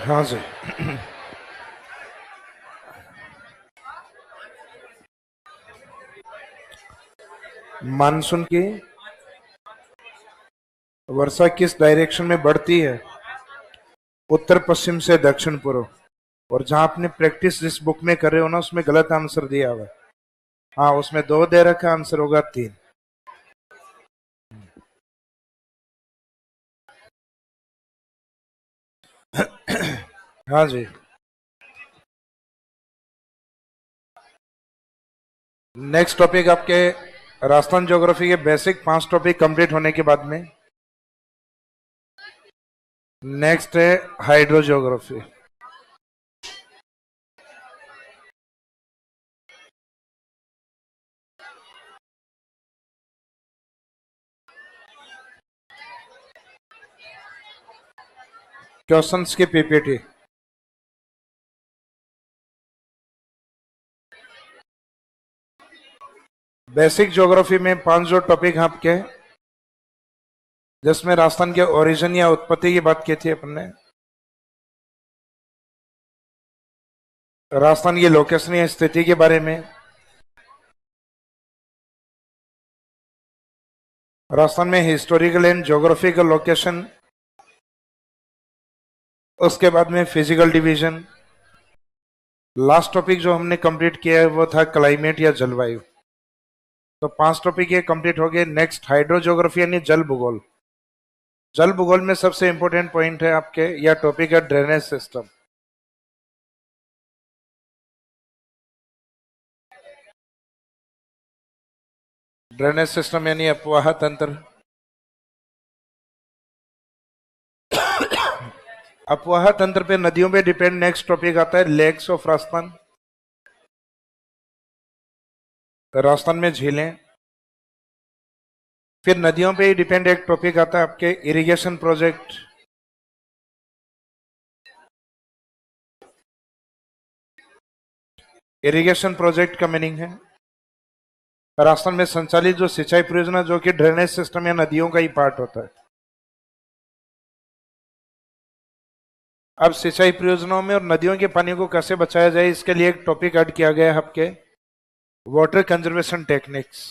हाँ जी। मानसून की वर्षा किस डायरेक्शन में बढ़ती है? उत्तर पश्चिम से दक्षिण पूर्व। और जहां आपने प्रैक्टिस जिस बुक में कर रहे हो ना, उसमें गलत आंसर दिया हुआ है। हाँ, उसमें 2 दे रखा, आंसर होगा 3। हाँ जी। नेक्स्ट टॉपिक आपके राजस्थान ज्योग्राफी के बेसिक 5 टॉपिक कंप्लीट होने के बाद में नेक्स्ट है हाइड्रो ज्योग्राफी। क्वेश्चंस की पीपीटी। बेसिक ज्योग्राफी में 5 जो टॉपिक हैं आपके, जिसमें राजस्थान के ओरिजिन या उत्पत्ति की बात की थी अपन ने, राजस्थान की लोकेशन या स्थिति के बारे में, राजस्थान में हिस्टोरिकल एंड ज्योग्राफिकल लोकेशन, उसके बाद में फिजिकल डिवीजन। लास्ट टॉपिक जो हमने कंप्लीट किया है वो था क्लाइमेट या जलवायु। तो 5 टॉपिक ये कंप्लीट हो गए। नेक्स्ट हाइड्रो ज्योग्राफी यानी जल भूगोल। जल भूगोल में सबसे इंपॉर्टेंट पॉइंट है आपके, या टॉपिक है ड्रेनेज सिस्टम। ड्रेनेज सिस्टम यानी अपवाह तंत्र। अपवाह तंत्र पे नदियों पे डिपेंड नेक्स्ट टॉपिक आता है लेक्स ऑफ राजस्थान। राजस्थान में झीलें। फिर नदियों पे ही डिपेंड एक टॉपिक आता है आपके इरिगेशन प्रोजेक्ट। इरिगेशन प्रोजेक्ट का मीनिंग है राजस्थान में संचालित जो सिंचाई परियोजना जो कि ड्रेनेज सिस्टम या नदियों का ही पार्ट होता है। अब सिंचाई परियोजनाओं में और नदियों के पानी को कैसे बचाया जाए, इसके लिए एक टॉपिक ऐड किया गया है आपके water conservation techniques.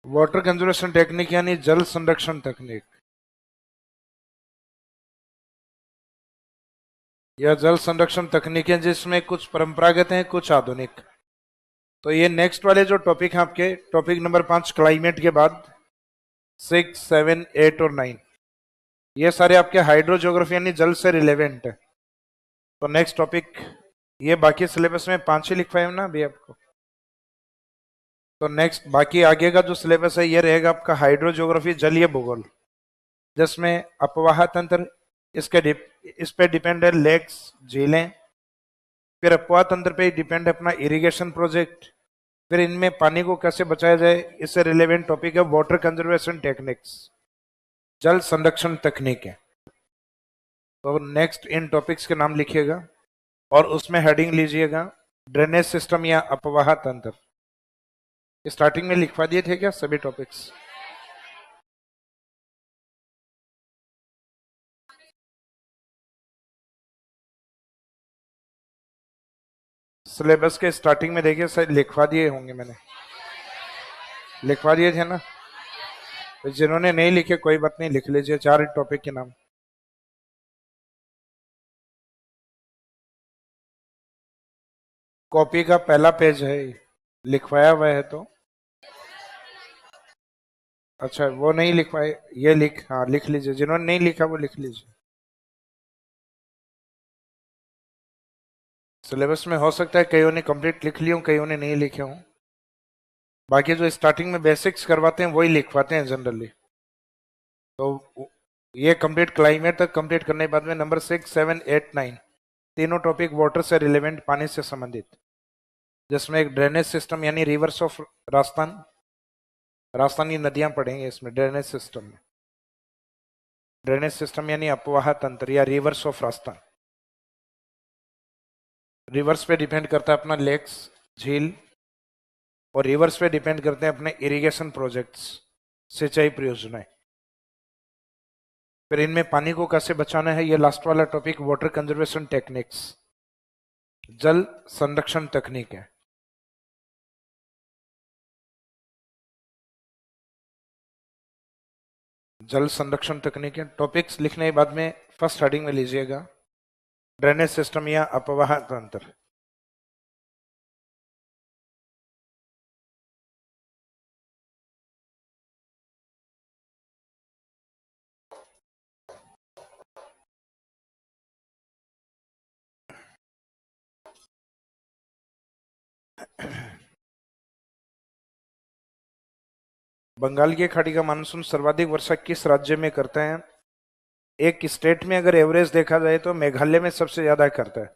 Water conservation technique यानी जल संरक्षण तकनीक। यह जल संरक्षण तकनीकें जिसमें कुछ परंपरागत हैं, कुछ आधुनिक। तो ये नेक्स्ट वाले जो टॉपिक हैं आपके, टॉपिक नंबर 5 क्लाइमेट के बाद 6, 7, 8 और 9, ये सारे आपके हाइड्रो ज्योग्राफी यानी जल से रिलेवेंट है। तो नेक्स्ट टॉपिक, ये बाकी सिलेबस में 5 ही लिखवाए हैं ना अभी आपको। तो नेक्स्ट बाकी आगे का जो सिलेबस है ये रहेगा आपका हाइड्रो ज्योग्राफी जलीय भूगोल, जिसमें अपवाह तंत्र, इस पे डिपेंड है लेक्स, झीलें। फिर अपवाह तंत्र पे डिपेंड है अपना इरिगेशन प्रोजेक्ट। फिर इनमें पानी को कैसे बचाया जाए, इससे रिलेवेंट टॉपिक है वाटर कंजर्वेशन टेक्निक्स, जल संरक्षण तकनीक है। तो नेक्स्ट इन टॉपिक्स के नाम लिखिएगा और उसमें हेडिंग लीजिएगा ड्रेनेज सिस्टम या अपवाह तंत्र। स्टार्टिंग में लिखवा दिए थे क्या सभी टॉपिक्स? सिलेबस के स्टार्टिंग में देखिए शायद लिखवा दिए होंगे, मैंने लिखवा दिए थे ना। तो जिन्होंने नहीं लिखे कोई बात नहीं, लिख लीजिए 4 टॉपिक के नाम। कॉपी का पहला पेज है, लिखवाया हुआ है तो। अच्छा, वो नहीं लिखवाए, ये हाँ लिख लीजिए, जिन्होंने नहीं लिखा वो लिख लीजिए। सिलेबस में हो सकता है कईयों ने कंप्लीट लिख ली हूँ, कईयों ने नहीं लिखे हूँ। बाकी जो स्टार्टिंग में बेसिक्स करवाते हैं वही लिखवाते हैं जनरली। तो ये कंप्लीट क्लाइमेट तक कंप्लीट करने के बाद में नंबर 6, 7, 8, 9 तीनों टॉपिक वाटर से रिलेवेंट, पानी से संबंधित, जिसमें एक ड्रेनेज सिस्टम यानी रिवर्स ऑफ राजस्थान, राजस्थान की नदियां पड़ेंगी इसमें ड्रेनेज सिस्टम में। ड्रेनेज सिस्टम यानी अपवाह तंत्र या रिवर्स ऑफ रास्ता। रिवर्स पे डिपेंड करता है अपना लेक्स, झील, और रिवर्स पे डिपेंड करते हैं अपने इरिगेशन प्रोजेक्ट्स, सिंचाई परियोजनाएं। फिर इनमें पानी को कैसे बचाना है, ये लास्ट वाला टॉपिक वाटर कंजर्वेशन टेक्निक्स, जल संरक्षण तकनीक है। जल संरक्षण तकनीकें टॉपिक्स लिखने के बाद में फर्स्ट हेडिंग में लीजिएगा ड्रेनेज सिस्टम या अपवाह तंत्र। बंगाल की खाड़ी का मानसून सर्वाधिक वर्षा किस राज्य में करते हैं? एक स्टेट में अगर एवरेज देखा जाए तो मेघालय में सबसे ज्यादा करता है।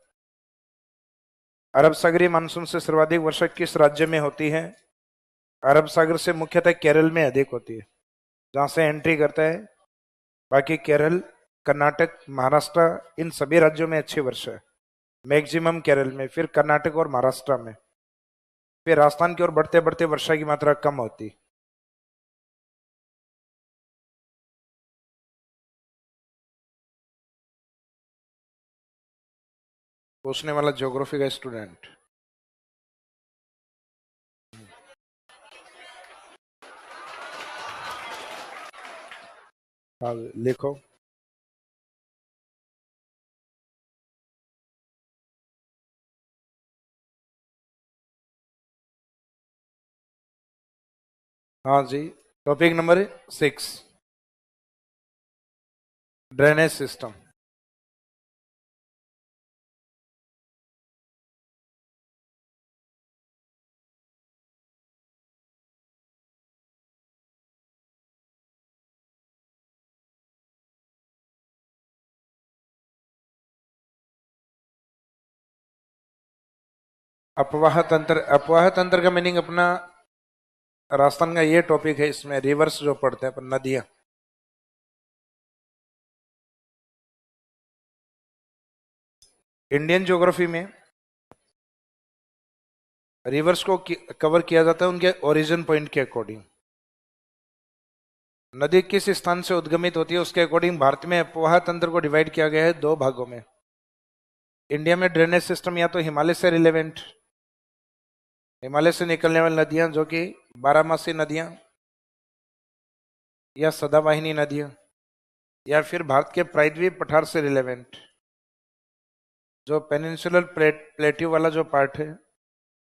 अरब सागरीय मानसून से सर्वाधिक वर्षा किस राज्य में होती है? अरब सागर से मुख्यतः केरल में अधिक होती है, जहां से एंट्री करता है। बाकी केरल, कर्नाटक, महाराष्ट्र, इन सभी राज्यों में अच्छी वर्षा है। मैक्सिमम केरल में, फिर कर्नाटक और महाराष्ट्र में, फिर राजस्थान की ओर बढ़ते बढ़ते वर्षा की मात्रा कम होती। पूछने वाला ज्योग्राफी का स्टूडेंट। हाँ लिखो। हाँ जी, टॉपिक नंबर 6 ड्रेनेज सिस्टम। अपवाह तंत्र, अपवाह तंत्र का मीनिंग अपना राजस्थान का ये टॉपिक है, इसमें रिवर्स जो पढ़ते हैं अपन, नदियां। इंडियन ज्योग्राफी में रिवर्स को कवर किया जाता है उनके ओरिजिन पॉइंट के अकॉर्डिंग। नदी किस स्थान से उद्गमित होती है उसके अकॉर्डिंग भारत में अपवाह तंत्र को डिवाइड किया गया है 2 भागों में। इंडिया में ड्रेनेज सिस्टम या तो हिमालय से रिलेवेंट, हिमालय से निकलने वाली नदियां जो कि बारहमासी नदियां या सदावाहिनी नदियां, या फिर भारत के प्रायद्वीप पठार से रिलेवेंट, जो पेनिनसुलर प्लेट्यू वाला जो पार्ट है,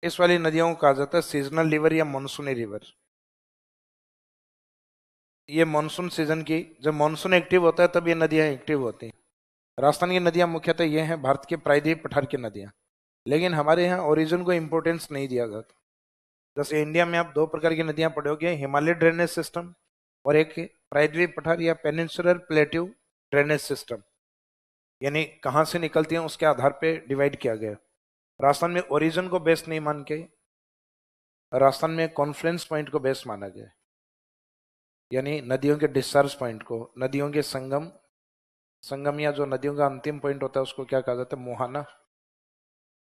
इस वाली नदियों को कहा जाता है सीजनल रिवर या मानसूनी रिवर। ये मानसून सीजन की, जब मानसून एक्टिव होता है तब ये नदियां एक्टिव होती हैं। राजस्थान की नदियां मुख्यतः ये हैं भारत के प्रायद्वीप पठार की नदियां, लेकिन हमारे यहाँ ओरिजिन को इंपॉर्टेंस नहीं दिया जाता। जैसे इंडिया में आप 2 प्रकार की नदियां पढ़ोगे, हिमालय ड्रेनेज सिस्टम और एक प्रायद्वीप पठार या पेनिनसुलर प्लेट्यू ड्रेनेज सिस्टम, यानी कहाँ से निकलती हैं उसके आधार पे डिवाइड किया गया। राजस्थान में ओरिजिन को बेस नहीं मान के राजस्थान में कॉन्फ्रेंस पॉइंट को बेस माना गया, यानी नदियों के डिस्चार्ज पॉइंट को, नदियों के संगम, संगम या जो नदियों का अंतिम पॉइंट होता है उसको क्या कहा जाता है? मोहाना।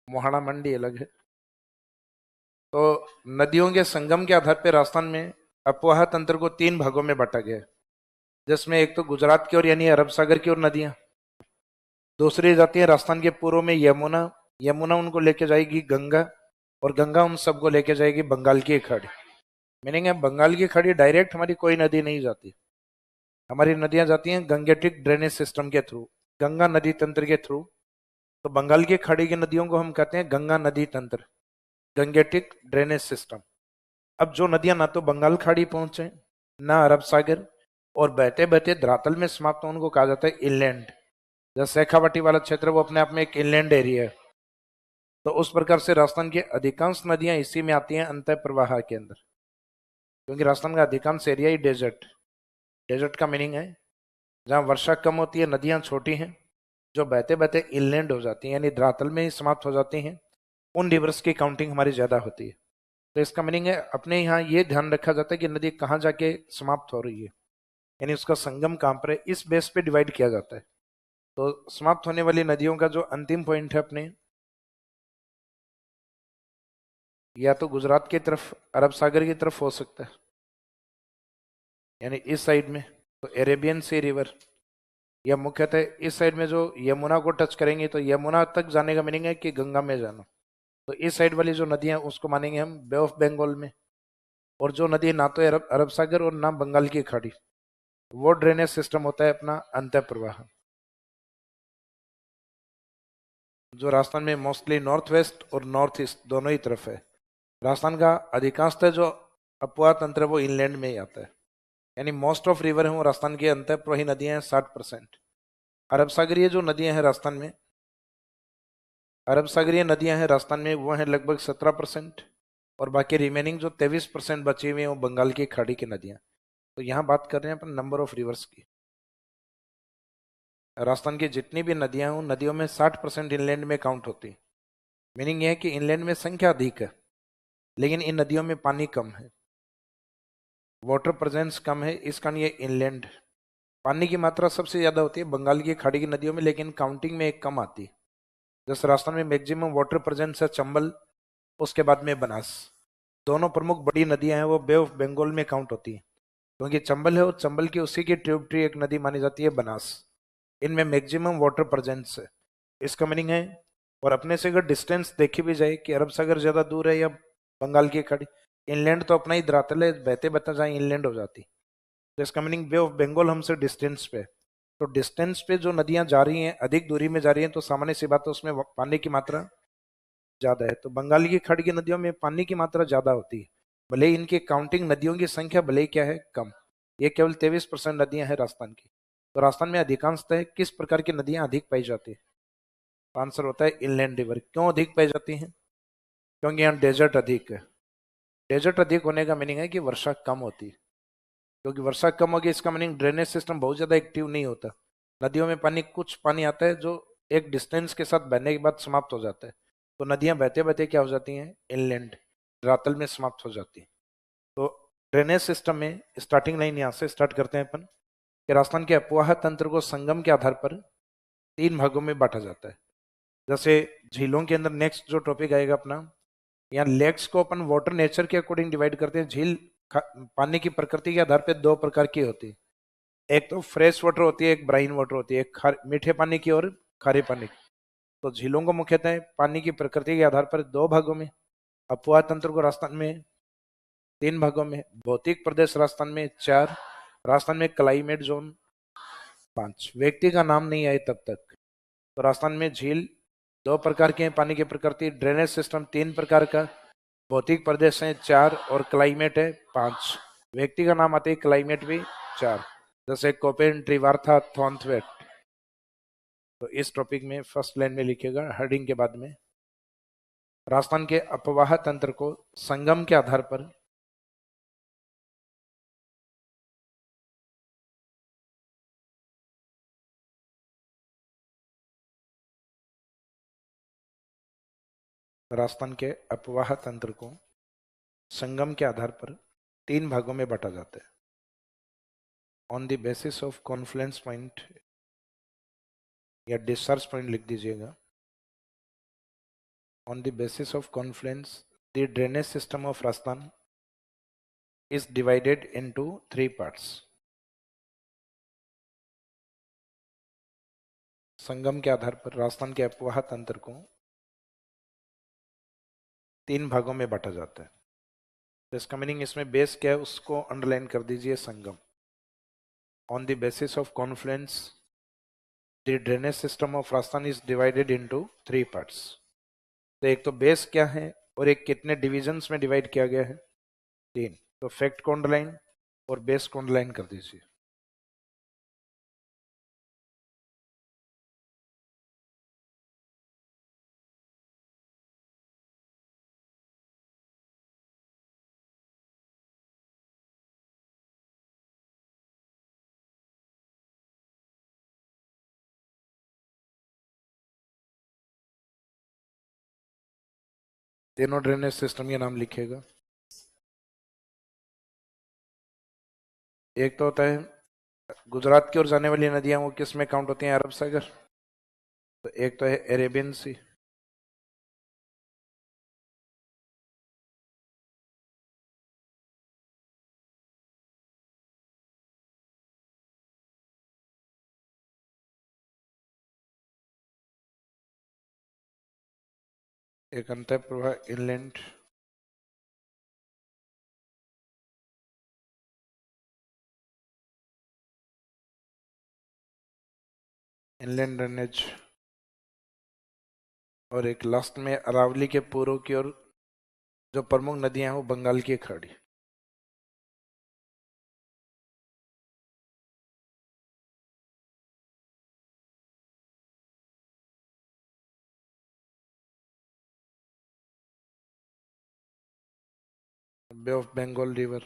मोहाना मंडी अलग है। तो नदियों के संगम के आधार पर राजस्थान में अपवाह तंत्र को 3 भागों में बांटा गया, जिसमें एक तो गुजरात की ओर यानी अरब सागर की ओर नदियां, दूसरी जाती है राजस्थान के पूर्व में यमुना, यमुना उनको लेके जाएगी गंगा, और गंगा उन सबको लेके जाएगी बंगाल की खाड़ी। मीनिंग है बंगाल की खाड़ी डायरेक्ट हमारी कोई नदी नहीं जाती, हमारी नदियां जाती हैं गंगेटिक ड्रेनेज सिस्टम के थ्रू, गंगा नदी तंत्र के थ्रू। तो बंगाल की खाड़ी की नदियों को हम कहते हैं गंगा नदी तंत्र, गंगेटिक ड्रेनेज सिस्टम। अब जो नदियां ना तो बंगाल खाड़ी पहुंचे ना अरब सागर, और बहते बहते धरातल में समाप्त हो, उनको कहा जाता है इनलैंड। जैसे शेखावाटी वाला क्षेत्र वो अपने आप में एक इनलैंड एरिया है। तो उस प्रकार से राजस्थान की अधिकांश नदियां इसी में आती हैं अंतः प्रवाह के अंदर, क्योंकि राजस्थान का अधिकांश एरिया ही डेजर्ट, डेजर्ट का मीनिंग है जहां वर्षा कम होती है, नदियां छोटी हैं, जो बहते बहते इनलैंड हो जाती हैं यानी धरातल में ही समाप्त हो जाती हैं, उन रिवर्स की काउंटिंग हमारी ज्यादा होती है। तो इसका मीनिंग है अपने यहाँ ये ध्यान रखा जाता है कि नदी कहाँ जाके समाप्त हो रही है। यानी उसका संगम कहाँ पर है, इस बेस पे डिवाइड किया जाता है। तो समाप्त होने वाली नदियों का जो अंतिम पॉइंट है अपने, या तो गुजरात की तरफ, अरब सागर की तरफ हो सकता है, यानी इस साइड में तो अरेबियन सी रिवर, या मुख्यतः इस साइड में जो यमुना को टच करेंगे, तो यमुना तक जाने का मीनिंग है कि गंगा में जाना। तो इस साइड वाली जो नदियां उसको मानेंगे हम बे ऑफ बंगाल में, और जो नदी ना तो अरब अरब सागर और ना बंगाल की खाड़ी, वो ड्रेनेज सिस्टम होता है अपना अंतः प्रवाह, जो राजस्थान में मोस्टली नॉर्थ वेस्ट और नॉर्थ ईस्ट दोनों ही तरफ है। राजस्थान का अधिकांशतः जो अपवाह तंत्र है वो इनलैंड में ही आता है, यानी मोस्ट ऑफ रिवर है वो राजस्थान की अंतः प्रवाही नदियां हैं 60%। अरब सागरीय जो नदियां हैं राजस्थान में, अरब सागरीय नदियां हैं राजस्थान में वो हैं लगभग 17%, और बाकी रिमेनिंग जो 23% बची हुई है वो बंगाल की खाड़ी की नदियां। तो यहाँ बात कर रहे हैं अपन नंबर ऑफ रिवर्स की। राजस्थान की जितनी भी नदियां हैं उन नदियों में 60% इनलैंड में काउंट होती है। मीनिंग यह है कि इनलैंड में संख्या अधिक है, लेकिन इन नदियों में पानी कम है, वाटर प्रेजेंस कम है, इस कारण ये इनलैंड। पानी की मात्रा सबसे ज्यादा होती है बंगाल की खाड़ी की नदियों में, लेकिन काउंटिंग में एक कम आती है। जैसे राजस्थान में मैक्सिमम वाटर प्रेजेंस है चंबल, उसके बाद में बनास, दोनों प्रमुख बड़ी नदियां हैं वो बे ऑफ बंगाल में काउंट होती है, क्योंकि चंबल है और चंबल की उसी की ट्रिब्यूटरी एक नदी मानी जाती है बनास। इनमें मैक्सिमम वाटर प्रेजेंस है, इसका मीनिंग है। और अपने से अगर डिस्टेंस देखी भी जाए कि अरब सागर ज्यादा दूर है या बंगाल की खाड़ी, इनलैंड तो अपना ही धरातल है, बहते बहते जहाँ इनलैंड हो जाती, तो इसका मीनिंग बे ऑफ बंगाल हमसे डिस्टेंस पे। तो डिस्टेंस पे जो नदियां जा रही हैं, अधिक दूरी में जा रही हैं, तो सामान्य सी बात है उसमें पानी की मात्रा ज्यादा है। तो बंगाल की खाड़ी की नदियों में पानी की मात्रा ज्यादा होती है, भले ही इनकी काउंटिंग नदियों की संख्या भले ही क्या है कम। ये केवल 23% नदियां हैं राजस्थान की। तो राजस्थान में अधिकांशतः किस प्रकार की नदियां अधिक पाई जाती है? तो आंसर होता है इनलैंड रिवर। क्यों अधिक पाई जाती हैं? क्योंकि यहाँ डेजर्ट अधिक है। डेजर्ट अधिक होने का मीनिंग है कि वर्षा कम होती है, क्योंकि वर्षा कम होगी इसका मीनिंग ड्रेनेज सिस्टम बहुत ज्यादा एक्टिव नहीं होता। नदियों में पानी, कुछ पानी आता है जो एक डिस्टेंस के साथ बहने के बाद समाप्त हो जाता है, तो नदियां बहते बहते क्या हो जाती हैं, इनलैंड धरातल में समाप्त हो जाती है। तो ड्रेनेज सिस्टम में स्टार्टिंग लाइन यहाँ से स्टार्ट करते हैं अपन, कि राजस्थान के अपवाह तंत्र को संगम के आधार पर 3 भागों में बांटा जाता है। जैसे झीलों के अंदर नेक्स्ट जो टॉपिक आएगा अपना, यहाँ लेक्स को अपन वाटर नेचर के अकॉर्डिंग डिवाइड करते हैं। झील पानी की प्रकृति के आधार पर 2 प्रकार की होती है, एक तो फ्रेश वाटर होती है, एक ब्राइन वाटर होती है, एक मीठे पानी की और खारे पानी की। तो झीलों को मुख्यतः पानी की प्रकृति के आधार पर 2 भागों में, अपवाह तंत्र को राजस्थान में 3 भागों में, भौतिक प्रदेश राजस्थान में 4, राजस्थान में क्लाइमेट जोन 5। व्यक्ति का नाम नहीं आए तब तक। तो राजस्थान में झील 2 प्रकार के हैं, पानी की प्रकृति, ड्रेनेज सिस्टम 3 प्रकार का, भौतिक प्रदेश है 4 और क्लाइमेट है 5। व्यक्ति का नाम आते ही क्लाइमेट भी 4, जैसे कोपेन, ट्रिवार्था, थॉन्थवेट। तो इस टॉपिक में फर्स्ट लाइन में लिखेगा हेडिंग के बाद में, राजस्थान के अपवाह तंत्र को संगम के आधार पर राजस्थान के अपवाह तंत्र को संगम के आधार पर 3 भागों में बांटा जाता है। On the basis of Confluence point या डिस्चार्ज पॉइंट लिख दीजिएगा। On the basis of confluence the drainage system of Rajasthan is divided into 3 parts. संगम के आधार पर राजस्थान के अपवाह तंत्र को 3 भागों में बांटा जाता है। तो इसका मीनिंग, इसमें बेस क्या है उसको अंडरलाइन कर दीजिए, संगम। On the basis of confluence the drainage system of Rajasthan is divided into 3 parts. तो एक तो बेस क्या है और एक कितने डिविजन्स में डिवाइड किया गया है, 3। तो फैक्ट को अंडरलाइन और बेस को अंडरलाइन कर दीजिए। तीनों ड्रेनेज सिस्टम के नाम लिखेगा। एक तो होता है गुजरात की ओर जाने वाली नदियां वो किस में काउंट होती हैं? अरब सागर। तो एक तो है अरेबियन सी, एक अंतर प्रवाह इनलैंड, इनलैंड ड्रेनेज, और एक लास्ट में अरावली के पूर्व की ओर जो प्रमुख नदियां हैं वो बंगाल की खाड़ी। बे ऑफ बंगाल रिवर,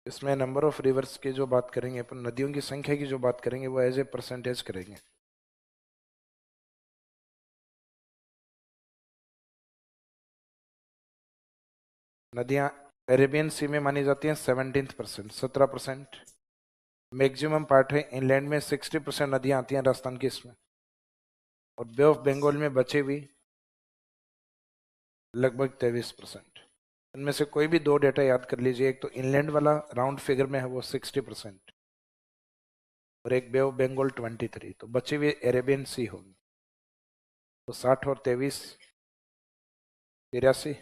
इसमें नंबर ऑफ रिवर्स की जो बात करेंगे अपन, नदियों की संख्या की जो बात करेंगे वो एज ए परसेंटेज करेंगे। नदियां अरेबियन सी में मानी जाती हैं 17%, 17%। मैक्सिमम पार्ट है इनलैंड में, 60% नदियां आती हैं राजस्थान की इसमें। और बे ऑफ बंगाल में बचे भी लगभग 23%। इनमें से कोई भी दो डेटा याद कर लीजिए, एक तो इनलैंड वाला राउंड फिगर में है वो 60%, और एक बे ऑफ बंगाल 23, तो बची हुई अरेबियन सी होगी। तो 60 और 23 83,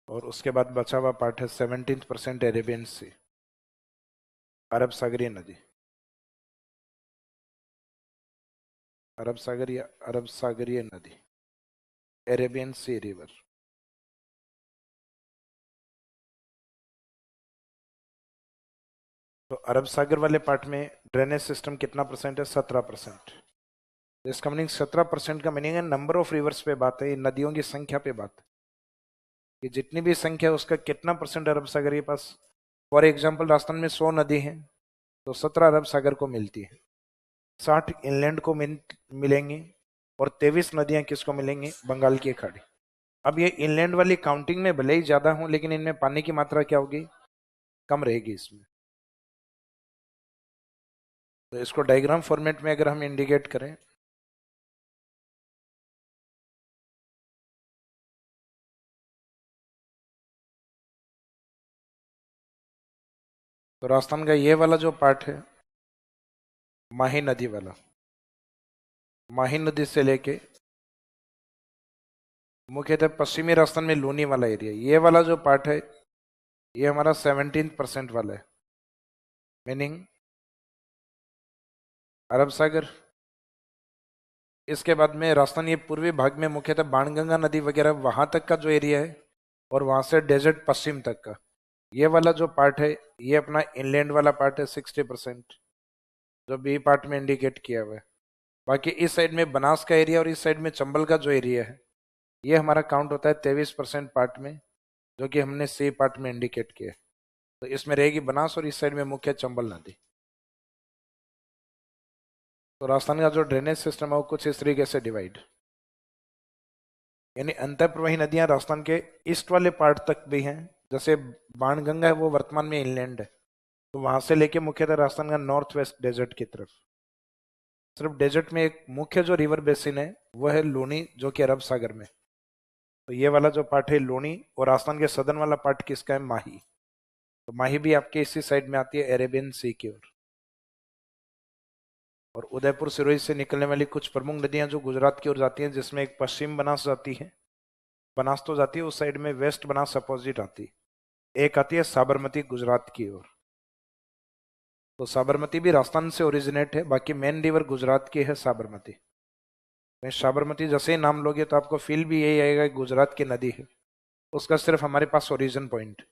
और उसके बाद बचा हुआ पार्ट है 17% अरेबियन सी, अरब सागरीय नदी, अरब सागर या अरब सागरीय नदी, अरेबियन सी रिवर। तो अरब सागर वाले पार्ट में ड्रेनेज सिस्टम कितना परसेंट है? 17%। इसका मीनिंग 17% का मीनिंग है नंबर ऑफ रिवर्स पे बात है, नदियों की संख्या पे बात है कि जितनी भी संख्या है उसका कितना परसेंट अरब सागर के पास। फॉर एग्जाम्पल राजस्थान में 100 नदी है तो 17 अरब सागर को मिलती है, 60 इनलैंड को मिलेंगी, और 23 नदियां किसको मिलेंगी? बंगाल की खाड़ी। अब ये इनलैंड वाली काउंटिंग में भले ही ज्यादा हो लेकिन इनमें पानी की मात्रा क्या होगी? कम रहेगी इसमें। तो इसको डायग्राम फॉर्मेट में अगर हम इंडिकेट करें, तो राजस्थान का ये वाला जो पार्ट है माही नदी वाला, माही नदी से लेके मुख्यतः पश्चिमी राजस्थान में लूनी वाला एरिया, ये वाला जो पार्ट है ये हमारा 17% वाला है, मीनिंग अरब सागर। इसके बाद में राजस्थान ये पूर्वी भाग में मुख्यतः बाणगंगा नदी वगैरह वहां तक का जो एरिया है, और वहां से डेजर्ट पश्चिम तक का ये वाला जो पार्ट है ये अपना इनलैंड वाला पार्ट है 60%, जो बी पार्ट में इंडिकेट किया हुआ है। बाकी इस साइड में बनास का एरिया और इस साइड में चंबल का जो एरिया है ये हमारा काउंट होता है 23% पार्ट में, जो कि हमने सी पार्ट में इंडिकेट किया है। तो इसमें रहेगी बनास और इस साइड में मुख्य चंबल नदी। तो राजस्थान का जो ड्रेनेज सिस्टम है वो कुछ इस तरीके से डिवाइड, यानी अंतःप्रवाही नदियां राजस्थान के ईस्ट वाले पार्ट तक भी हैं, जैसे बाणगंगा है वो वर्तमान में इनलैंड है, तो वहां से लेके मुख्यतः राजस्थान का नॉर्थ वेस्ट डेजर्ट की तरफ। सिर्फ डेजर्ट में एक मुख्य जो रिवर बेसिन है वो है लूनी, जो कि अरब सागर में। तो ये वाला जो पार्ट है लूनी, और राजस्थान के सदर्न वाला पार्ट किसका है? माही। तो माही भी आपके इसी साइड में आती है अरेबियन सी की ओर। और उदयपुर सिरोही से निकलने वाली कुछ प्रमुख नदियां जो गुजरात की ओर जाती हैं, जिसमें एक पश्चिम बनास जाती है, बनास तो जाती है उस साइड में, वेस्ट बनास अपोजिट आती है, एक आती है साबरमती गुजरात की ओर। तो साबरमती भी राजस्थान से ओरिजिनेट है, बाकी मेन रिवर गुजरात की है साबरमती। मैं साबरमती जैसे ही नाम लोगे तो आपको फील भी यही आएगा कि गुजरात की नदी है, उसका सिर्फ हमारे पास ओरिजिन पॉइंट।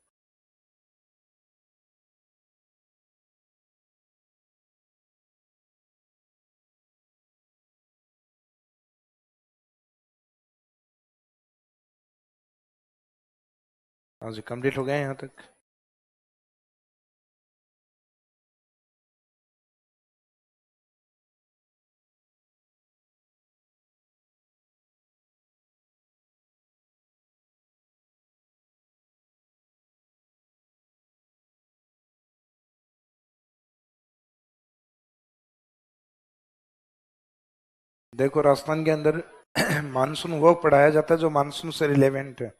हाँ जी, कंप्लीट हो गए यहाँ तक। देखो राजस्थान के अंदर मानसून वो पढ़ाया जाता है जो मानसून से रिलेवेंट है।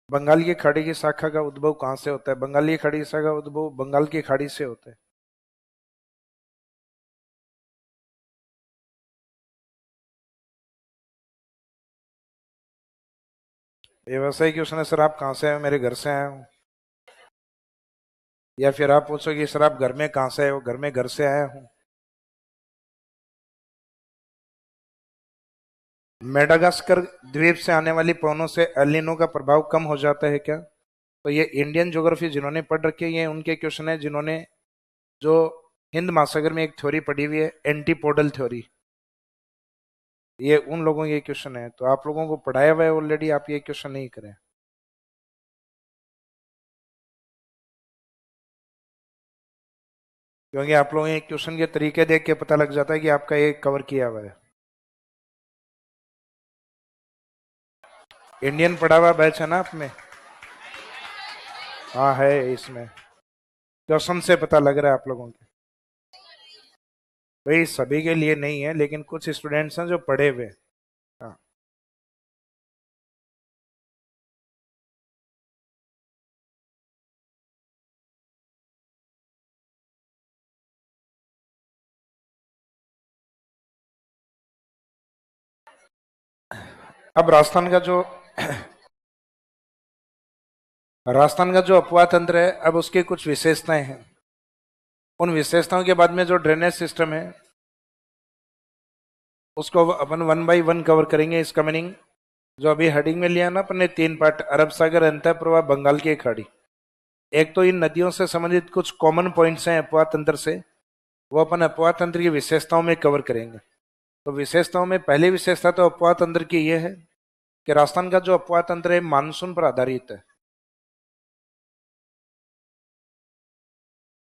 बंगाल की खाड़ी की शाखा का उद्भव कहाँ से होता है? बंगाल की खाड़ी की शाखा का उद्भव बंगाल की खाड़ी से होता है। ये वैसा ही क्वेश्चन है सर, आप कहाँ से आए हो? मेरे घर से आया हूँ। या फिर आप पूछोगे सर आप घर में कहाँ से आए हो? घर में घर से आया हूँ। मेडागास्कर द्वीप से आने वाली पवनों से एल नीनो का प्रभाव कम हो जाता है क्या? तो ये इंडियन ज्योग्राफी जिन्होंने पढ़ रखी है, ये उनके क्वेश्चन है जिन्होंने जो हिंद महासागर में एक थ्योरी पढ़ी हुई है, एंटीपोडल थ्योरी। ये उन लोगों के क्वेश्चन है, तो आप लोगों को पढ़ाया हुआ है ऑलरेडी, आप ये क्वेश्चन नहीं करें। क्योंकि आप लोगों के क्वेश्चन के तरीके देख के पता लग जाता है कि आपका ये कवर किया हुआ है। इंडियन पढ़ा हुआ बैच है ना आप में? हाँ है, इसमें क्वेश्चन से पता लग रहा है आप लोगों के। भाई सभी के लिए नहीं है, लेकिन कुछ स्टूडेंट्स हैं जो पढ़े हुए। हाँ। अब राजस्थान का जो अपवाह तंत्र है, अब उसकी कुछ विशेषताएं हैं। उन विशेषताओं के बाद में जो ड्रेनेज सिस्टम है उसको अपन वन बाय वन कवर करेंगे इसका मीनिंग। जो अभी हेडिंग में लिया ना अपन ने 3 पार्ट, अरब सागर, अंतः प्रवाह, बंगाल की खाड़ी। एक तो इन नदियों से संबंधित कुछ कॉमन पॉइंट्स हैं अपवाह तंत्र से, वो अपन अपवाह तंत्र की विशेषताओं में कवर करेंगे। तो विशेषताओं में पहली विशेषता तो अपवाह तंत्र की यह है कि राजस्थान का जो अपवाह तंत्र है मानसून पर आधारित है।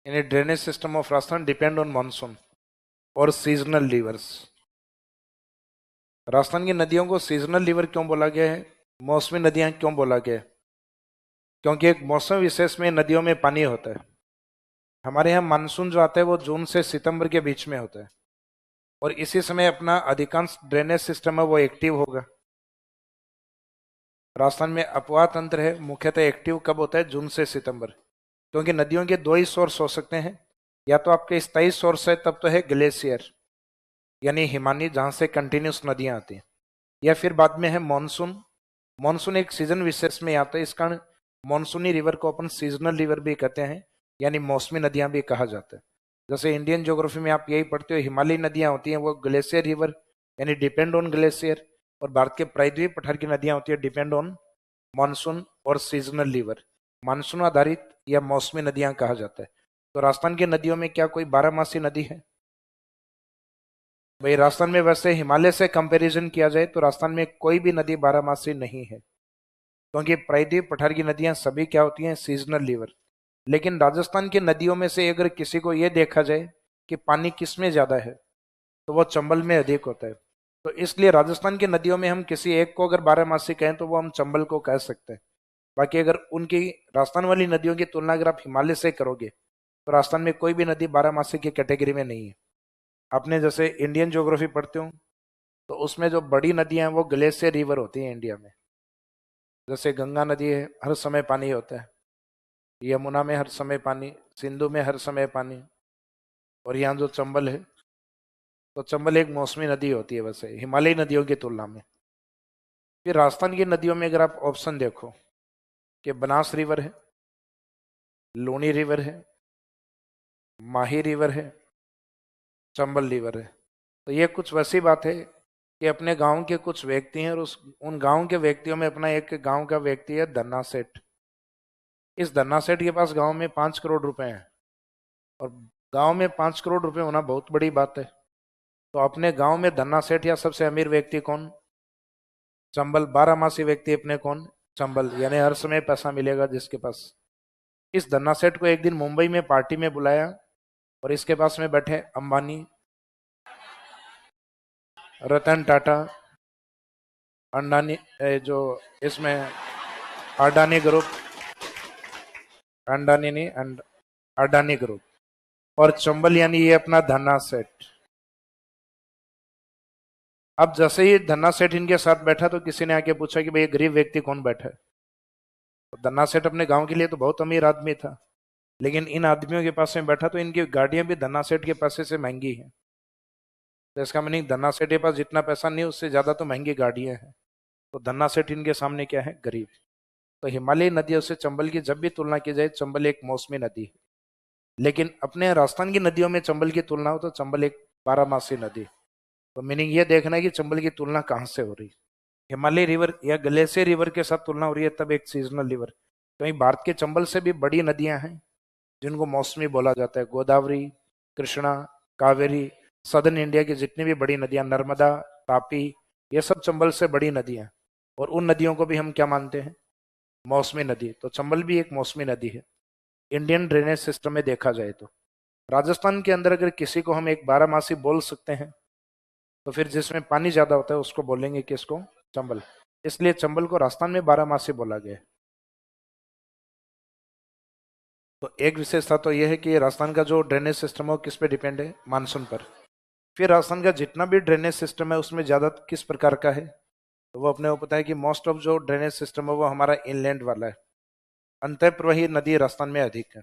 यानी drainage system of Rajasthan depend on monsoon और सीजनल रिवर्स। राजस्थान की नदियों को सीजनल रिवर क्यों बोला गया है, मौसमी नदियां क्यों बोला गया है? क्योंकि एक मौसम विशेष में नदियों में पानी होता है। हमारे यहाँ मानसून जो आता है वो जून से सितंबर के बीच में होता है, और इसी समय अपना अधिकांश ड्रेनेज सिस्टम है वो एक्टिव होगा। राजस्थान में अपवाह तंत्र है मुख्यतः एक्टिव कब होता है? जून से सितंबर। क्योंकि नदियों के दो ही सोर्स हो सकते हैं, या तो आपके स्थायी सोर्स है तब तो है ग्लेशियर यानी हिमानी जहां से कंटिन्यूस नदियां आती हैं, या फिर बाद में है मॉनसून। मॉनसून एक सीजन विशेष में आता है, इस कारण मॉनसूनी रिवर को अपन सीजनल रिवर भी कहते हैं, यानी मौसमी नदियां भी कहा जाता है। जैसे इंडियन ज्योग्राफी में आप यही पढ़ते हो, हिमालयी नदियां होती हैं वो ग्लेशियर रिवर यानी डिपेंड ऑन ग्लेशियर, और भारत के प्रायद्वीप पठार की नदियां होती है डिपेंड ऑन मानसून और सीजनल रिवर, मानसून आधारित या मौसमी नदियां कहा जाता है। तो राजस्थान की नदियों में क्या कोई बारहमासी नदी है? भाई राजस्थान में वैसे हिमालय से कंपैरिजन किया जाए तो राजस्थान में कोई भी नदी बारहमासी नहीं है, क्योंकि प्रायद्वीप पठार की नदियां सभी क्या होती हैं? Seasonal river. लेकिन राजस्थान की नदियों में से अगर किसी को यह देखा जाए कि पानी किस में ज्यादा है, तो वो चंबल में अधिक होता है। तो इसलिए राजस्थान की नदियों में हम किसी एक को अगर बारहमासी कहें तो वो हम चंबल को कह सकते हैं। बाकी अगर उनकी राजस्थान वाली नदियों की तुलना अगर आप हिमालय से करोगे तो राजस्थान में कोई भी नदी बारहमासी की कैटेगरी में नहीं है। आपने जैसे इंडियन ज्योग्राफी पढ़ते हो तो उसमें जो बड़ी नदियां हैं वो ग्लेशियर रिवर होती हैं इंडिया में। जैसे गंगा नदी है, हर समय पानी होता है। यमुना में हर समय पानी, सिंधु में हर समय पानी, और यहाँ जो चंबल है, तो चंबल एक मौसमी नदी होती है वैसे हिमालयी नदियों की तुलना में। फिर राजस्थान की नदियों में अगर आप ऑप्शन देखो कि बनास रिवर है, लूनी रिवर है, माही रिवर है, चंबल रिवर है। तो ये कुछ वैसी बात है कि अपने गांव के कुछ व्यक्ति हैं और उन गांव के व्यक्तियों में अपना एक गांव का व्यक्ति है धन्ना सेठ। इस धन्ना सेठ के पास गांव में 5 करोड़ रुपए हैं, और गांव में 5 करोड़ रुपए होना बहुत बड़ी बात है। तो अपने गांव में धन्ना सेठ या सबसे अमीर व्यक्ति कौन? चंबल। बारहमासी व्यक्ति अपने कौन? चंबल, यानी हर समय पैसा मिलेगा जिसके पास। इस धन्ना सेठ को एक दिन मुंबई में पार्टी में बुलाया, और इसके पास में बैठे अंबानी, रतन टाटा, अंडानी, जो इसमें अडानी ग्रुप, अंडानी नहीं अडानी ग्रुप, और चंबल यानी ये अपना धन्ना सेठ। अब जैसे ही धन्ना सेठ इनके साथ बैठा तो किसी ने आके पूछा कि भाई ये गरीब व्यक्ति कौन बैठा है। तो धन्ना सेठ अपने गांव के लिए तो बहुत अमीर आदमी था, लेकिन इन आदमियों के पास में बैठा तो इनकी गाड़ियां भी धन्ना सेठ के पैसे से महंगी हैं। तो इसका मीनिंग धन्ना सेठ के पास जितना पैसा नहीं उससे ज्यादा तो महंगी गाड़ियां हैं। तो धन्ना सेठ इनके सामने क्या है, गरीब। तो हिमालयी नदियों से चंबल की जब भी तुलना की जाए, चंबल एक मौसमी नदी है। लेकिन अपने राजस्थान की नदियों में चंबल की तुलना हो तो चंबल एक बारहमासी नदी। तो मीनिंग ये देखना है कि चंबल की तुलना कहाँ से हो रही है। हिमालय रिवर या ग्लेशियर रिवर के साथ तुलना हो रही है तब एक सीजनल रिवर। तो भारत के चंबल से भी बड़ी नदियां हैं जिनको मौसमी बोला जाता है। गोदावरी, कृष्णा, कावेरी, सदर्न इंडिया की जितनी भी बड़ी नदियां, नर्मदा, तापी, ये सब चंबल से बड़ी नदियां। और उन नदियों को भी हम क्या मानते हैं, मौसमी नदी। तो चंबल भी एक मौसमी नदी है इंडियन ड्रेनेज सिस्टम में देखा जाए तो। राजस्थान के अंदर अगर किसी को हम एक बारहमासी बोल सकते हैं तो फिर जिसमें पानी ज्यादा होता है उसको बोलेंगे किसको, चंबल। इसलिए चंबल को राजस्थान में बारहमासी बोला गया है। तो एक विशेषता तो यह है कि राजस्थान का जो ड्रेनेज सिस्टम है वो किस पे डिपेंड है, मानसून पर। फिर राजस्थान का जितना भी ड्रेनेज सिस्टम है उसमें ज्यादा किस प्रकार का है, तो वो अपने को पता है कि मोस्ट ऑफ जो ड्रेनेज सिस्टम है वो हमारा इनलैंड वाला है। अंतःप्रवाही नदी राजस्थान में अधिक है।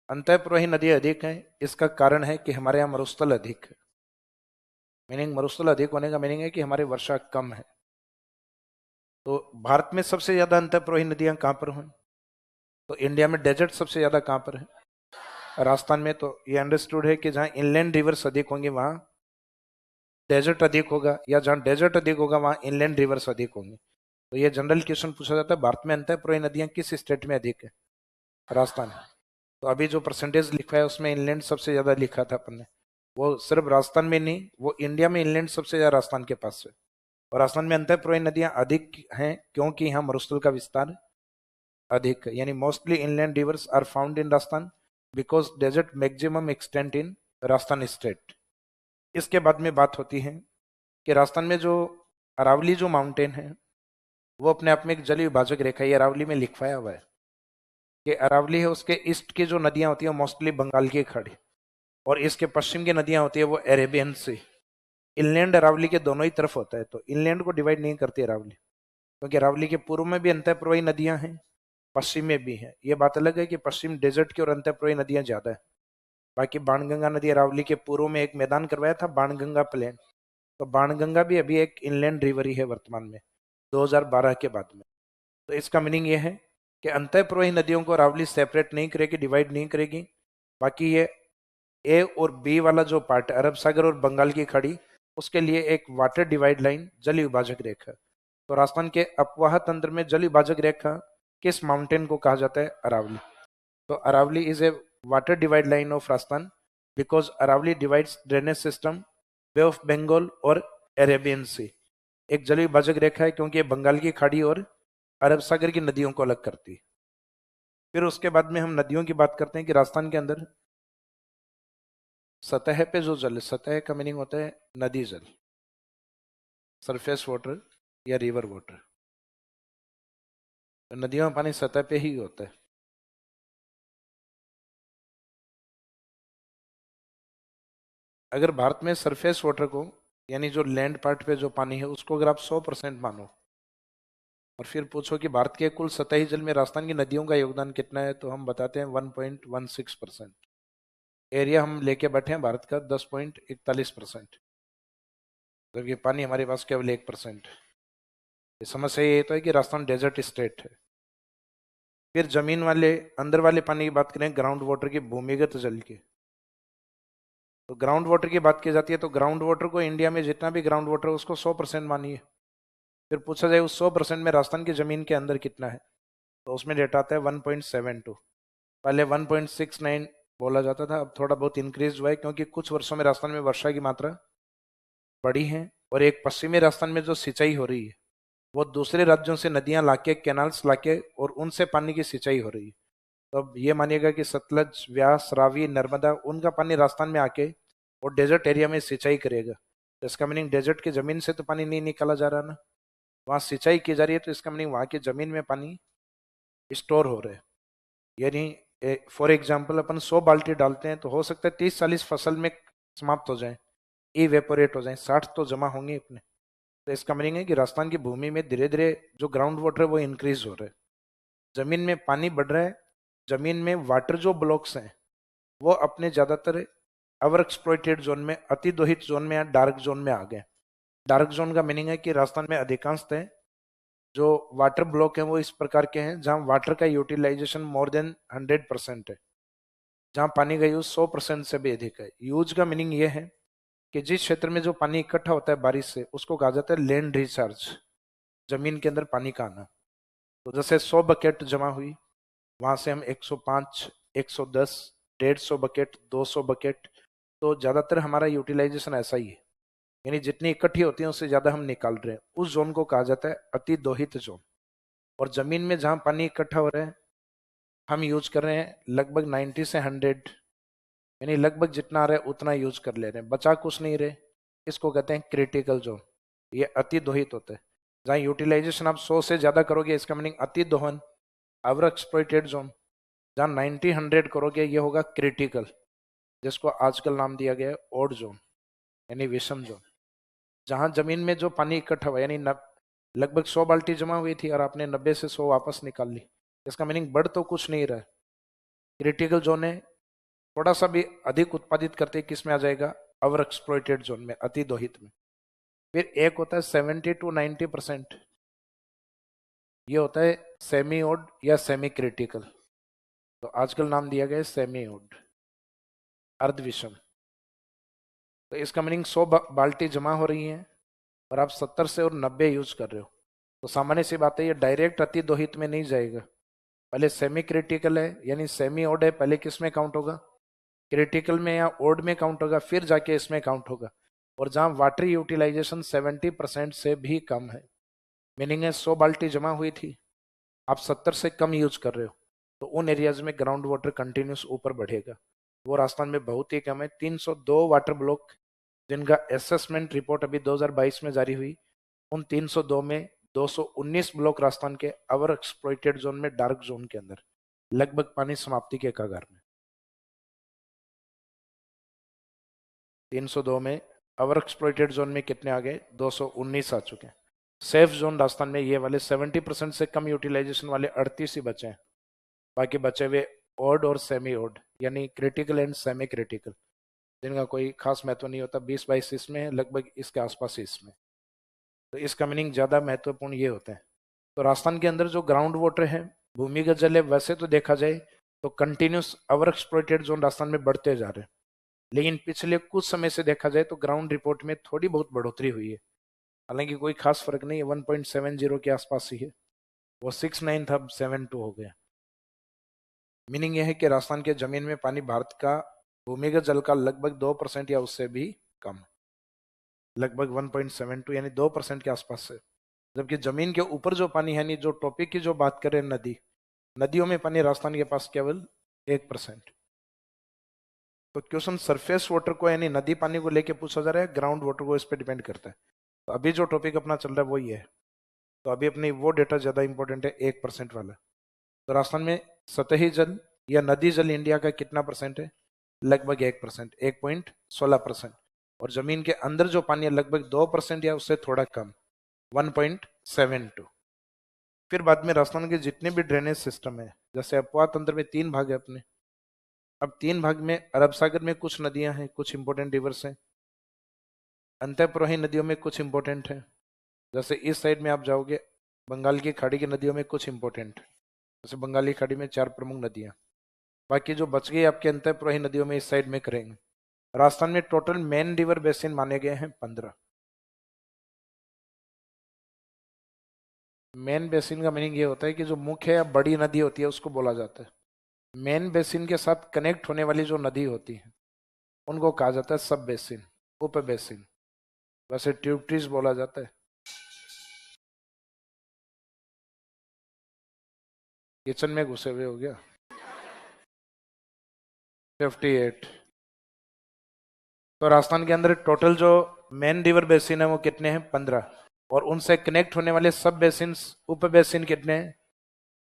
अंतःप्रवाही नदी अधिक है, इसका कारण है कि हमारे यहाँ मरुस्थल अधिक है। मीनिंग मरुस्थल अधिक होने का मीनिंग है कि हमारी वर्षा कम है। तो भारत में सबसे ज्यादा अंतःप्रवाही नदियां कहाँ पर हैं, तो इंडिया में डेजर्ट सबसे ज्यादा कहाँ पर है, राजस्थान में। तो ये अंडरस्टूड है कि जहाँ इनलैंड रिवर्स अधिक होंगे वहां डेजर्ट अधिक होगा, या जहाँ डेजर्ट अधिक होगा वहां इनलैंड रिवर्स अधिक होंगे। तो ये जनरल क्वेश्चन पूछा जाता है, भारत में अंतःप्रवाही नदियां किस स्टेट में अधिक है, राजस्थान। तो अभी जो परसेंटेज लिखा है उसमें इनलैंड सबसे ज्यादा लिखा था अपन ने। वो सिर्फ राजस्थान में नहीं, वो इंडिया में इनलैंड सबसे ज्यादा राजस्थान के पास है। और राजस्थान में अंतःप्रवाही नदियां अधिक हैं क्योंकि यहाँ मरुस्थल का विस्तार अधिक है। यानी mostly inland rivers are found in Rajasthan because desert maximum extent in Rajasthan state. इसके बाद में बात होती है कि राजस्थान में जो अरावली जो माउंटेन है वो अपने आप में एक जल विभाजक रेखा है। ये अरावली में लिखवाया हुआ है कि अरावली है, उसके ईस्ट की जो नदियां होती है मोस्टली बंगाल की खाड़ी, और इसके पश्चिम की नदियां होती है वो अरेबियन सी। इनलैंड अरावली के दोनों ही तरफ होता है, तो इनलैंड को डिवाइड नहीं करती अरावली, क्योंकि अरावली के पूर्व में भी अंतःप्रवाही नदियां हैं, पश्चिम में भी है। ये बात अलग है कि पश्चिम डेजर्ट की और अंतःप्रवाही नदियां ज्यादा है। बाकी बाणगंगा नदी अरावली के पूर्व में एक मैदान करवाया था, बाणगंगा प्लेन। तो बाणगंगा भी अभी एक इनलैंड रिवर ही है वर्तमान में, 2012 के बाद में। तो इसका मीनिंग ये है कि अंतःप्रवाही नदियों को अरावली सेपरेट नहीं करेगी, डिवाइड नहीं करेगी। बाकी ये ए और बी वाला जो पार्ट है, अरब सागर और बंगाल की खाड़ी, उसके लिए एक वाटर डिवाइड लाइन, जल विभाजक रेखा। तो राजस्थान के अपवाह तंत्र में जल विभाजक रेखा किस माउंटेन को कहा जाता है, अरावली। तो Aravalli is a water divide line of Rajasthan because Aravalli divides drainage system, bay of Bengal और अरेबियन सी। एक जल विभाजक रेखा है क्योंकि ये बंगाल की खाड़ी और अरब सागर की नदियों को अलग करती है। फिर उसके बाद में हम नदियों की बात करते हैं कि राजस्थान के अंदर सतह पे जो जल, सतह का मीनिंग होता है नदी जल, सरफेस वाटर या रिवर वाटर। तो नदियों में पानी सतह पे ही होता है। अगर भारत में सरफेस वाटर को, यानी जो लैंड पार्ट पे जो पानी है उसको अगर आप 100% मानो और फिर पूछो कि भारत के कुल सतही जल में राजस्थान की नदियों का योगदान कितना है, तो हम बताते हैं 1.16%। एरिया हम लेके बैठे हैं भारत का 10.41%, जबकि पानी हमारे पास केवल 1%। समस्या ये तो है कि राजस्थान डेजर्ट स्टेट है। फिर जमीन वाले अंदर वाले पानी की बात करें, ग्राउंड वाटर की, भूमिगत जल की। तो ग्राउंड वाटर की बात की जाती है तो ग्राउंड वाटर को इंडिया में जितना भी ग्राउंड वाटर है उसको 100% मानिए। फिर पूछा जाए उस 100% में राजस्थान की जमीन के अंदर कितना है, तो उसमें डेटा आता है 1.72। पहले 1.69 बोला जाता था, अब थोड़ा बहुत इंक्रीज हुआ है क्योंकि कुछ वर्षों में राजस्थान में वर्षा की मात्रा बढ़ी है। और एक पश्चिमी राजस्थान में जो सिंचाई हो रही है वो दूसरे राज्यों से नदियां लाके, कैनाल्स लाके और उनसे पानी की सिंचाई हो रही है। तो अब ये मानिएगा कि सतलज, व्यास, रावी, नर्मदा, उनका पानी राजस्थान में आके और डेजर्ट एरिया में सिंचाई करेगा। तो इसका मीनिंग डेजर्ट की जमीन से तो पानी नहीं निकाला जा रहा ना, वहाँ सिंचाई की जा रही है, तो इसका मीनिंग वहाँ की जमीन में पानी स्टोर हो रहा है। यानी फॉर एग्जाम्पल अपन 100 बाल्टी डालते हैं तो हो सकता है 30-40 फसल में समाप्त हो जाए, इवेपोरेट हो जाए, 60 तो जमा होंगे अपने। तो इसका मीनिंग है कि राजस्थान की भूमि में धीरे धीरे जो ग्राउंड वाटर है वो इंक्रीज हो रहा है, जमीन में पानी बढ़ रहा है, जमीन में वाटर जो ब्लॉक्स हैं वो अपने ज्यादातर ओवर एक्सप्लॉइटेड जोन में, अति दोहित जोन में या डार्क जोन में आ गए। डार्क जोन का मीनिंग है कि राजस्थान में अधिकांशतः जो वाटर ब्लॉक है वो इस प्रकार के हैं जहां वाटर का यूटिलाइजेशन मोर देन 100% है, जहां पानी का यूज 100% से भी अधिक है। यूज का मीनिंग ये है कि जिस क्षेत्र में जो पानी इकट्ठा होता है बारिश से उसको कहा जाता है लैंड रिचार्ज, जमीन के अंदर पानी का आना। तो जैसे 100 बकेट जमा हुई, वहां से हम 105, 110, 150 बकेट, 200 बकेट, तो ज्यादातर हमारा यूटिलाइजेशन ऐसा ही है, यानी जितनी इकट्ठी होती है उससे ज्यादा हम निकाल रहे हैं। उस जोन को कहा जाता है अति दोहित जोन। और जमीन में जहां पानी इकट्ठा हो रहा है हम यूज कर रहे हैं लगभग 90 से 100, यानी लगभग जितना आ रहा है उतना यूज कर ले रहे हैं, बचा कुछ नहीं रहे। इसको कहते हैं क्रिटिकल जोन। ये अति दोहित होता है, जहाँ यूटिलाइजेशन आप 100 से ज्यादा करोगे इसका मीनिंग अति दोहन, ओवर एक्सप्लॉइटेड जोन। जहाँ 90, 100 करोगे ये होगा क्रिटिकल, जिसको आजकल नाम दिया गया है ओड जोन, यानी विषम जोन। जहां जमीन में जो पानी इकट्ठा हुआ, यानी लगभग 100 बाल्टी जमा हुई थी और आपने 90 से 100 वापस निकाल ली, इसका मीनिंग बढ़ तो कुछ नहीं रहा है। क्रिटिकल जोन है, थोड़ा सा भी अधिक उत्पादित करते किस में आ जाएगा, ओवर एक्सप्लॉइटेड जोन में, अति दोहित में। फिर एक होता है 70 to 90%, ये होता है सेमी ओड या सेमी क्रिटिकल। तो आजकल नाम दिया गया है सेमी ओड, अर्धविषम। तो इसका मीनिंग 100 बाल्टी जमा हो रही है और आप 70 से और 90 यूज कर रहे हो, तो सामान्य सी बात है ये डायरेक्ट अति दोहित में नहीं जाएगा। पहले सेमी क्रिटिकल है यानी सेमी ओड है, पहले किस में काउंट होगा, क्रिटिकल में या ओड में काउंट होगा, फिर जाके इसमें काउंट होगा। और जहां वाटर यूटिलाइजेशन 70% से भी कम है, मीनिंग है 100 बाल्टी जमा हुई थी, आप 70 से कम यूज कर रहे हो, तो उन एरियाज में ग्राउंड वाटर कंटिन्यूस ऊपर बढ़ेगा। वो राजस्थान में बहुत ही कम है। 302 वाटर ब्लॉक जिनका असेसमेंट रिपोर्ट अभी 2022 में जारी हुई, उन 302 में 219 ब्लॉक राजस्थान के ओवर एक्सप्लॉइटेड जोन में, डार्क जोन के अंदर, लगभग पानी समाप्ति के कगार में। 302 में ओवर एक्सप्लॉइटेड जोन में कितने आ गए, 219 आ चुके हैं। सेफ जोन राजस्थान में ये वाले 70% से कम यूटिलाइजेशन वाले 38 ही बचे हैं, बाकी बचे हुए ओड और सेमी ओड यानी क्रिटिकल एंड सेमी क्रिटिकल, जिनका कोई खास महत्व नहीं होता। 20-22 इसमें है, लगभग इसके आसपास इसमें। तो इसका मीनिंग ज्यादा महत्वपूर्ण ये होता है। तो राजस्थान के अंदर जो ग्राउंड वाटर है, भूमिगत जल है, वैसे तो देखा जाए तो continuous over exploited zone Rajasthan में बढ़ते जा रहे हैं, लेकिन पिछले कुछ समय से देखा जाए तो ग्राउंड रिपोर्ट में थोड़ी बहुत बढ़ोतरी हुई है। हालांकि कोई खास फर्क नहीं है, 1.70 के आसपास ही है, वो 69 था, अब 72 हो गया। मीनिंग यह है कि राजस्थान के जमीन में पानी भारत का भूमिगत जल का लगभग 2% या उससे भी कम, लगभग 1.72 यानी 2% के आसपास है। जबकि जमीन के ऊपर जो पानी है, यानी जो टॉपिक की जो बात करें, नदी, नदियों में पानी राजस्थान के पास केवल 1%। तो क्वेश्चन सरफेस वाटर को यानी नदी पानी को लेके पूछा जा रहा है, ग्राउंड वाटर को इस पर डिपेंड करता है। तो अभी जो टॉपिक अपना चल रहा है वही है, तो अभी अपनी वो डेटा ज्यादा इंपॉर्टेंट है, 1% वाला। तो राजस्थान में सतही जल या नदी जल इंडिया का कितना परसेंट है, लगभग 1%, 1.16%। और जमीन के अंदर जो पानी है लगभग 2% या उससे थोड़ा कम, 1.72। फिर बाद में राजस्थान के जितने भी ड्रेनेज सिस्टम है, जैसे अपवा तंत्र में 3 भाग है अपने, अब 3 भाग में अरब सागर में कुछ नदियां हैं, कुछ इंपोर्टेंट रिवर्स हैं, अंतःप्रवाही नदियों में कुछ इंपोर्टेंट है, जैसे इस साइड में आप जाओगे बंगाल की खाड़ी की नदियों में कुछ इंपोर्टेंट, जैसे बंगाली खाड़ी में 4 प्रमुख नदियां, बाकी जो बच गई आपके अंतःप्रवाही नदियों में इस साइड में करेंगे। राजस्थान में टोटल मेन रिवर बेसिन माने गए हैं 15। मेन बेसिन का मीनिंग ये होता है कि जो मुख्य या बड़ी नदी होती है उसको बोला जाता है। मेन बेसिन के साथ कनेक्ट होने वाली जो नदी होती है उनको कहा जाता है सब बेसिन, उप बेसिन, वैसे ट्यूबट्रीज बोला जाता है। किचन में घुसे हुए हो गया। 58। तो राजस्थान के अंदर टोटल जो मेन रिवर बेसिन है वो कितने हैं, 15, और उनसे कनेक्ट होने वाले सब बेसिन, उप बेसिन कितने हैं,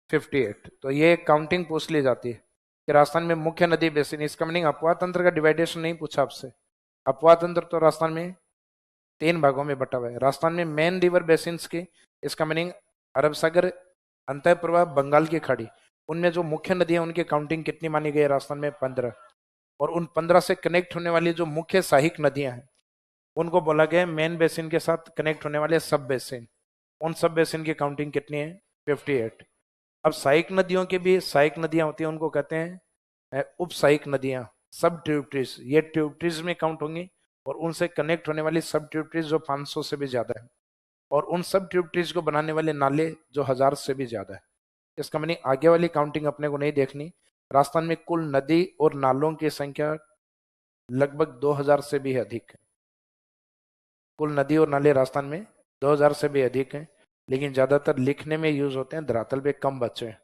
58। तो ये काउंटिंग पूछ ली जाती है कि राजस्थान में मुख्य नदी बेसिन, इसका मीनिंग अपवा तंत्र का डिवाइडेशन नहीं पूछा आपसे, अपवाह तंत्र तो राजस्थान में 3 भागों में बटा हुआ है। राजस्थान में मेन रिवर बेसिन्स की, इसका मीनिंग अरब सागर, अंतः प्रवाह, बंगाल की खाड़ी, उनमें जो मुख्य नदियां उनकी काउंटिंग कितनी मानी गई है राजस्थान में? 15। और उन 15 से कनेक्ट होने वाली जो मुख्य सहायक नदियां हैं उनको बोला गया मेन बेसिन के साथ कनेक्ट होने वाले सब बेसिन। उन सब बेसिन की काउंटिंग कितनी है? 58। अब सहायक नदियों की भी सहायक नदियां होती हैं, उनको कहते हैं उप सहायक नदियां, सब ट्रिब्यूटरीज। ये ट्रिब्यूटरीज में काउंट होंगी। और उनसे कनेक्ट होने वाली सब ट्रिब्यूटरीज जो 500 से भी ज्यादा है, और उन सब ट्रिब्यूटरीज को बनाने वाले नाले जो 1000 से भी ज्यादा है। इसका मतलब आगे वाली काउंटिंग अपने को नहीं देखनी। राजस्थान में कुल नदी और नालों की संख्या लगभग 2000 से भी अधिक है। कुल नदी और नाले राजस्थान में 2000 से भी अधिक हैं, लेकिन ज्यादातर लिखने में यूज होते हैं, धरातल पे कम बचे हैं।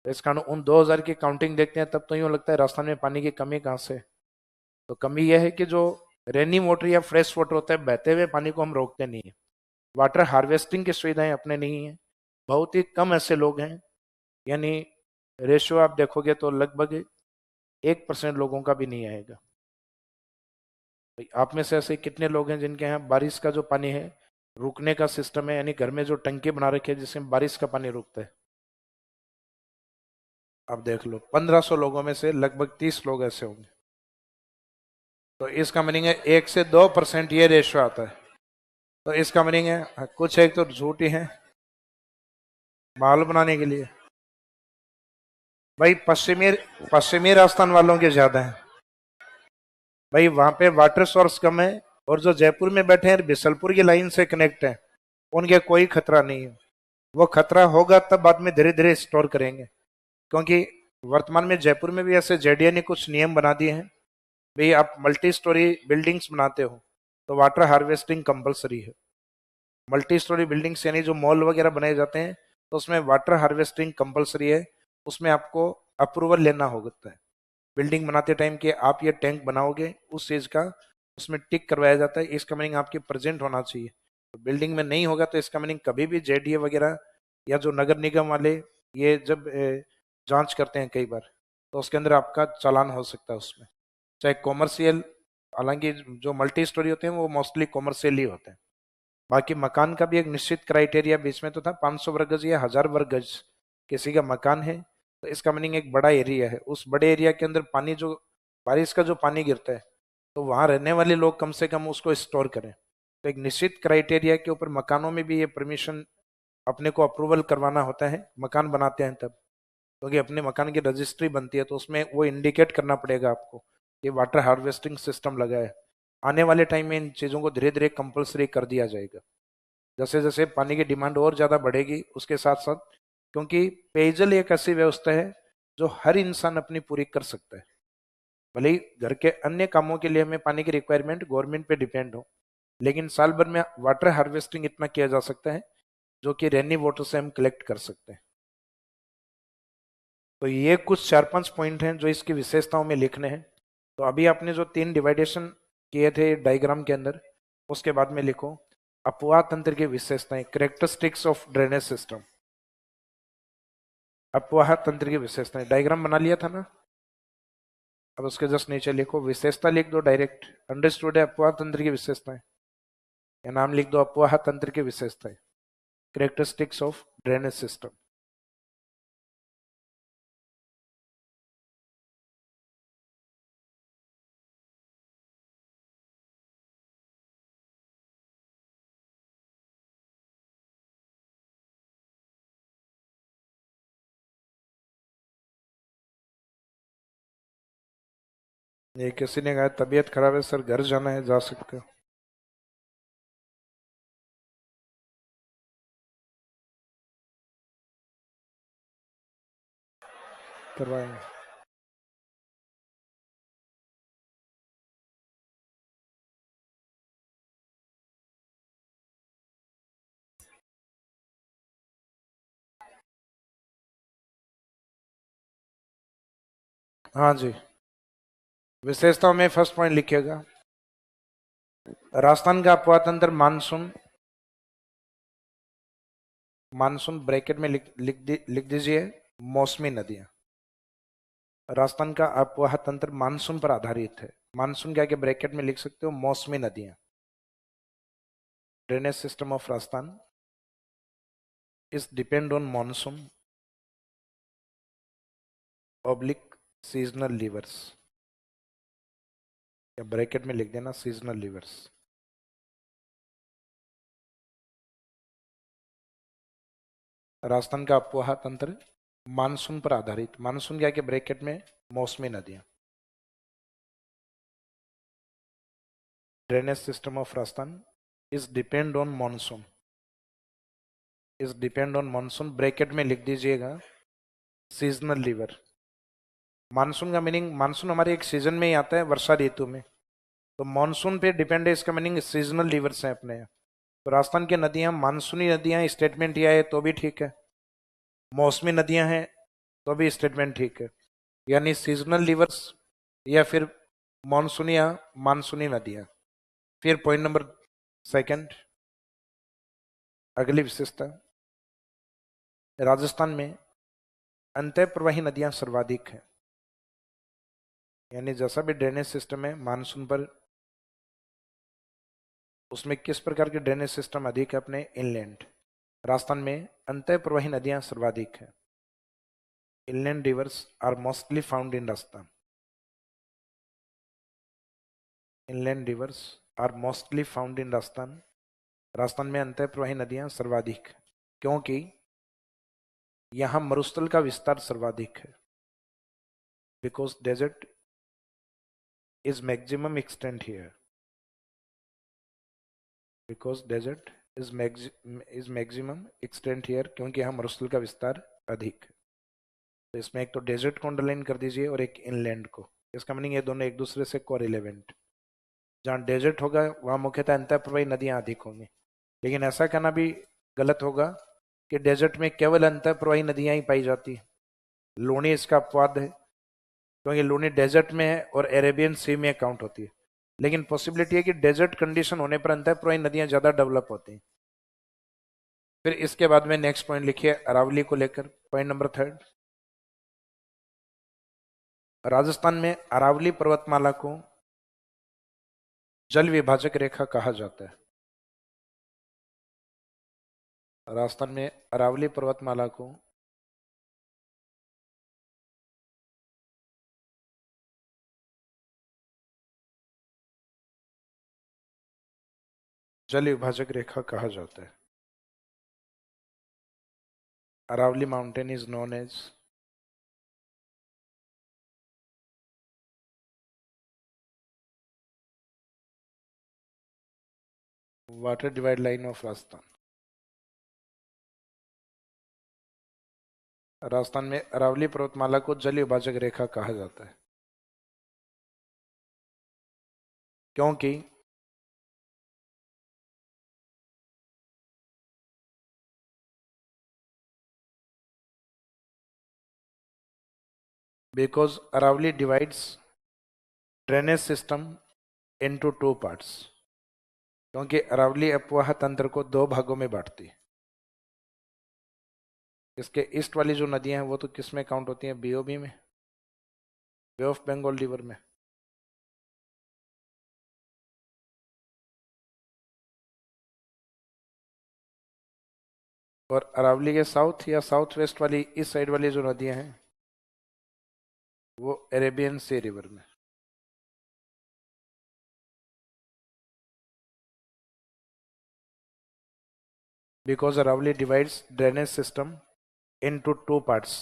तो इस कारण उन 2000 की काउंटिंग देखते हैं तब तो यूं लगता है राजस्थान में पानी की कमी कहाँ से? तो कमी यह है कि जो रेनी वाटर या फ्रेश वाटर होता है, बहते हुए पानी को हम रोकते नहीं है। वाटर हार्वेस्टिंग की सुविधाएं अपने नहीं है। बहुत ही कम ऐसे लोग हैं, यानी रेशियो आप देखोगे तो लगभग 1% लोगों का भी नहीं आएगा। भाई आप में से ऐसे कितने लोग हैं जिनके यहाँ बारिश का जो पानी है रुकने का सिस्टम है, यानी घर में जो टंकी बना रखी है जिसमें बारिश का पानी रुकता है? आप देख लो 1500 लोगों में से लगभग 30 लोग ऐसे होंगे। तो इसका मीनिंग है 1 से 2% ये रेशियो आता है। तो इसका मीनिंग है कुछ एक तो झूठ ही है माहौल बनाने के लिए। भाई पश्चिमी राजस्थान वालों के ज्यादा है। भाई वहां पे वाटर सोर्स कम है, और जो जयपुर में बैठे हैं बिसलपुर की लाइन से कनेक्ट है, उनके कोई खतरा नहीं है। वो खतरा होगा तब बाद में धीरे धीरे स्टोर करेंगे, क्योंकि वर्तमान में जयपुर में भी ऐसे जेडीए ने कुछ नियम बना दिए हैं। भाई आप मल्टी स्टोरी बिल्डिंग्स बनाते हो तो वाटर हार्वेस्टिंग कंपलसरी है। मल्टी स्टोरी बिल्डिंग्स यानी जो मॉल वगैरह बनाए जाते हैं तो उसमें वाटर हार्वेस्टिंग कंपलसरी है। उसमें आपको अप्रूवल लेना होता है बिल्डिंग बनाते टाइम कि आप ये टैंक बनाओगे, उस चीज का उसमें टिक करवाया जाता है। इसका मीनिंग आपके प्रेजेंट होना चाहिए। तो बिल्डिंग में नहीं होगा तो इसका मीनिंग कभी भी जेडीए वगैरह या जो नगर निगम वाले ये जब जांच करते हैं कई बार, तो उसके अंदर आपका चालान हो सकता है उसमें, चाहे कॉमर्शियल। हालांकि जो मल्टी स्टोरी होते हैं वो मोस्टली कॉमर्शियल ही होते हैं। बाकी मकान का भी एक निश्चित क्राइटेरिया बीच में तो था, 500 वर्ग गज या 1000 वर्ग गज किसी का मकान है तो इसका मीनिंग एक बड़ा एरिया है। उस बड़े एरिया के अंदर पानी जो बारिश का जो पानी गिरता है तो वहां रहने वाले लोग कम से कम उसको स्टोर करें। तो एक निश्चित क्राइटेरिया के ऊपर मकानों में भी ये परमिशन अपने को अप्रूवल करवाना होता है मकान बनाते हैं तब, क्योंकि अपने मकान की रजिस्ट्री बनती है तो उसमें वो इंडिकेट करना पड़ेगा आपको कि वाटर हार्वेस्टिंग सिस्टम लगा है। आने वाले टाइम में इन चीज़ों को धीरे धीरे कंपलसरी कर दिया जाएगा। जैसे जैसे पानी की डिमांड और ज़्यादा बढ़ेगी उसके साथ साथ, क्योंकि पेयजल एक ऐसी व्यवस्था है जो हर इंसान अपनी पूरी कर सकता है। भले ही घर के अन्य कामों के लिए हमें पानी की रिक्वायरमेंट गवर्नमेंट पे डिपेंड हो, लेकिन साल भर में वाटर हार्वेस्टिंग इतना किया जा सकता है जो कि रेनी वाटर से हम कलेक्ट कर सकते हैं। तो ये कुछ 4-5 पॉइंट हैं जो इसकी विशेषताओं में लिखने हैं। तो अभी आपने जो 3 डिवाइडेशन किए थे डायग्राम के अंदर, उसके बाद में लिखो अपवाह तंत्र की विशेषताएं, कैरेक्टरिस्टिक्स ऑफ ड्रेनेज सिस्टम। अपवाह तंत्र की विशेषताएं डायग्राम बना लिया था ना? अब उसके जस्ट नीचे लिखो विशेषता, लिख दो डायरेक्ट, अंडरस्टूड है अपवाह तंत्र की विशेषताएं, या नाम लिख दो अपवाह तंत्र की विशेषताएं, कैरेक्टरिस्टिक्स ऑफ ड्रेनेज सिस्टम। ये किसी ने कहा तबीयत खराब है सर, घर जाना है, जा सकते हो, करवाएंगे। हाँ जी, विशेषताओं में फर्स्ट पॉइंट लिखिएगा राजस्थान का अपवाह तंत्र मानसून। मानसून ब्रैकेट में लिख दीजिए मौसमी नदियां। राजस्थान का अपवाह तंत्र मानसून पर आधारित है। मानसून के आगे ब्रैकेट में लिख सकते हो मौसमी नदियां। Drainage system of Rajasthan is depend on monsoon oblique seasonal levers, या ब्रैकेट में लिख देना सीजनल लीवर्स। राजस्थान का अफवाह तंत्र मानसून पर आधारित, मानसून के आगे ब्रैकेट में मौसमी नदियां। Drainage system of Rajasthan is depend on monsoon, is depend on monsoon, bracket में लिख दीजिएगा सीजनल लीवर। मानसून का मीनिंग, मानसून हमारे एक सीजन में ही आता है, वर्षा ऋतु में, तो मानसून पे डिपेंड है, इसका मीनिंग सीजनल लीवर्स हैं अपने यहाँ। तो राजस्थान की नदियां मानसूनी नदियां, स्टेटमेंट यह है तो भी ठीक है, मौसमी नदियां हैं तो भी स्टेटमेंट ठीक है, यानी सीजनल लीवर्स या फिर मानसूनी या मानसूनी नदियां। फिर पॉइंट नंबर सेकंड, अगली विशेषता, राजस्थान में अंतः प्रवाही नदियां सर्वाधिक हैं, यानी जैसा भी ड्रेनेज सिस्टम है मानसून पर, उसमें किस प्रकार के ड्रेनेज सिस्टम अधिक है अपने इनलैंड। राजस्थान में अंतः प्रवाही नदियां सर्वाधिक है। Inland rivers are mostly found in Rajasthan, inland rivers are mostly found in Rajasthan. Rajasthan में अंतः प्रवाही नदियां सर्वाधिक, क्योंकि यहां मरुस्थल का विस्तार सर्वाधिक है, because desert is maximum extent here, because desert is maximum extent here, क्योंकि यहाँ मरुस्थल का विस्तार अधिक है। तो इसमें एक तो डेजर्ट को अंडरलाइन कर दीजिए और एक इनलैंड को, इसका मीनिंग ये दोनों एक दूसरे से कोरिलेवेंट। जहाँ डेजर्ट होगा वहाँ मुख्यतः अंतःप्रवाही नदियाँ अधिक होंगी, लेकिन ऐसा कहना भी गलत होगा कि डेजर्ट में केवल अंतःप्रवाही नदियाँ ही पाई जाती है। लूनी इसका अपवाद है, क्योंकि लूनी डेजर्ट में है और अरेबियन सी में काउंट होती है, लेकिन पॉसिबिलिटी है कि डेजर्ट कंडीशन होने पर अंतःप्रवाही नदियां ज्यादा डेवलप होती हैं। फिर इसके बाद में नेक्स्ट पॉइंट लिखिए अरावली को लेकर, पॉइंट नंबर थर्ड, राजस्थान में अरावली पर्वतमाला को जल विभाजक रेखा कहा जाता है। राजस्थान में अरावली पर्वतमाला को जल विभाजक रेखा कहा जाता है। Aravalli mountain is known as water divide line of Rajasthan. Rajasthan में अरावली पर्वतमाला को जल विभाजक रेखा कहा जाता है, क्योंकि because Aravalli divides drainage system into two parts, क्योंकि अरावली अपवाह तंत्र को दो भागों में बांटती है। इसके ईस्ट वाली जो नदियां हैं वो तो किस में काउंट होती हैं, बीओबी में, बे ऑफ बंगाल रिवर में। और अरावली के साउथ या साउथ वेस्ट वाली इस साइड वाली जो नदियां हैं वो अरेबियन सी रिवर में। Because Aravalli divides drainage system into two parts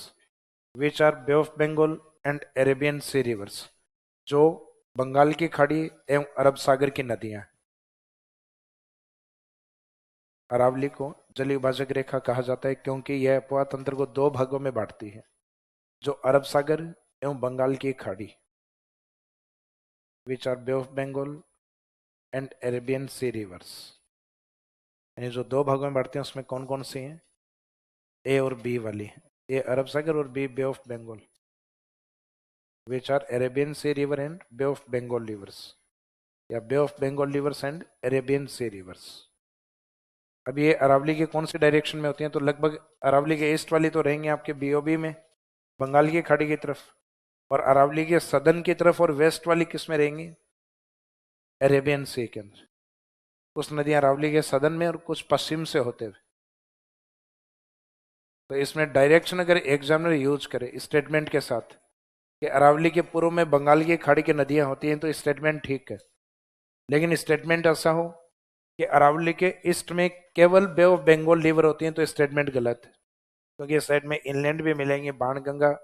which are bay of Bengal and Arabian C rivers, जो बंगाल की खाड़ी एवं अरब सागर की नदियां हैं। अरावली को जल विभाजक रेखा कहा जाता है क्योंकि यह अपवाह तंत्र को दो भागों में बांटती है, जो अरब सागर एवं बंगाल की खाड़ी, which are bay of Bengal and Arabian C rivers, यानी जो दो भागों में बांटते हैं उसमें कौन कौन सी हैं, ए और बी वाली, ए अरब सागर और B Bay of Bengal, which are Arabian C river and Bay of Bengal rivers, या Bay of Bengal rivers and Arabian C rivers. अब ये अरावली के कौन सी डायरेक्शन में होती हैं, तो लगभग अरावली के ईस्ट वाली तो रहेंगे आपके बीओबी में, बंगाल की खाड़ी की तरफ, और अरावली के सदर्न की तरफ और वेस्ट वाली किस में रहेंगी, अरेबियन सी के अंदर। कुछ नदियां अरावली के सदन में और कुछ पश्चिम से होते हुए। तो इसमें डायरेक्शन अगर एग्जामिनर यूज करे स्टेटमेंट के साथ कि अरावली के पूर्व में बंगाल की खाड़ी की नदियां होती हैं, तो स्टेटमेंट ठीक है। लेकिन स्टेटमेंट ऐसा हो कि अरावली के ईस्ट में केवल बे ऑफ बंगाल रिवर होती है, तो स्टेटमेंट गलत है। क्योंकि इस साइड में इनलैंड भी मिलेंगे, बाणगंगा,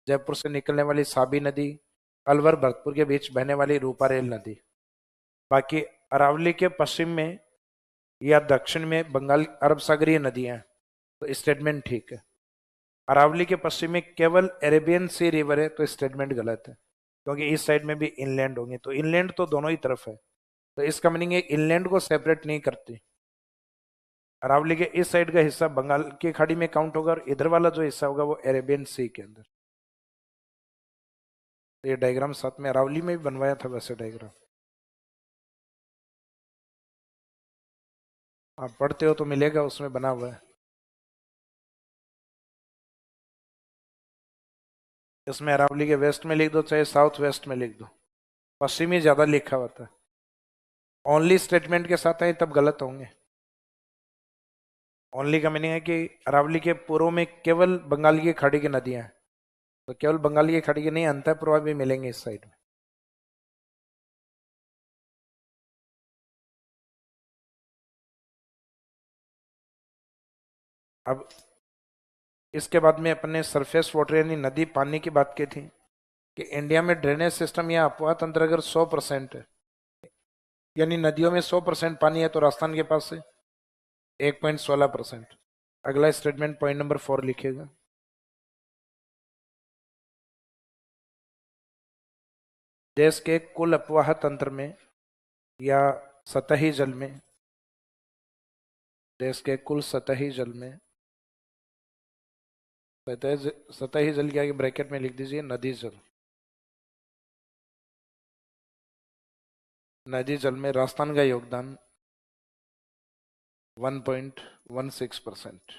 जयपुर से निकलने वाली साबी नदी, अलवर भरतपुर के बीच बहने वाली रूपारेल नदी। बाकी अरावली के पश्चिम में या दक्षिण में बंगाल अरब सागरीय नदियां हैं, तो स्टेटमेंट ठीक है। अरावली के पश्चिम में केवल अरेबियन सी रिवर है, तो स्टेटमेंट गलत है। क्योंकि इस साइड में भी इनलैंड होंगे, तो इनलैंड तो दोनों ही तरफ है, तो इसका मीनिंग है इनलैंड को सेपरेट नहीं करती। अरावली के इस साइड का हिस्सा बंगाल की खाड़ी में काउंट होगा और इधर वाला जो हिस्सा होगा वो अरेबियन सी के अंदर। तो ये डायग्राम साथ में अरावली में भी बनवाया था वैसे डायग्राम, आप पढ़ते हो तो मिलेगा, उसमें बना हुआ है। इसमें अरावली के वेस्ट में लिख दो चाहे साउथ वेस्ट में लिख दो, पश्चिमी ज्यादा लिखा हुआ था। ओनली स्टेटमेंट के साथ है तब गलत होंगे। ओनली का मीनिंग है कि अरावली के पूर्व में केवल बंगाल की खाड़ी की नदियां हैं, तो केवल बंगाल की खाड़ी की नहीं, अंतः प्रवाह भी मिलेंगे इस साइड में। अब इसके बाद में अपने सरफेस वाटर यानी नदी पानी की बात की थी कि इंडिया में ड्रेनेज सिस्टम या अपवाह तंत्र अगर 100% है, यानी नदियों में 100% पानी है, तो राजस्थान के पास से 1.16%। अगला स्टेटमेंट पॉइंट नंबर 4 लिखिएगा। देश के कुल अपवाह तंत्र में या सतही जल में, देश के कुल सतही जल में, सतही जल के आगे ब्रैकेट में लिख दीजिए नदी जल। नदी जल में राजस्थान का योगदान 1.16%।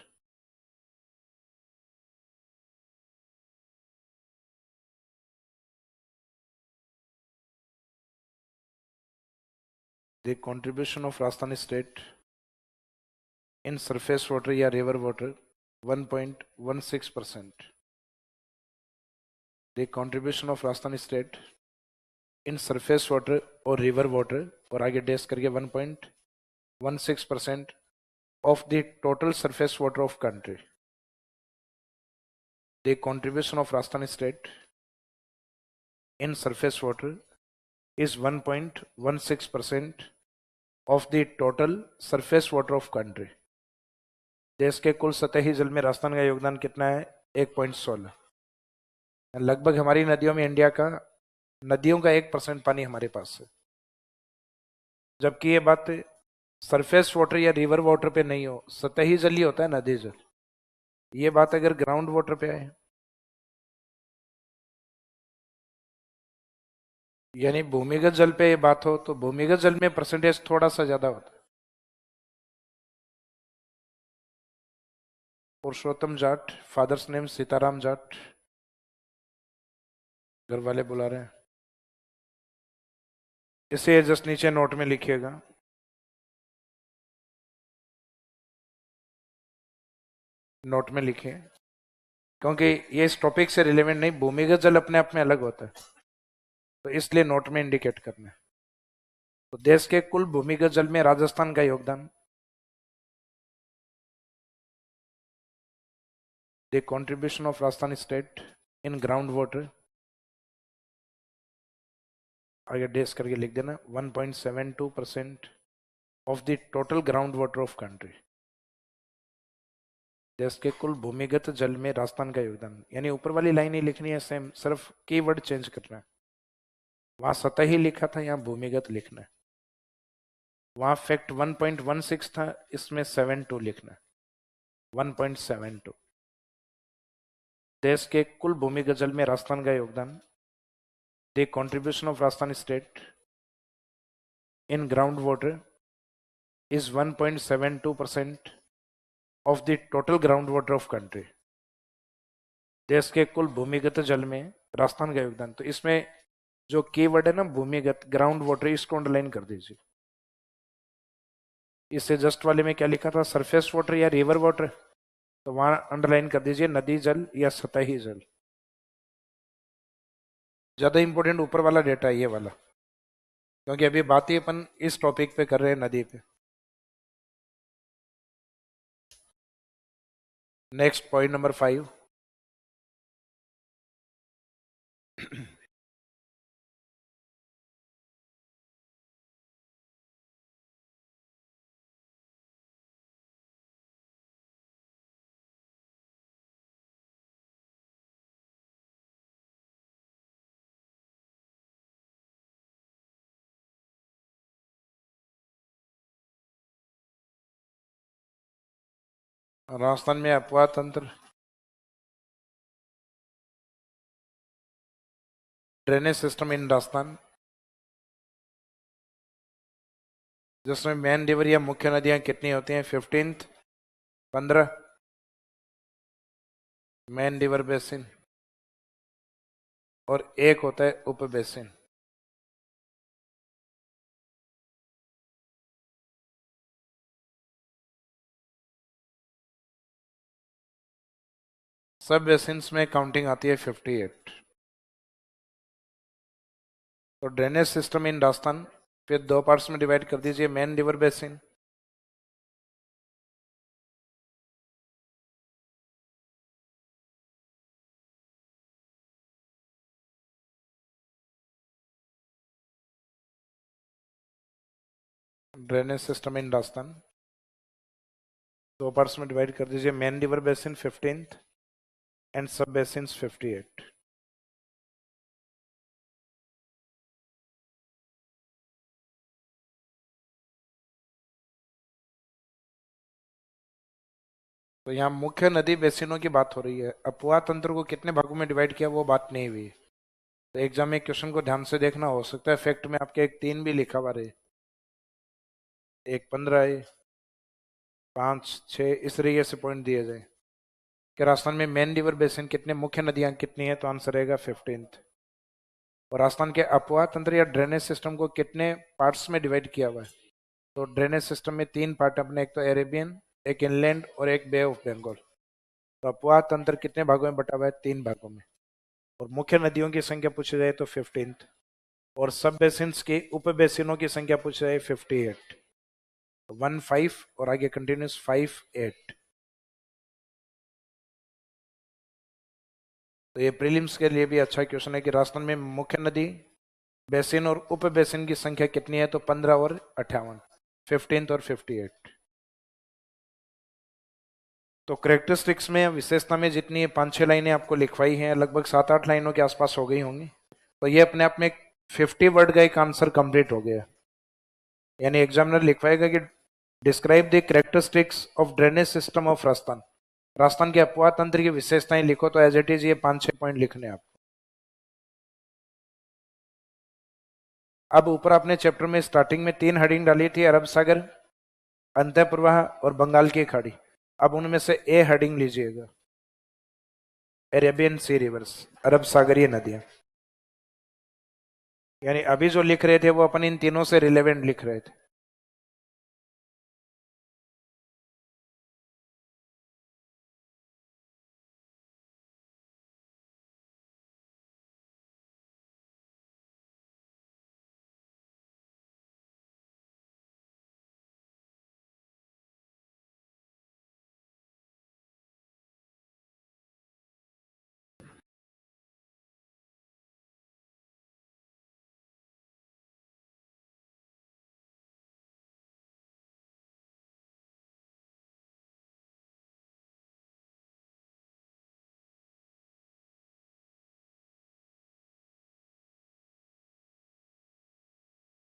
The contribution of Rajasthan state in surface water या river water 1.16%। The contribution of Rajasthan state in surface water और रिवर वाटर, और आगे डेस करके 1.16% of the total surface water of country. The contribution of Rajasthan state in surface water is 1.16% of the total surface water of country. देश के कुल सतही जल में राजस्थान का योगदान कितना है? 1.16। लगभग हमारी नदियों में इंडिया का नदियों का 1% पानी हमारे पास है, जबकि ये बात सरफेस वाटर या रिवर वाटर पे नहीं हो, सतही जल ही होता है नदी जल। ये बात अगर ग्राउंड वाटर पे आए, यानी भूमिगत जल पे ये बात हो, तो भूमिगत जल में परसेंटेज थोड़ा सा ज्यादा होता है। पुरुषोत्तम जाट, फादर्स नेम सीताराम जाट, घर वाले बुला रहे हैं, इसे जस्ट नीचे नोट में लिखिएगा। नोट में लिखिए, क्योंकि ये इस टॉपिक से रिलेवेंट नहीं, भूमिगत जल अपने आप में अलग होता है, तो इसलिए नोट में इंडिकेट करना है। तो देश के कुल भूमिगत जल में राजस्थान का योगदान, the contribution of Rajasthan state in ground water, आगे डेस करके लिख देना, 1.72% of the total ground water of country. देश के कुल भूमिगत जल में राजस्थान का योगदान, यानी ऊपर वाली लाइन ही लिखनी है सेम, सिर्फ कीवर्ड चेंज करना है। वहां सतही लिखा था, यहाँ भूमिगत लिखना है। वहां फैक्ट 1.16 था, इसमें 72 लिखना है, 1.72। देश के कुल भूमिगत जल में राजस्थान का योगदान, the contribution of Rajasthan state in ground water is 1.72% of the total ground water of country. देश के कुल भूमिगत जल में राजस्थान का योगदान, तो इसमें जो कीवर्ड है ना भूमिगत, ग्राउंड वाटर, इसको अंडरलाइन कर दीजिए। इससे जस्ट वाले में क्या लिखा था, सरफेस वाटर या रिवर वाटर, तो वहां अंडरलाइन कर दीजिए नदी जल या सतही जल। ज्यादा इंपॉर्टेंट ऊपर वाला डेटा है ये वाला, क्योंकि अभी बात ही अपन इस टॉपिक पे कर रहे हैं, नदी पे। Next point number 5। राजस्थान में अपवाह तंत्र, ड्रेनेज सिस्टम इन राजस्थान, जिसमें मेन रिवर या मुख्य नदियां कितनी होती हैं, 15th 15 मेन रिवर बेसिन, और एक होता है उप बेसिन। सब बेसिन्स में काउंटिंग आती है 58। तो ड्रेनेज सिस्टम इन राजस्थान फिर दो पार्ट्स में डिवाइड कर दीजिए, main river basin, drainage system in Rajasthan दो पार्ट्स में डिवाइड कर दीजिए, main river basin 15th and सब बेसिन 58। तो यहाँ मुख्य नदी बेसिनों की बात हो रही है, अपवाह तंत्र को कितने भागों में डिवाइड किया वो बात नहीं हुई। तो एग्जाम में क्वेश्चन को ध्यान से देखना, हो सकता है फैक्ट में आपके एक 3 भी लिखा हुआ रहे, एक 15 है, 5 6, इस तरीके से पॉइंट दिए जाए कि राजस्थान में मेन रिवर बेसिन कितने, मुख्य नदियां कितनी है, तो आंसर रहेगा 15th। और राजस्थान के अपवाह तंत्र या ड्रेनेज सिस्टम को कितने पार्ट्स में डिवाइड किया हुआ है, तो ड्रेनेज सिस्टम में 3 पार्ट अपने, एक तो एरेबियन, एक इनलैंड और एक बे ऑफ बंगाल। तो अपवाह तंत्र कितने भागों में बटा हुआ है, 3 भागों में। और मुख्य नदियों की संख्या पूछी जाए तो 15th, और सब बेसिन्स की उप बेसिनों की संख्या पूछी जाए 58। 1 5 और आगे कंटिन्यूस 5 8। तो ये प्रीलिम्स के लिए भी अच्छा क्वेश्चन है कि राजस्थान में मुख्य नदी बेसिन और उप बेसिन की संख्या कितनी है, तो 15 और 58, 15th और 58। तो करेक्टरिस्टिक्स में, विशेषता में जितनी 5-6 लाइनें आपको लिखवाई हैं, लगभग 7-8 लाइनों के आसपास हो गई होंगी। तो ये अपने आप में 50 वर्ड का एक आंसर कंप्लीट हो गया। यानी एग्जामिनर लिखवाएगा कि describe the characteristics of drainage system of Rajasthan, Rajasthan के अपवाह तंत्र की विशेषताएं लिखो, तो एज इट इज ये 5-6 पॉइंट लिखने आप। अब ऊपर आपने चैप्टर में स्टार्टिंग में 3 हेडिंग डाली थी, अरब सागर, अंतः प्रवाह और बंगाल की खाड़ी। अब उनमें से ए हेडिंग लीजिएगा, अरेबियन सी रिवर्स, अरब सागरीय नदियां। यानी अभी जो लिख रहे थे वो अपन इन तीनों से रिलेवेंट लिख रहे थे।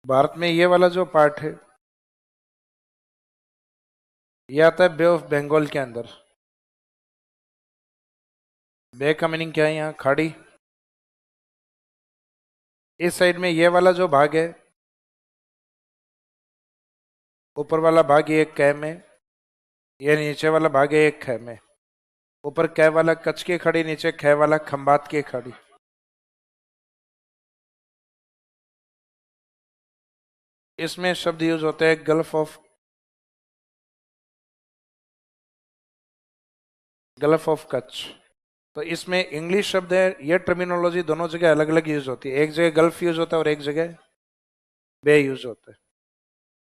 भारत में ये वाला जो पार्ट है ये आता है बे ऑफ बंगाल के अंदर। बे का मीनिंग क्या है, यहाँ खाड़ी। इस साइड में ये वाला जो भाग है, ऊपर वाला भाग ये कै में, ये नीचे वाला भाग है एक ख में। ऊपर कै वाला कच्छ की खाड़ी, नीचे ख वाला खंबात की खाड़ी। इसमें शब्द यूज होता है गल्फ ऑफ कच्छ। तो इसमें इंग्लिश शब्द है, ये टर्मिनोलॉजी दोनों जगह अलग अलग यूज होती है। एक जगह गल्फ यूज होता है और एक जगह बे यूज होता है।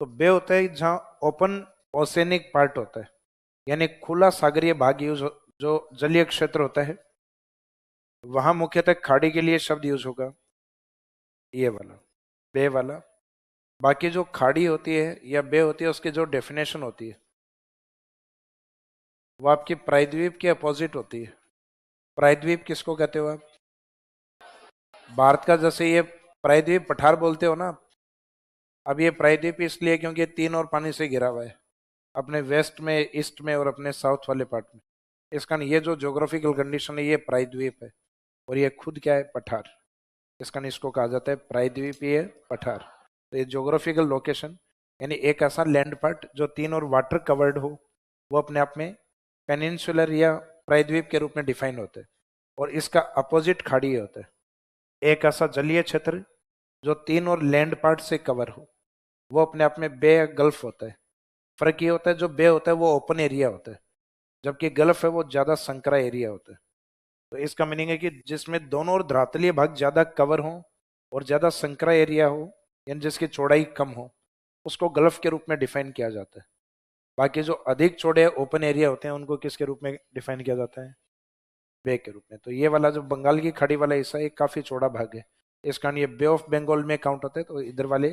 तो बे होता है जहां ओपन ओसेनिक पार्ट होता है, यानी खुला सागरीय भाग जो जलीय क्षेत्र होता है, वहां मुख्यतः खाड़ी के लिए शब्द यूज होगा ये वाला, बे वाला। बाकी जो खाड़ी होती है या बे होती है, उसकी जो डेफिनेशन होती है वो आपकी प्रायद्वीप के अपोजिट होती है। प्रायद्वीप किसको कहते हो आप? भारत का जैसे ये प्रायद्वीप पठार बोलते हो ना। अब ये प्रायद्वीप इसलिए क्योंकि तीन और पानी से घिरा हुआ है, अपने वेस्ट में, ईस्ट में और अपने साउथ वाले पार्ट में। इसका ये जो ज्योग्राफिकल कंडीशन है ये प्रायद्वीप है, और ये खुद क्या है? पठार। इसका इसको कहा जाता है प्रायद्वीपीय पठार। तो ये ज्योग्राफिकल लोकेशन, यानी एक ऐसा लैंड पार्ट जो तीन और वाटर कवर्ड हो, वो अपने आप में पेनिनसुलर या प्रायद्वीप के रूप में डिफाइन होता है। और इसका अपोजिट खाड़ी होता है। एक ऐसा जलीय क्षेत्र जो तीन और लैंड पार्ट से कवर हो, वो अपने आप में बे या गल्फ होता है। फर्क ये होता है, जो बे होता है वो ओपन एरिया होता है, जबकि गल्फ है वो ज्यादा संकरा एरिया होता है। तो इसका मीनिंग है कि जिसमें दोनों और धरातलीय भाग ज्यादा कवर हो और ज्यादा संकरा एरिया हो, यानी जिसकी चौड़ाई कम हो, उसको गल्फ के रूप में डिफाइन किया जाता है। बाकी जो अधिक चौड़े ओपन एरिया होते हैं उनको किसके रूप में डिफाइन किया जाता है? बे के रूप में। तो ये वाला जो बंगाल की खाड़ी वाला हिस्सा है काफी चौड़ा भाग है, इस कारण ये बे ऑफ बंगाल में काउंट होता है। तो इधर वाले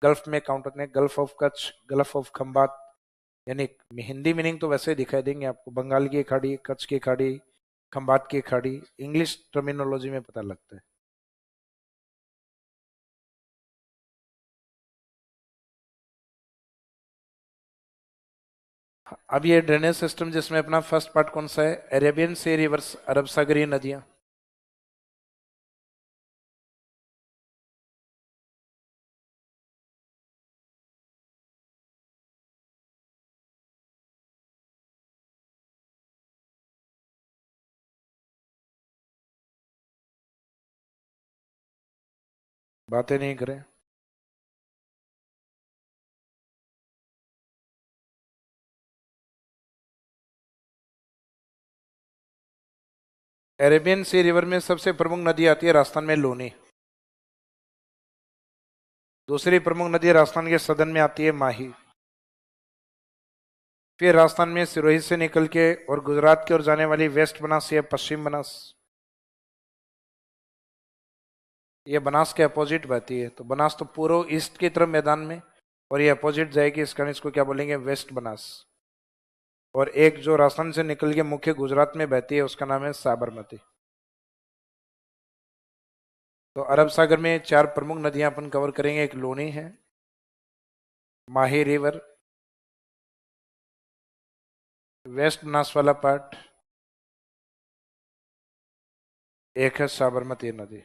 गल्फ में काउंट होते हैं, gulf of Kutch, gulf of Khambhat. यानी हिंदी मीनिंग तो वैसे ही दिखाई देंगे आपको, बंगाल की खाड़ी, कच्छ की खाड़ी, खंबात की खाड़ी, इंग्लिश टर्मिनोलॉजी में पता लगता है। अब ये ड्रेनेज सिस्टम जिसमें अपना फर्स्ट पार्ट कौन सा है? अरेबियन सी रिवर्स, अरब सागरीय नदियां। बातें नहीं करें। अरेबियन सी रिवर में सबसे प्रमुख नदी आती है राजस्थान में लूनी। दूसरी प्रमुख नदी राजस्थान के सदन में आती है माही। फिर राजस्थान में सिरोही से निकल के और गुजरात की ओर जाने वाली वेस्ट बनास या पश्चिम बनास, ये बनास के अपोजिट बहती है। तो बनास तो पूर्व ईस्ट की तरफ मैदान में, और ये अपोजिट जाएगी, इस कारण इसको क्या बोलेंगे? वेस्ट बनास। और एक जो राजस्थान से निकल के मुख्य गुजरात में बहती है उसका नाम है साबरमती। तो अरब सागर में चार प्रमुख नदियां अपन कवर करेंगे। एक लूनी है, माही रिवर, वेस्ट बनास वाला पार्ट, एक है साबरमती नदी।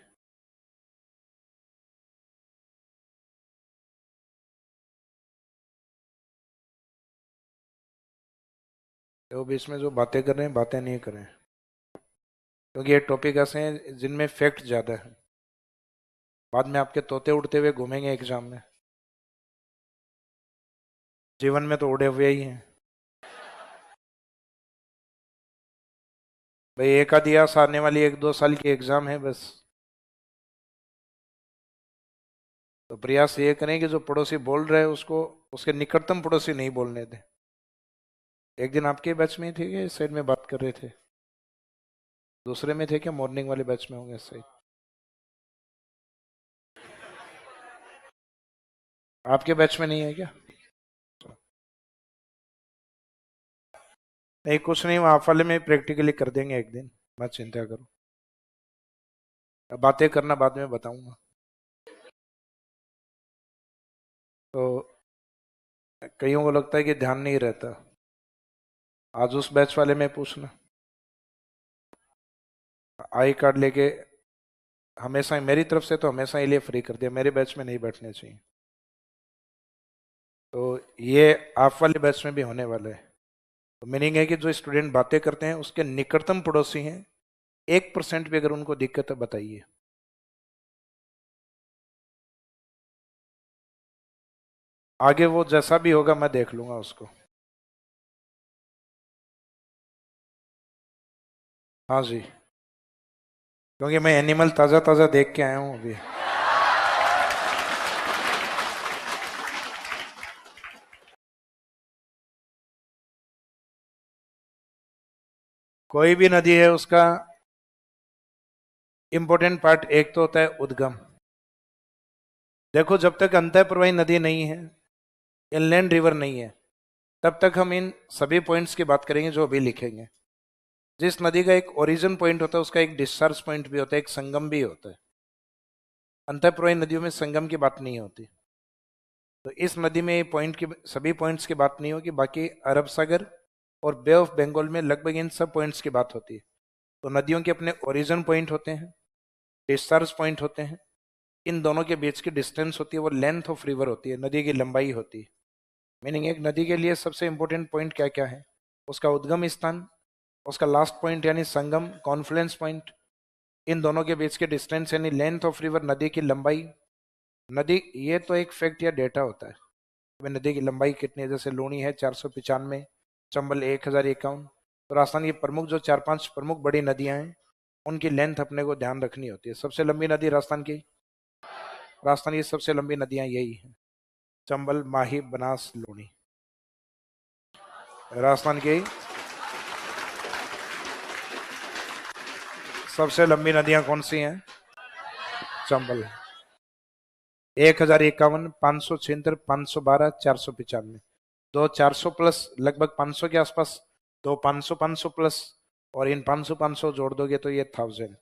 तो बीच में जो बातें कर रहे हैं बातें नहीं करें, क्योंकि ये टॉपिक ऐसे हैं जिनमें फैक्ट ज्यादा है। बाद में आपके तोते उड़ते हुए घूमेंगे एग्जाम में। जीवन में तो उड़े हुए ही हैं भाई। एक आधी आस आने वाली 1-2 साल की एग्जाम है बस। तो प्रयास ये करें कि जो पड़ोसी बोल रहे हैं उसको उसके निकटतम पड़ोसी नहीं बोलने दें। एक दिन आपके बैच में ही थे क्या इस साइड में बात कर रहे थे? दूसरे में थे क्या? मॉर्निंग वाले बैच में होंगे इस साइड। आपके बैच में नहीं है क्या? नहीं कुछ नहीं, आप वाले में प्रैक्टिकली कर देंगे एक दिन, मत चिंता करो। अब बातें करना बाद में बताऊंगा। तो कईयों को लगता है कि ध्यान नहीं रहता, आज उस बैच वाले में पूछना। आई कार्ड लेके हमेशा ही, मेरी तरफ से तो हमेशा ही लिए फ्री कर दिया, मेरे बैच में नहीं बैठने चाहिए। तो ये आप वाले बैच में भी होने वाला है। तो मीनिंग है कि जो स्टूडेंट बातें करते हैं उसके निकटतम पड़ोसी हैं, 1% भी अगर उनको दिक्कत है बताइए। आगे वो जैसा भी होगा मैं देख लूंगा उसको। हाँ जी, क्योंकि मैं एनिमल ताजा ताजा देख के आया हूँ अभी। कोई भी नदी है उसका इंपॉर्टेंट पार्ट एक तो होता है उद्गम। देखो जब तक अंतः प्रवाही नदी नहीं है, इनलैंड रिवर नहीं है, तब तक हम इन सभी पॉइंट्स की बात करेंगे जो अभी लिखेंगे। जिस नदी का एक ओरिजिन पॉइंट होता है उसका एक डिस्चार्ज पॉइंट भी होता है, एक संगम भी होता है। अंतः प्रवाही नदियों में संगम की बात नहीं होती। तो इस नदी में पॉइंट की सभी पॉइंट्स की बात नहीं होगी, बाकी अरब सागर और बे ऑफ बंगाल में लगभग इन सब पॉइंट्स की बात होती है। तो नदियों के अपने ओरिजिन पॉइंट होते हैं, डिस्चार्ज पॉइंट होते हैं, इन दोनों के बीच की डिस्टेंस होती है वो लेंथ ऑफ रिवर होती है, नदी की लंबाई होती है। मीनिंग एक नदी के लिए सबसे इंपॉर्टेंट पॉइंट क्या क्या है, उसका उद्गम स्थान, उसका लास्ट पॉइंट यानी संगम कॉन्फ्लुएंस पॉइंट, इन दोनों के बीच के डिस्टेंस यानी लेंथ ऑफ रिवर, नदी की लंबाई। नदी ये तो एक फैक्ट या डेटा होता है, नदी की लंबाई कितनी है, जैसे लूणी है 495, चंबल 1051। तो राजस्थान की प्रमुख जो 4-5 प्रमुख बड़ी नदियां हैं उनकी लेंथ अपने को ध्यान रखनी होती है। सबसे लंबी नदी राजस्थान की सबसे लंबी नदियां यही हैं, चंबल, माही, बनास, लूणी। राजस्थान की सबसे लंबी नदियां कौन सी हैं? चंबल 1051, 576, 512, 495। दो 400 प्लस, लगभग 500 के आसपास, दो 500 500 प्लस, और इन 500 500 जोड़ दोगे तो ये 1000।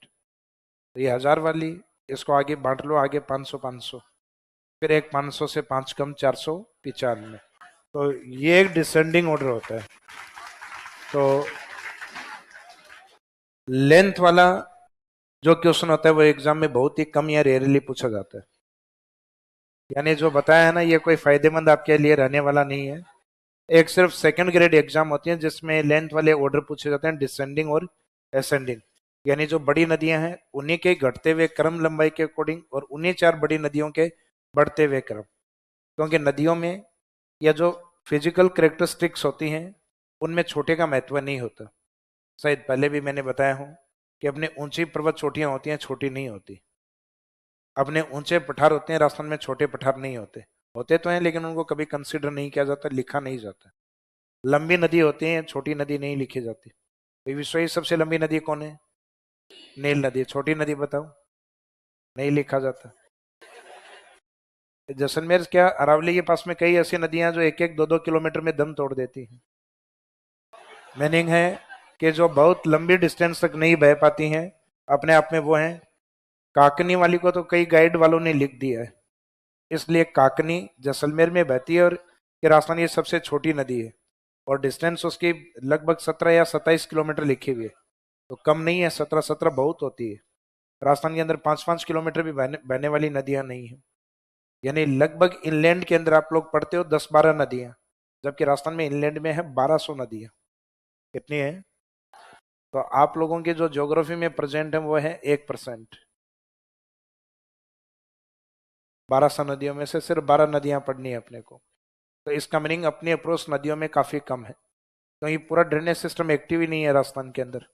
तो ये 1000 वाली, इसको आगे बांट लो, आगे 500 500, फिर एक 500 से 5 कम 495। तो ये एक डिसेंडिंग ऑर्डर होता है। तो लेंथ वाला जो क्वेश्चन होता है वो एग्जाम में बहुत ही कम या रेयरली पूछा जाता है। यानी जो बताया है ना, ये कोई फायदेमंद आपके लिए रहने वाला नहीं है। एक सिर्फ सेकंड ग्रेड एग्जाम होती है जिसमें लेंथ वाले ऑर्डर पूछे जाते हैं, डिसेंडिंग और असेंडिंग। यानी जो बड़ी नदियां हैं उन्हीं के घटते हुए क्रम लंबाई के अकॉर्डिंग, और उन्हीं 4 बड़ी नदियों के बढ़ते हुए क्रम। क्योंकि नदियों में या जो फिजिकल करेक्टरिस्टिक्स होती हैं उनमें छोटे का महत्व नहीं होता। शायद पहले भी मैंने बताया हूं कि अपने ऊंची पर्वत चोटियां होती हैं, छोटी नहीं होती। अपने ऊंचे पठार होते हैं राजस्थान में, छोटे पठार नहीं होते। होते तो हैं लेकिन उनको कभी कंसिडर नहीं किया जाता, लिखा नहीं जाता। लंबी नदी होती है, छोटी नदी नहीं लिखी जाती। तो विश्व की सबसे लंबी नदी कौन है? नील नदी। छोटी नदी बताओ, नहीं लिखा जाता। जैसलमेर क्या अरावली के पास में कई ऐसी नदियां जो 1-1, 2-2 किलोमीटर में दम तोड़ देती हैं। मीनिंग है कि जो बहुत लंबी डिस्टेंस तक नहीं बह पाती हैं, अपने आप में वो हैं। काकनी वाली को तो कई गाइड वालों ने लिख दिया है, इसलिए काकनी जैसलमेर में बहती है और ये राजस्थान की सबसे छोटी नदी है, और डिस्टेंस उसकी लगभग 17 या 27 किलोमीटर लिखी हुई है। तो कम नहीं है, 17-17 बहुत होती है। राजस्थान के अंदर 5-5 किलोमीटर भी बहने वाली नदियां नहीं है। यानी लगभग इनलैंड के अंदर आप लोग पढ़ते हो 10-12 नदियां, जबकि राजस्थान में इनलैंड में है 1200 नदियां। कितनी है? तो आप लोगों की जो ज्योग्राफी में प्रेजेंट है वो है 1%। 1200 नदियों में से सिर्फ 12 नदियां पढ़नी है अपने को। तो इसका मीनिंग अपनी अप्रोच नदियों में काफी कम है, क्योंकि पूरा ड्रेनेज सिस्टम एक्टिव ही नहीं है राजस्थान के अंदर।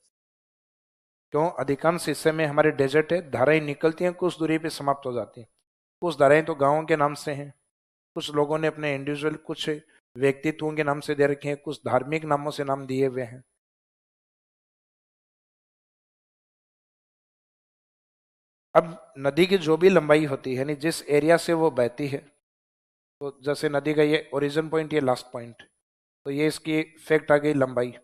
क्यों? अधिकांश हिस्से में हमारे डेजर्ट है, धाराएं निकलती हैं, कुछ दूरी पे समाप्त हो जाती हैं। कुछ धाराएं तो गांवों के नाम से हैं, कुछ लोगों ने अपने इंडिविजुअल कुछ व्यक्तित्वों के नाम से दे रखे हैं, कुछ धार्मिक नामों से नाम दिए हुए हैं। अब नदी की जो भी लंबाई होती है, यानी जिस एरिया से वो बहती है, तो जैसे नदी का ये ओरिजिन पॉइंट, ये लास्ट पॉइंट, तो ये इसकी फैक्ट आ गई लंबाई।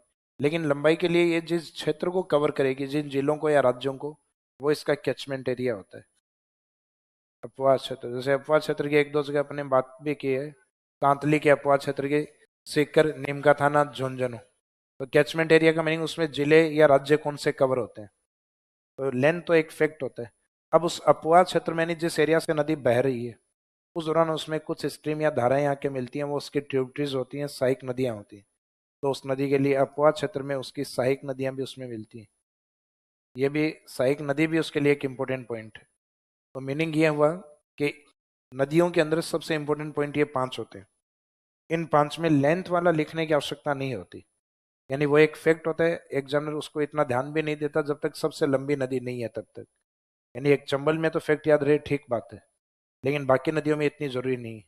लेकिन लंबाई के लिए ये जिस क्षेत्र को कवर करेगी, जिन जिलों को या राज्यों को, वो इसका कैचमेंट एरिया होता है। अपवाद क्षेत्र, जैसे अपवाद क्षेत्र की एक दो जगह अपने बात भी की है, कांतली के अपवाद क्षेत्र के सीकर, नीमका थाना, झुंझुनू। तो कैचमेंट एरिया का मीनिंग उसमें जिले या राज्य कौन से कवर होते हैं। तो लेंथ तो एक फैक्ट होता है। अब उस अपवाद क्षेत्र में जिस एरिया से नदी बह रही है, उस दौरान उसमें कुछ स्ट्रीम या धाराएं आके मिलती हैं, वो उसकी ट्रिब्यूटरीज होती हैं, सहायक नदियां होती हैं। तो उस नदी के लिए अपवाद क्षेत्र में उसकी सहायक नदियां भी उसमें मिलती हैं। ये भी सहायक नदी भी उसके लिए एक इम्पोर्टेंट पॉइंट है। तो मीनिंग ये हुआ कि नदियों के अंदर सबसे इंपॉर्टेंट पॉइंट ये 5 होते हैं। इन 5 में लेंथ वाला लिखने की आवश्यकता नहीं होती, यानी वो एक फैक्ट होता है, एग्जामिनर उसको इतना ध्यान भी नहीं देता जब तक सबसे लंबी नदी नहीं है तब तक। यानी एक चंबल में तो फैक्ट याद रहे, ठीक बात है, लेकिन बाकी नदियों में इतनी जरूरी नहीं है।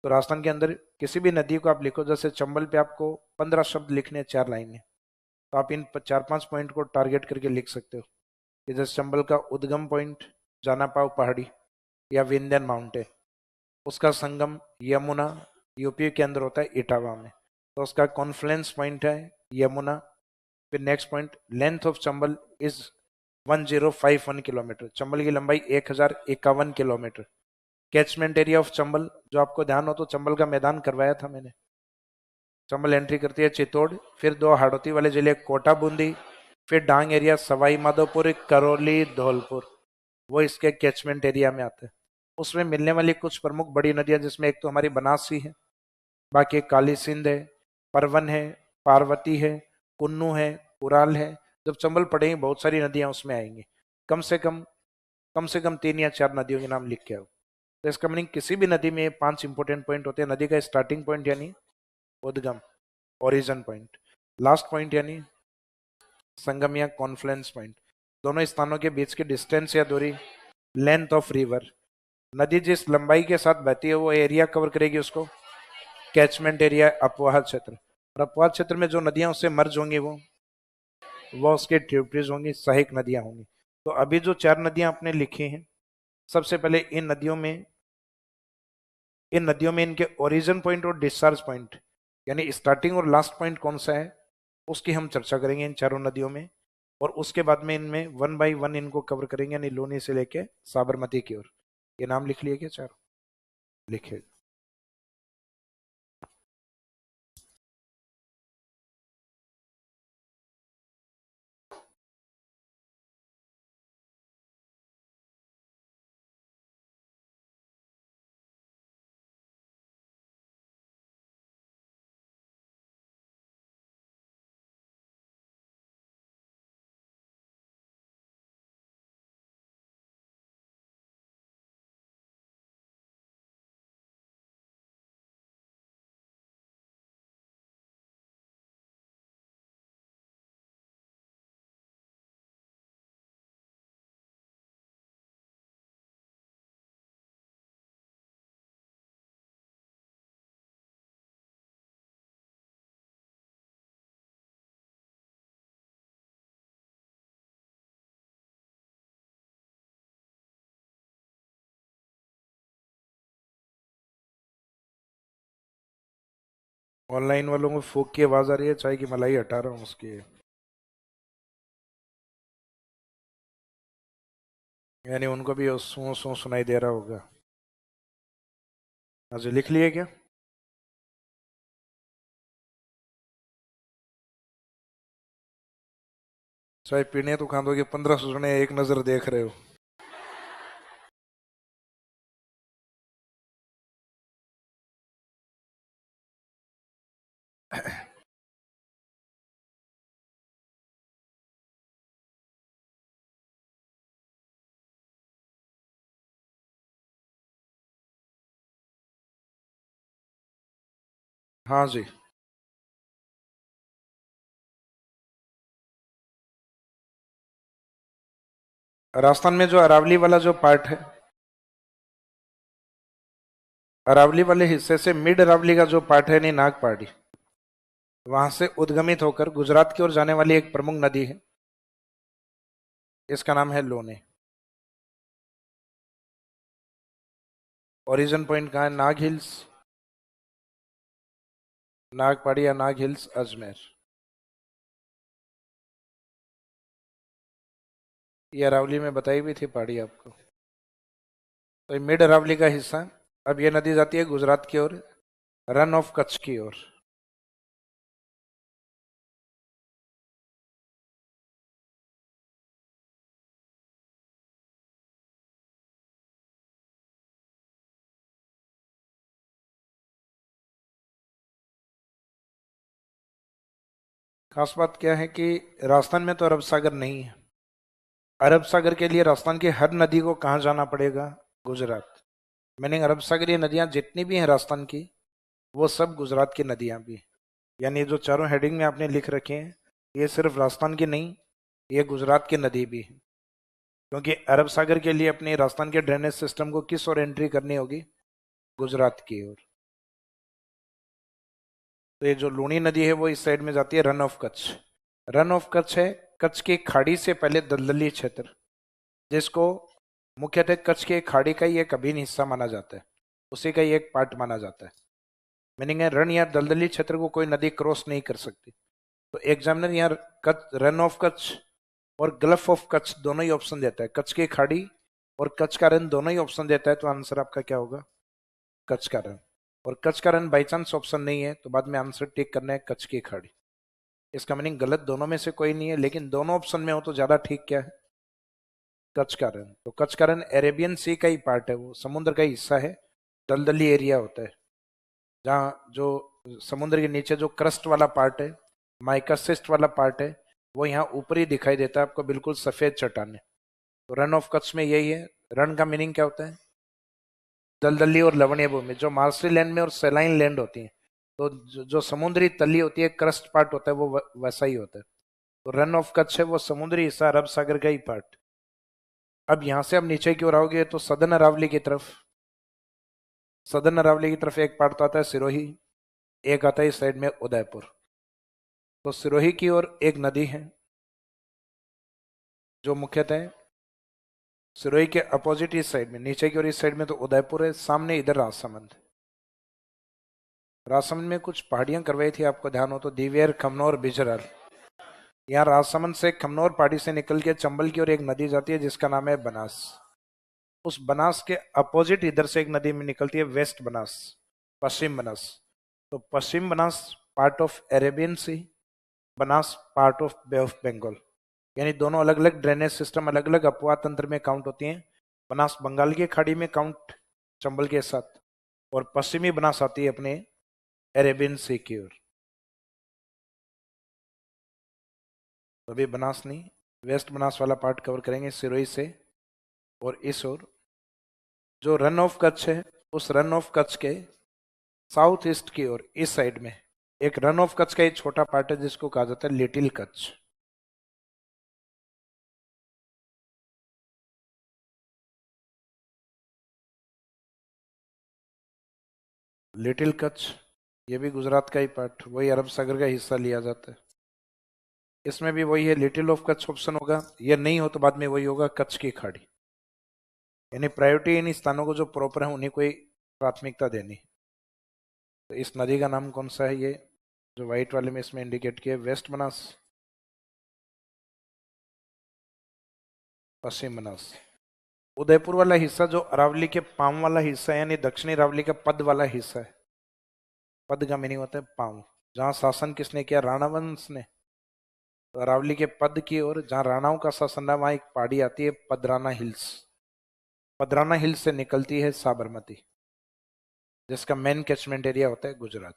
तो राजस्थान के अंदर किसी भी नदी को आप लिखो, जैसे चंबल पे आपको 15 शब्द लिखने हैं 4 लाइन में, तो आप इन 4-5 पॉइंट को टारगेट करके लिख सकते हो कि जैसे चंबल का उद्गम पॉइंट जाना पाव पहाड़ी या विंध्यन माउंटेन, उसका संगम यमुना यूपी के अंदर होता है इटावा में, तो उसका कॉन्फ्लुएंस पॉइंट है यमुना। फिर next point, length of Chambal is 1051 kilometre, Chambal की लंबाई 1051 kilometre. Catchment area of Chambal, जो आपको ध्यान हो तो चंबल का मैदान करवाया था मैंने। चंबल एंट्री करती है चित्तौड़, फिर 2 हाड़ौती वाले जिले कोटा बूंदी, फिर डांग एरिया सवाई माधोपुर करौली धौलपुर, वो इसके कैचमेंट एरिया में आते हैं। उसमें मिलने वाली कुछ प्रमुख बड़ी नदियां, जिसमें एक तो हमारी बनासी है, बाकी काली सिंध है, परवन है, पार्वती है, कुन्नू है, कुराल है। जब चंबल पढ़ेंगे बहुत सारी नदियां उसमें आएंगी, कम से कम 3 या 4 नदियों के नाम लिख के आओ। तो इसका मीनिंग किसी भी नदी में 5 इंपॉर्टेंट पॉइंट होते हैं। नदी का स्टार्टिंग पॉइंट यानी उद्गम, ओरिजन पॉइंट, लास्ट पॉइंट यानी संगम या कॉन्फ्लुएंस पॉइंट, दोनों स्थानों के बीच की डिस्टेंस या दूरी, लेंथ ऑफ रिवर। नदी जिस लंबाई के साथ बहती है वो एरिया कवर करेगी, उसको कैचमेंट एरिया, अपवाह क्षेत्र। और अपवाह क्षेत्र में जो नदियां उससे मर्ज होंगी वो उसके ट्रिब्यूटरीज होंगी, सहायक नदियां होंगी। तो अभी जो 4 नदियां आपने लिखी हैं, सबसे पहले इन नदियों में इनके ओरिजिन पॉइंट और डिस्चार्ज पॉइंट, यानी स्टार्टिंग और लास्ट पॉइंट कौन सा है, उसकी हम चर्चा करेंगे इन चारों नदियों में। और उसके बाद में इनमें 1 बाई 1 इनको कवर करेंगे, यानी लोनी से लेके साबरमती की ओर। ये नाम लिख लिए क्या चारों? लिखे। ऑनलाइन वालों को फूक की आवाज आ रही है, चाय की मलाई हटा रहा हूँ उसकी, यानी उनको भी सू सू सुनाई दे रहा होगा। अच्छा, लिख लिए क्या? चाय पीने तो खान दोगे, 1500 जने एक नजर देख रहे हो। हाँ जी। राजस्थान में जो अरावली वाला जो पार्ट है, अरावली वाले हिस्से से मिड अरावली का जो पार्ट है, नहीं नाग पहाड़ी, वहां से उद्गमित होकर गुजरात की ओर जाने वाली एक प्रमुख नदी है, इसका नाम है लोने। ओरिजिन पॉइंट कहाँ है? नाग हिल्स, नाग पहाड़ी या नाग हिल्स अजमेर। ये अरावली में बताई भी थी पहाड़ी आपको। तो ये मिड अरावली का हिस्सा। अब ये नदी जाती है गुजरात की ओर, रन ऑफ कच्छ की ओर। खास बात क्या है कि राजस्थान में तो अरब सागर नहीं है। अरब सागर के लिए राजस्थान की हर नदी को कहाँ जाना पड़ेगा? गुजरात। मीनिंग अरब सागरीय नदियां जितनी भी हैं राजस्थान की, वो सब गुजरात की नदियां भी हैं। यानी जो चारों हेडिंग में आपने लिख रखे हैं, ये सिर्फ राजस्थान की नहीं, ये गुजरात की नदी भी है। क्योंकि अरब सागर के लिए अपने राजस्थान के ड्रेनेज सिस्टम को किस ओर एंट्री करनी होगी? गुजरात की ओर। तो ये जो लूनी नदी है वो इस साइड में जाती है run of Kutch. Run of Kutch है कच्छ की खाड़ी से पहले दलदली क्षेत्र, जिसको मुख्यतः कच्छ के खाड़ी का ही एक अभिन्न हिस्सा माना जाता है, उसी का ही एक पार्ट माना जाता है। मीनिंग है रण या दलदली क्षेत्र को कोई नदी क्रॉस नहीं कर सकती। तो एग्जामिनर यहाँ कच्छ, रन ऑफ कच्छ और गल्फ ऑफ कच्छ दोनों ही ऑप्शन देता है, कच्छ की खाड़ी और कच्छ का रन दोनों ही ऑप्शन देता है। तो आंसर आपका क्या होगा? कच्छ का रन। और कच्छ का रन बाई चांस ऑप्शन नहीं है तो बाद में आंसर टिक करना है कच्छ की खाड़ी। इसका मीनिंग गलत दोनों में से कोई नहीं है, लेकिन दोनों ऑप्शन में हो तो ज्यादा ठीक क्या है? कच्छ का रन। तो कच्छ का रन अरेबियन सी का ही पार्ट है, वो समुद्र का ही हिस्सा है, दलदली एरिया होता है जहाँ जो समुद्र के नीचे जो क्रस्ट वाला पार्ट है, माइकासिस्ट वाला पार्ट है, वो यहाँ ऊपरी दिखाई देता है आपको, बिल्कुल सफेद चट्टाने। तो रन ऑफ कच्छ में यही है। रन का मीनिंग क्या होता है? दलदली और लवणीय भूमि, जो मार्सली लैंड में और सेलाइन लैंड होती है। तो जो समुद्री तली होती है, क्रस्ट पार्ट होता है, वो वैसा ही होता है। तो रन ऑफ कच्छ है वो समुद्री हिस्सा, अरब सागर का ही पार्ट। अब यहां से हम नीचे की ओर आओगे तो सदर्न अरावली की तरफ, सदर्न अरावली की तरफ एक पार्ट तो आता है सिरोही, एक आता है इस साइड में उदयपुर। तो सिरोही की ओर एक नदी है जो मुख्यतः सिरोही के अपोजिट इस साइड में, नीचे की ओर इस साइड में तो उदयपुर है, सामने इधर राजसमंद। राजसमंद में कुछ पहाड़ियां करवाई थी आपको ध्यान हो तो, दिवेर, खमनौर, बिजरल। यहाँ राजसमंद से खमनौर पहाड़ी से निकल के चंबल की ओर एक नदी जाती है जिसका नाम है बनास। उस बनास के अपोजिट इधर से एक नदी में निकलती है वेस्ट बनास, पश्चिम बनास। तो पश्चिम Banas part of Arabian Sea, Banas part of bay of Bengal. यानी दोनों अलग अलग ड्रेनेज सिस्टम, अलग अलग अपवाह तंत्र में काउंट होती हैं। बनास बंगाल की खाड़ी में काउंट चंबल के साथ, और पश्चिमी बनास आती है अपने अरेबियन सी की ओर। तो अभी बनास नहीं, वेस्ट बनास वाला पार्ट कवर करेंगे सिरोही से। और इस ओर जो रन ऑफ कच्छ है, उस रन ऑफ कच्छ के साउथ ईस्ट की ओर इस साइड में एक रन ऑफ कच्छ का एक छोटा पार्ट है जिसको कहा जाता है लिटिल कच्छ। लिटिल कच्छ ये भी गुजरात का ही पार्ट, वही अरब सागर का हिस्सा लिया जाता है। इसमें भी वही है, लिटिल ऑफ कच्छ ऑप्शन होगा, ये नहीं हो तो बाद में वही होगा कच्छ की खाड़ी। यानी प्रायोरिटी इन स्थानों को जो प्रॉपर है उन्हीं को ही प्राथमिकता देनी। तो इस नदी का नाम कौन सा है? ये जो व्हाइट वाले में इसमें इंडिकेट किया, वेस्ट बनास, पश्चिम बनास। उदयपुर वाला हिस्सा जो अरावली के पांव वाला हिस्सा है, यानी दक्षिणी अरावली का पद वाला हिस्सा है। पद का मीनिंग होता है पांव। जहां शासन किसने किया? राणा वंश ने। तो अरावली के पद की ओर जहां राणाओं का शासन है, वहां एक पहाड़ी आती है पदराना हिल्स। पदराना हिल्स से निकलती है साबरमती, जिसका मेन कैचमेंट एरिया होता है गुजरात।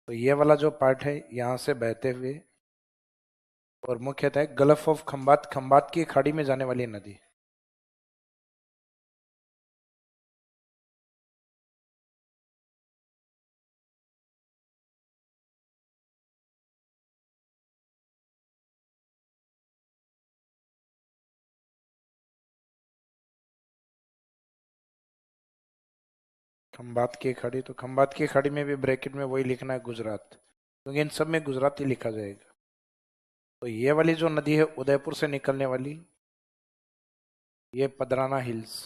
तो ये वाला जो पार्ट है यहाँ से बहते हुए और मुख्यतः गल्फ ऑफ खंबात, खंबात की खाड़ी में जाने वाली नदी। खंबात की खाड़ी, तो खंबात की खाड़ी में भी ब्रैकेट में वही लिखना है गुजरात, क्योंकि इन सब में गुजरात ही लिखा जाएगा। तो ये वाली जो नदी है उदयपुर से निकलने वाली, ये पदराना हिल्स।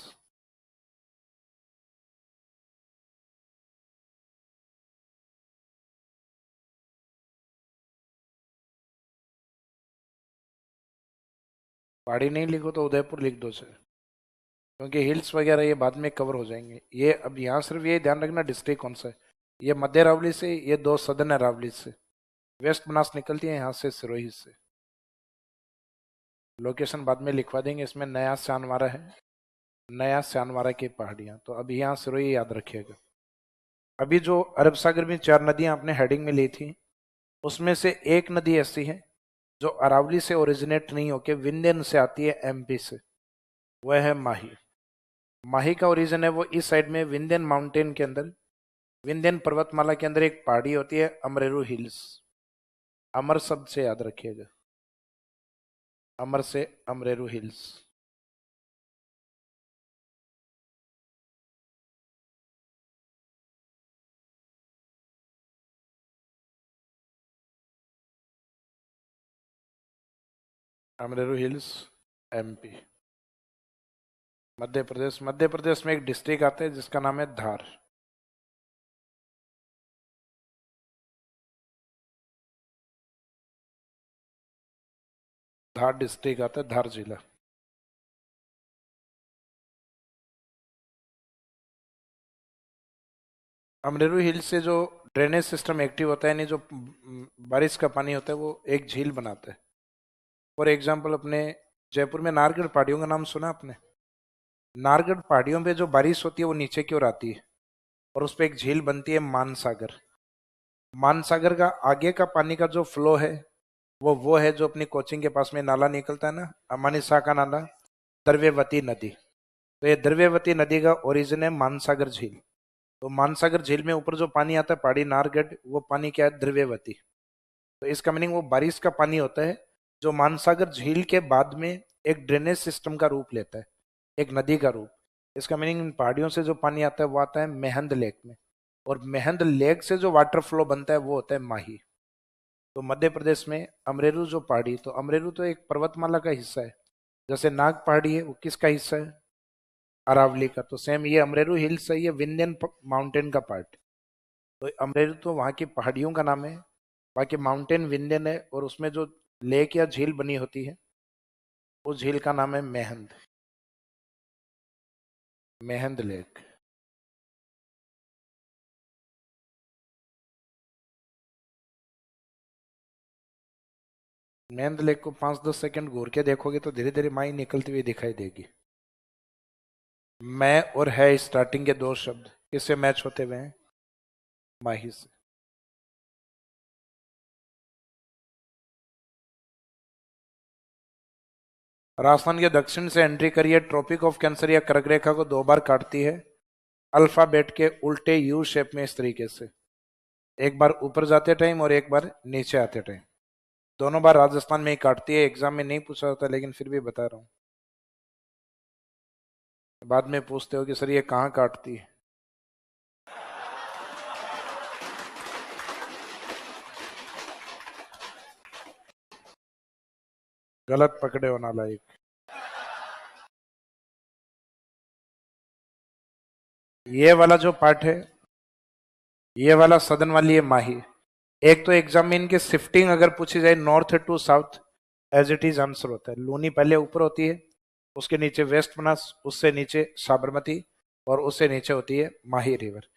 पहाड़ी नहीं लिखो तो उदयपुर लिख दो सर, क्योंकि हिल्स वगैरह ये बाद में कवर हो जाएंगे। ये अब यहाँ सिर्फ ये ध्यान रखना डिस्ट्रिक्ट कौन सा है। ये मध्य अरावली से, ये दो सदर्न अरावली से। वेस्ट बनास निकलती है यहाँ से सिरोही से। लोकेशन बाद में लिखवा देंगे, इसमें नया स्यानवारा है, नया स्यानवारा की पहाड़ियाँ। तो अभी यहाँ सिरोही याद रखिएगा। अभी जो अरब सागर में चार नदियां आपने हेडिंग में ली थी, उसमें से एक नदी ऐसी है जो अरावली से ओरिजिनेट नहीं होके विंध्यन से आती है, एमपी से, वह है माही। माही का ओरिजिन है वो इस साइड में विंध्यन माउंटेन के अंदर, विंध्यन पर्वतमाला के अंदर एक पहाड़ी होती है अमरेरू हिल्स। अमर शब्द से याद रखिएगा, अमर से Amareru hills. Amareru hills MP. Madhya Pradesh, Madhya Pradesh में एक डिस्ट्रिक्ट आता है जिसका नाम है धार। धार डिस्ट्रिक्ट आता है, धार जिला। अमरेरू हिल से जो ड्रेनेज सिस्टम एक्टिव होता है, यानी जो बारिश का पानी होता है वो एक झील बनाता है। फॉर एग्जाम्पल अपने जयपुर में नारगढ़ पहाड़ियों का नाम सुना आपने? नारगढ़ पहाड़ियों पे जो बारिश होती है वो नीचे की ओर आती है और उस पर एक झील बनती है मानसागर। मानसागर का आगे का पानी का जो फ्लो है वो है जो अपनी कोचिंग के पास में नाला निकलता है ना, अमानिसा का नाला, द्रव्यवती नदी। तो ये द्रव्यवती नदी का ओरिजिन है मानसागर झील। तो मानसागर झील में ऊपर जो पानी आता है पहाड़ी नारगढ़, वो पानी क्या है? द्रव्यवती। तो इसका मीनिंग वो बारिश का पानी होता है जो मानसागर झील के बाद में एक ड्रेनेज सिस्टम का रूप लेता है, एक नदी का रूप। इसका मीनिंग इन पहाड़ियों से जो पानी आता है वो आता है मेहंद लेक में, और मेहंद लेक से जो वाटर फ्लो बनता है वो होता है माही। तो मध्य प्रदेश में अमरेरू जो पहाड़ी, तो अमरेरू तो एक पर्वतमाला का हिस्सा है। जैसे नाग पहाड़ी है वो किसका हिस्सा है? अरावली का। तो सेम ये अमरेरू हिल्स है, ये विंध्यन माउंटेन का पार्ट। तो अमरेरू तो वहाँ की पहाड़ियों का नाम है, बाकी माउंटेन विंध्यन है, और उसमें जो लेक या झील बनी होती है उस झील का नाम है मेहंद, मेहंद लेक। मेहंद लेक को 5-10 सेकंड घूर के देखोगे तो धीरे धीरे माई निकलती हुई दिखाई देगी। मैं और है स्टार्टिंग के दो शब्द किससे मैच होते हुए हैं? माही से। राजस्थान के दक्षिण से एंट्री करिए, ट्रॉपिक ऑफ कैंसर या कर्क रेखा को 2 बार काटती है अल्फाबेट के उल्टे यू शेप में, इस तरीके से। एक बार ऊपर जाते टाइम और एक बार नीचे आते टाइम। दोनों बार राजस्थान में ही काटती है। एग्जाम में नहीं पूछा होता लेकिन फिर भी बता रहा हूँ। बाद में पूछते हो कि सर ये कहाँ काटती है। गलत पकड़े हो नालायक। ये वाला जो पार्ट है, ये वाला सदन वाली है माही। एक तो एग्जाम में इनकी शिफ्टिंग अगर पूछी जाए north to south, as it is answer होता है। लूनी पहले ऊपर होती है, उसके नीचे वेस्ट बनास, उससे नीचे साबरमती, और उससे नीचे होती है माही रिवर।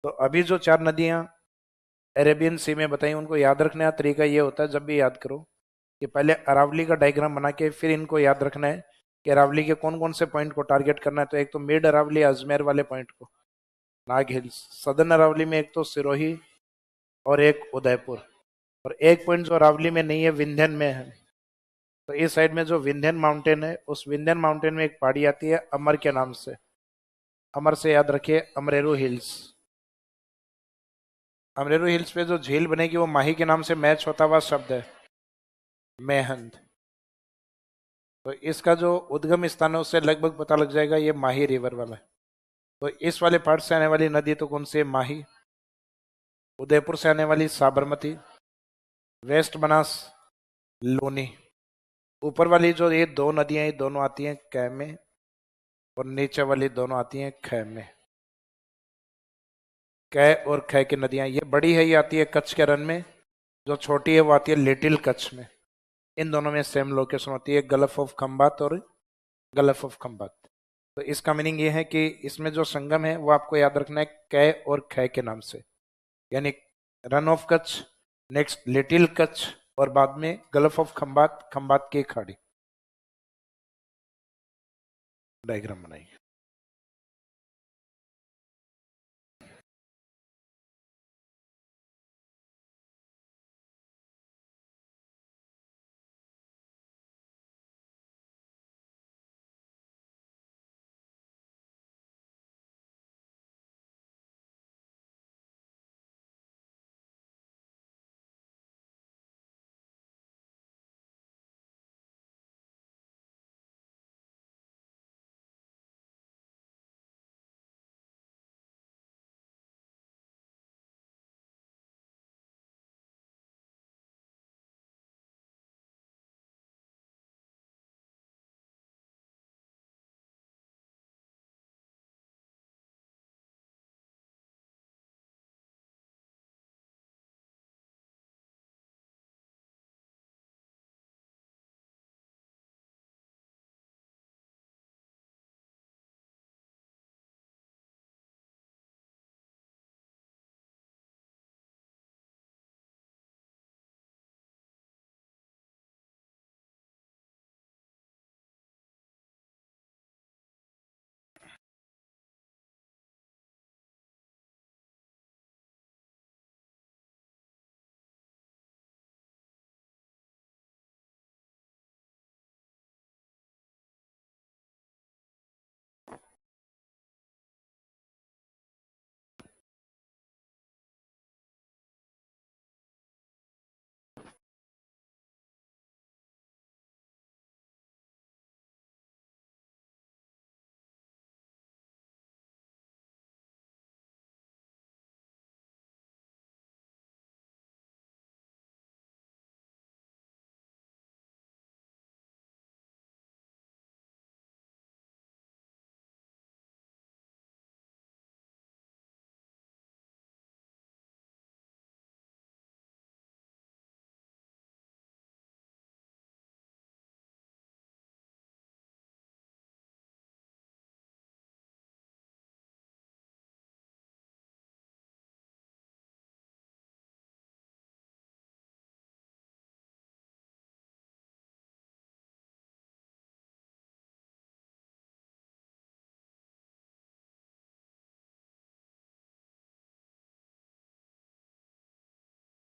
तो अभी जो 4 नदियां अरेबियन सी में बताई उनको याद रखने का तरीका ये होता है, जब भी याद करो कि पहले अरावली का डायग्राम बना के फिर इनको याद रखना है कि अरावली के कौन कौन से पॉइंट को टारगेट करना है। तो एक तो मिड अरावली अजमेर वाले पॉइंट को, नाग हिल्स। सदर्न अरावली में एक तो सिरोही और एक उदयपुर, और एक पॉइंट जो अरावली में नहीं है विंध्यन में है। तो इस साइड में जो विंध्यन माउंटेन है, उस विंध्यन माउंटेन में एक पहाड़ी आती है अमर के नाम से। अमर से याद रखिए अमरेरू हिल्स। अमरेरू हिल्स पे जो झील बनेगी वो माही के नाम से मैच होता हुआ शब्द है मेहंद। तो इसका जो उद्गम स्थान है उससे लगभग पता लग जाएगा ये माही रिवर वाला है। तो इस वाले पार्ट से आने वाली नदी तो कौन सी है? माही। उदयपुर से आने वाली साबरमती, वेस्ट बनास लूनी। ऊपर वाली जो ये 2 नदियां, ये दोनों आती हैं कै में, और नीचे वाली दोनों आती हैं ख में। कै और ख की नदियां, ये बड़ी है ये आती है कच्छ के रन में, जो छोटी है वो आती है लिटिल कच्छ में। इन दोनों में सेम लोकेशन होती है, गल्फ ऑफ खंबात और गल्फ ऑफ खंबात। तो इसका मीनिंग ये है कि इसमें जो संगम है वो आपको याद रखना है कै और ख के नाम से, यानी run of Kutch, next little Kutch, और बाद में गल्फ ऑफ खंबात, खंबात की खाड़ी। डायग्राम बनाइए।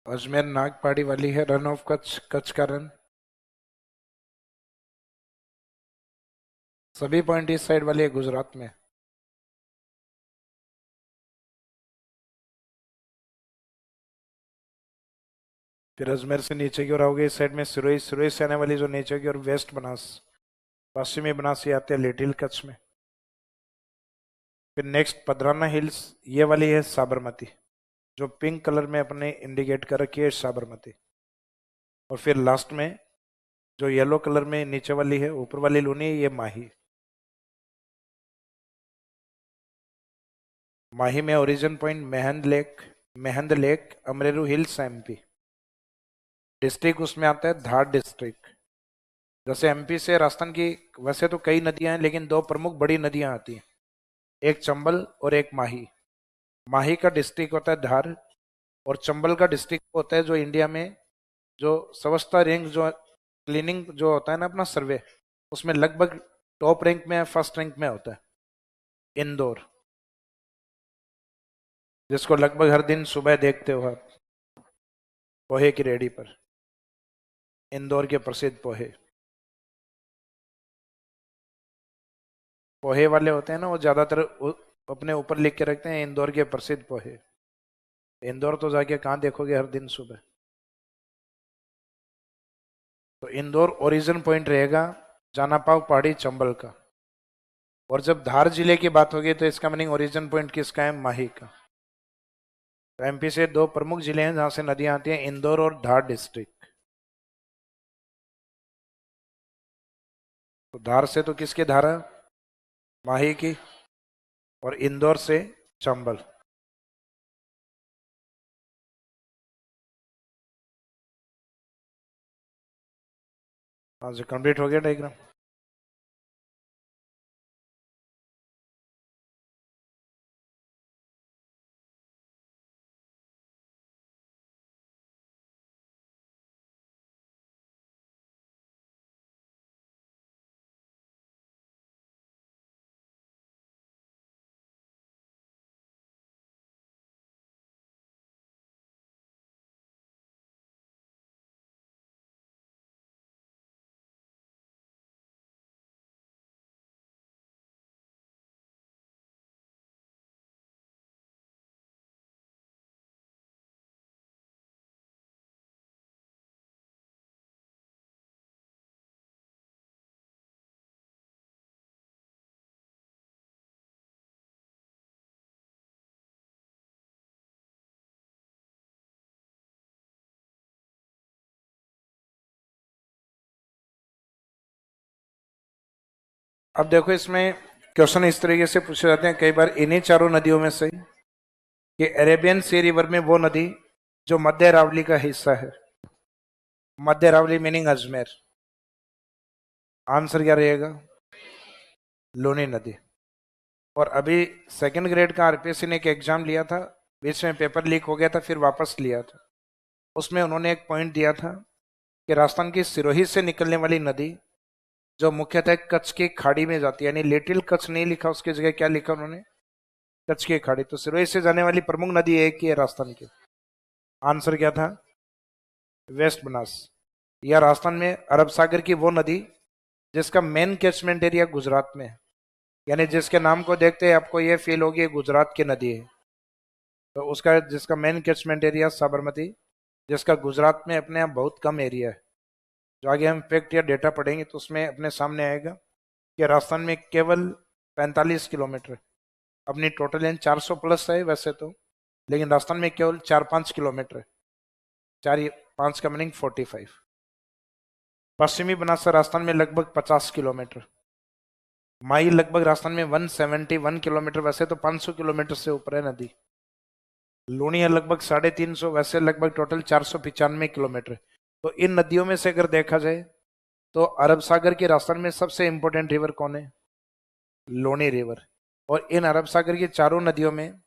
अजमेर नागपाड़ी वाली है रन ऑफ कच्छ, कच्छ का रन। सभी पॉइंट इस साइड वाली है गुजरात में। फिर अजमेर से नीचे की ओर आओगे इस साइड में सिरोही, सिरोही से आने वाली जो नीचे की ओर वेस्ट बनास, पश्चिमी बनास ये आते हैं लिटिल कच्छ में। फिर नेक्स्ट पदराना हिल्स, ये वाली है साबरमती, जो पिंक कलर में अपने इंडिकेट कर रखी है साबरमती। और फिर लास्ट में जो येलो कलर में नीचे वाली है ऊपर वाली लूनी है, ये माही। माही में origin point Mehad lake Amareru hills MP. District उसमें आता है धार डिस्ट्रिक्ट। जैसे एमपी से राजस्थान की वैसे तो कई नदियां हैं, लेकिन दो प्रमुख बड़ी नदियां आती हैं, एक चंबल और एक माही। माही का डिस्ट्रिक्ट होता है धार, और चंबल का डिस्ट्रिक्ट होता है जो इंडिया में जो स्वच्छता रैंक जो क्लीनिंग जो होता है ना अपना सर्वे, उसमें लगभग टॉप रैंक में, फर्स्ट रैंक में होता है इंदौर, जिसको लगभग हर दिन सुबह देखते हो आप पोहे की रेडी पर, इंदौर के प्रसिद्ध पोहे। पोहे वाले होते हैं ना वो ज्यादातर अपने ऊपर लिख के रखते हैं इंदौर के प्रसिद्ध पोहे। इंदौर तो जाके कहाँ देखोगे हर दिन सुबह। तो इंदौर ओरिजिन पॉइंट रहेगा जानापाव पहाड़ी चंबल का। और जब धार जिले की बात होगी तो इसका मीनिंग ओरिजिन पॉइंट किसका है, माही का। तो एमपी से दो प्रमुख जिले हैं जहां से नदियां आती हैं, इंदौर और धार डिस्ट्रिक्ट। तो धार से तो किसकी धारा, माही की, और इंदौर से चंबल। हाँ जी, कंप्लीट हो गया डायग्राम। अब देखो इसमें क्वेश्चन इस तरीके से पूछे जाते हैं कई बार इन्हीं चारों नदियों में से कि अरेबियन सी रिवर में वो नदी जो मध्य अरावली का हिस्सा है, मध्य अरावली मीनिंग अजमेर। आंसर क्या रहेगा, लूनी नदी। और अभी सेकंड ग्रेड का आरपीएससी ने एक एग्जाम लिया था, बीच में पेपर लीक हो गया था, फिर वापस लिया था। उसमें उन्होंने एक पॉइंट दिया था कि राजस्थान की सिरोही से निकलने वाली नदी जो मुख्यतः कच्छ की खाड़ी में जाती है, यानी लिटिल कच्छ नहीं लिखा, उसकी जगह क्या लिखा उन्होंने, कच्छ की खाड़ी। तो सिरोही से जाने वाली प्रमुख नदी एक ही है राजस्थान की। आंसर क्या था, वेस्ट बनास। या राजस्थान में अरब सागर की वो नदी जिसका मेन कैचमेंट एरिया गुजरात में है, यानी जिसके नाम को देखते ही आपको ये फील होगी गुजरात की नदी है। तो उसका जिसका मेन कैचमेंट एरिया साबरमती, जिसका गुजरात में अपने आप बहुत कम एरिया है। जो आगे हम फैक्ट या डेटा पढ़ेंगे तो उसमें अपने सामने आएगा कि राजस्थान में केवल 45 किलोमीटर, अपनी टोटल लेंथ 400 प्लस है वैसे तो, लेकिन राजस्थान में केवल 4-5 किलोमीटर है। 4-5 का मीनिंग 45। पश्चिमी बनास राजस्थान में लगभग 50 किलोमीटर। माई लगभग राजस्थान में 171 किलोमीटर, वैसे तो 500 किलोमीटर से ऊपर है नदी। लूणिया लगभग 350, वैसे लगभग टोटल 495 किलोमीटर। तो इन नदियों में से अगर देखा जाए तो अरब सागर के राजस्थान में सबसे इंपॉर्टेंट रिवर कौन है, लोनी रिवर। और इन अरब सागर की चारों नदियों में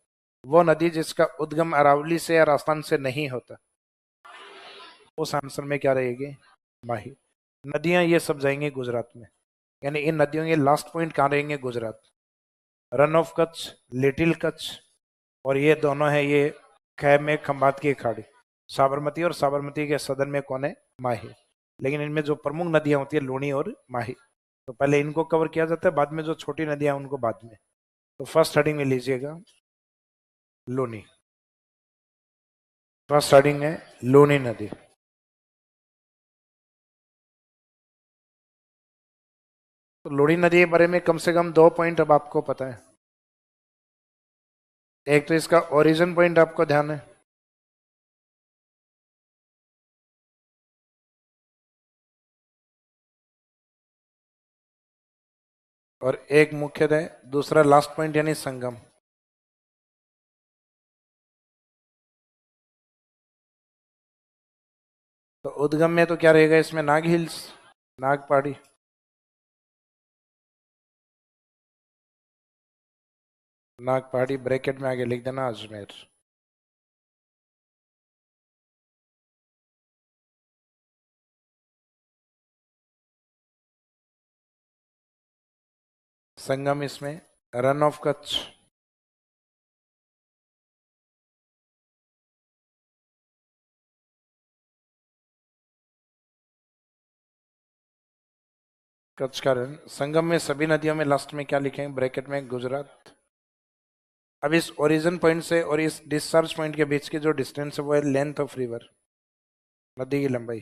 वो नदी जिसका उद्गम अरावली से या राजस्थान से नहीं होता, उस आंसर में क्या रहेगी, माही। नदियां ये सब जाएंगे गुजरात में, यानी इन नदियों के लास्ट पॉइंट कहाँ रहेंगे, Gujarat. Run of Kutch, little Kutch, और ये दोनों है ये खैब में खंबात की खाड़ी। साबरमती, और साबरमती के सदन में कौन है? माही। लेकिन इनमें जो प्रमुख नदियां होती है लूनी और माही, तो पहले इनको कवर किया जाता है, बाद में जो छोटी नदियां उनको बाद में। तो फर्स्ट हेडिंग में लीजिएगा लूनी। फर्स्ट हेडिंग है लूनी नदी। तो लूनी नदी के बारे में कम से कम 2 पॉइंट अब आपको पता है। एक तो इसका ओरिजिन पॉइंट आपको ध्यान है, और एक मुख्यतः दूसरा लास्ट पॉइंट यानी संगम। तो उद्गम में तो क्या रहेगा इसमें? नाग हिल्स, नाग पहाड़ी। नाग पहाड़ी ब्रैकेट में आगे लिख देना अजमेर। संगम इसमें रन ऑफ कच्छ। कच्छ का रन। संगम में सभी नदियों में लास्ट में क्या लिखेंगे ब्रैकेट में? गुजरात। अब इस ओरिजिन पॉइंट से और इस डिस्चार्ज पॉइंट के बीच की जो डिस्टेंस है वो है लेंथ ऑफ रिवर, नदी की लंबाई।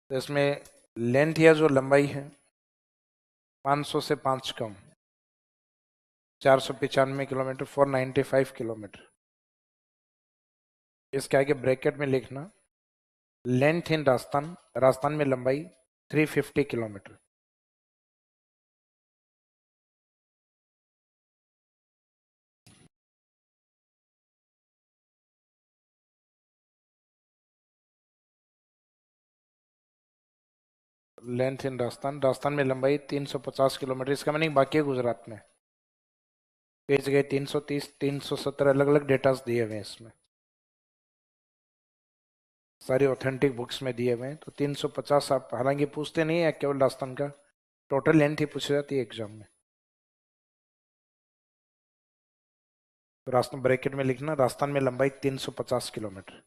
तो इसमें लेंथ या जो लंबाई है 500 से 5 कम, 495 किलोमीटर, 495 किलोमीटर। इसके आगे ब्रैकेट में लिखना लेंथ इन राजस्थान, राजस्थान में लंबाई 350 kilometre. Length in Rajasthan, Rajasthan में लंबाई 350 किलोमीटर। इसका मीनिंग बाकी है गुजरात में। पेज गए 330, 370 अलग अलग डेटास दिए हुए हैं इसमें, सारी ऑथेंटिक बुक्स में दिए हुए हैं। तो 350 आप हालांकि पूछते नहीं है केवल राजस्थान का, टोटल लेंथ ही पूछी जाती है एग्जाम में। तो राजस्थान ब्रैकेट में लिखना राजस्थान में लंबाई 350 किलोमीटर।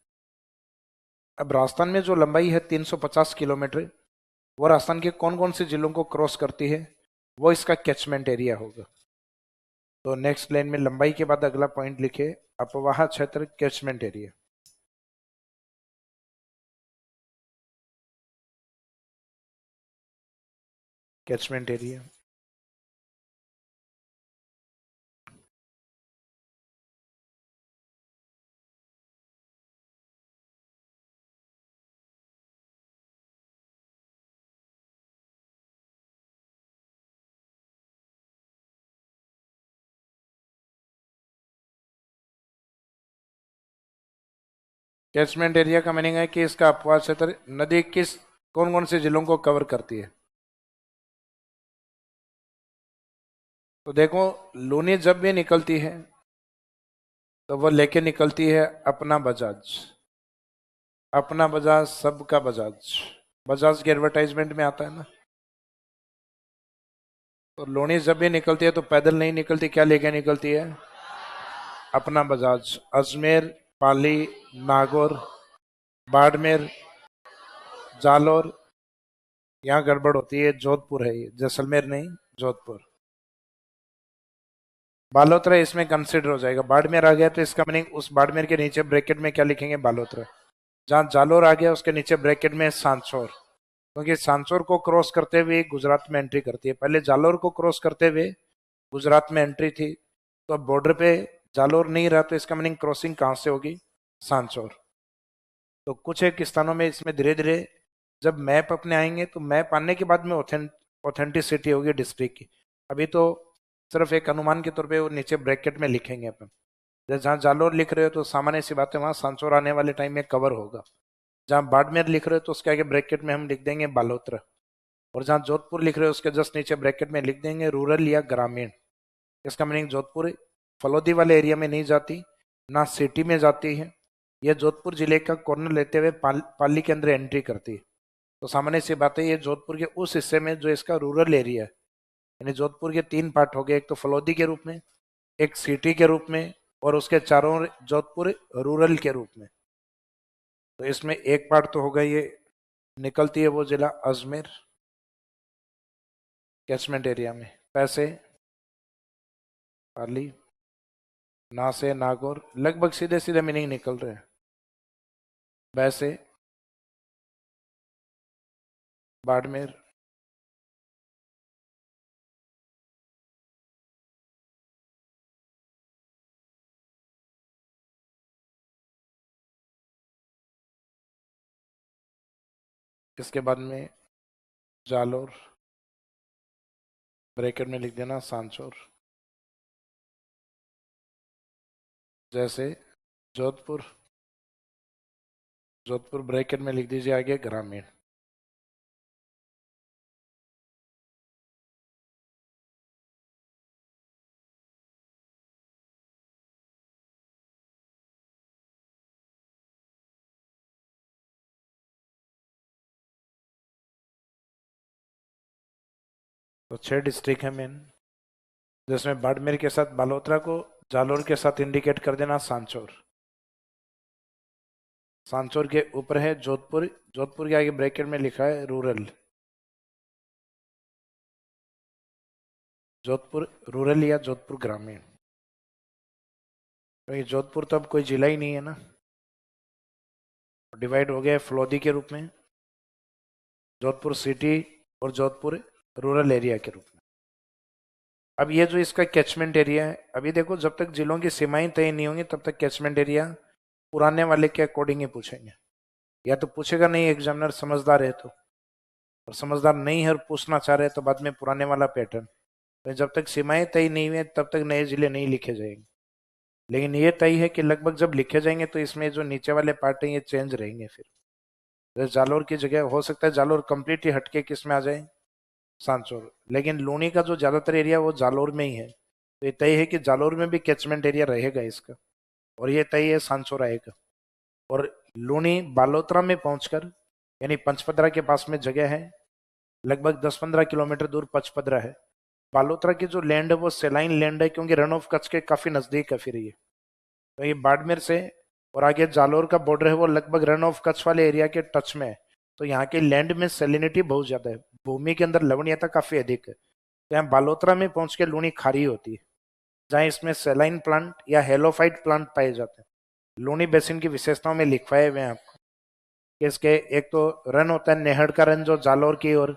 अब राजस्थान में जो लंबाई है 350 किलोमीटर, वो राजस्थान के कौन कौन से जिलों को क्रॉस करती है, वो इसका कैचमेंट एरिया होगा। तो नेक्स्ट लाइन में लंबाई के बाद अगला पॉइंट लिखे अपवाह क्षेत्र catchment area. Catchment area catchment area का मीनिंग है कि इसका अपवाह क्षेत्र नदी किस कौन कौन से जिलों को कवर करती है। तो देखो लूनी जब भी निकलती है तो वो लेके निकलती है अपना बजाज। अपना बजाज, सबका बजाज, बजाज के एडवर्टाइजमेंट में आता है ना। तो लूनी जब भी निकलती है तो पैदल नहीं निकलती, क्या लेके निकलती है? अपना बजाज। अजमेर, पाली, नागौर, बाड़मेर, जालोर, यहाँ गड़बड़ होती है, जोधपुर है ये, जैसलमेर नहीं, जोधपुर। बालोतरा इसमें कंसिडर हो जाएगा। बाड़मेर आ गया तो इसका मीनिंग उस बाड़मेर के नीचे ब्रैकेट में क्या लिखेंगे? बालोतरा। जहां जालोर आ गया उसके नीचे ब्रैकेट में सांचौर, क्योंकि सांचौर को क्रॉस करते हुए गुजरात में एंट्री करती है। पहले जालोर को क्रॉस करते हुए गुजरात में एंट्री थी, तो अब बॉर्डर पे जालोर नहीं रहा, तो इसका मीनिंग क्रॉसिंग कहां से होगी? सांचौर। तो कुछ एक स्थानों में इसमें धीरे धीरे जब मैप अपने आएंगे तो मैप आने के बाद में ऑथेंटिसिटी होगी डिस्ट्रिक्ट की। अभी तो सिर्फ एक अनुमान के तौर पे वो नीचे ब्रैकेट में लिखेंगे अपन। जैसे जहाँ जालोर लिख रहे हो तो सामान्य सी बात है वहाँ सांचौर आने वाले टाइम में कवर होगा। जहाँ बाड़मेर लिख रहे हो तो उसके आगे ब्रैकेट में हम लिख देंगे बालोतरा, और जहाँ जोधपुर लिख रहे हो उसके जस्ट नीचे ब्रैकेट में लिख देंगे रूरल या ग्रामीण। इसका मीनिंग जोधपुर फलोदी वाले एरिया में नहीं जाती, ना सिटी में जाती है। यह जोधपुर जिले का कॉर्नर लेते हुए पाली के अंदर एंट्री करती है। तो सामान्य सी बात है ये जोधपुर के उस हिस्से में जो इसका रूरल एरिया है, यानी जोधपुर के 3 पार्ट हो गए, एक तो फलोदी के रूप में, एक सिटी के रूप में और उसके चारों ओर जोधपुर रूरल के रूप में। तो इसमें एक पार्ट तो होगा, ये निकलती है वो जिला अजमेर कैचमेंट एरिया में। पैसे पाली, ना से नागौर, लगभग सीधे सीधे मीनिंग निकल रहे हैं। वैसे बाड़मेर, इसके बाद में जालोर, ब्रैकेट में लिख देना सांचौर। जैसे जोधपुर, जोधपुर ब्रैकेट में लिख दीजिए आगे ग्रामीण। तो 6 डिस्ट्रिक्ट है मेन, जिसमें बाड़मेर के साथ बालोतरा को जालोर के साथ इंडिकेट कर देना सांचौर। सांचौर के ऊपर है जोधपुर, जोधपुर के आगे ब्रैकेट में लिखा है रूरल। जोधपुर रूरल या जोधपुर ग्रामीण, क्योंकि तो जोधपुर तो अब कोई जिला ही नहीं है ना, डिवाइड हो गया है फ्लोदी के रूप में, जोधपुर सिटी और जोधपुर रूरल एरिया के रूप में। अब ये जो इसका कैचमेंट एरिया है, अभी देखो जब तक जिलों की सीमाएं तय नहीं होंगी तब तक कैचमेंट एरिया पुराने वाले के अकॉर्डिंग ही पूछेंगे। या तो पूछेगा नहीं एग्जामिनर समझदार है तो, और समझदार नहीं है और पूछना चाह रहे तो बाद में पुराने वाला पैटर्न। तो जब तक सीमाएं तय नहीं हुई तब तक नए जिले नहीं लिखे जाएंगे। लेकिन ये तय है कि लगभग जब लिखे जाएंगे तो इसमें जो नीचे वाले पार्ट है ये चेंज रहेंगे। फिर तो जालोर की जगह हो सकता है जालोर कंप्लीट ही हटके किस में आ जाए, सांचौर। लेकिन लूनी का जो ज्यादातर एरिया वो जालोर में ही है, तो ये तय है कि जालोर में भी कैचमेंट एरिया रहेगा इसका, और ये तय है सांचौर आएगा। और लूनी बालोतरा में पहुंचकर, यानी पंचपदरा के पास में जगह है, लगभग 10-15 किलोमीटर दूर पंचपदरा है। बालोतरा की जो लैंड है वो सेलाइन लैंड है, क्योंकि रन ऑफ कच्छ के काफी नजदीक है। फिर ये तो ये बाड़मेर से और आगे जालोर का बॉर्डर है वो लगभग रन ऑफ कच्छ वाले एरिया के टच में है। तो यहाँ के लैंड में सेलिनिटी बहुत ज्यादा है, भूमि के अंदर लवणीयता काफी अधिक है। तो यहाँ बालोतरा में पहुंच के लूनी खारी होती है, जहाँ इसमें सेलाइन प्लांट या हेलोफाइट प्लांट पाए जाते हैं। लूनी बेसिन की विशेषताओं में लिखवाए हुए हैं आपको कि इसके एक तो रन होता है नेहड़ का रन जो जालोर की ओर,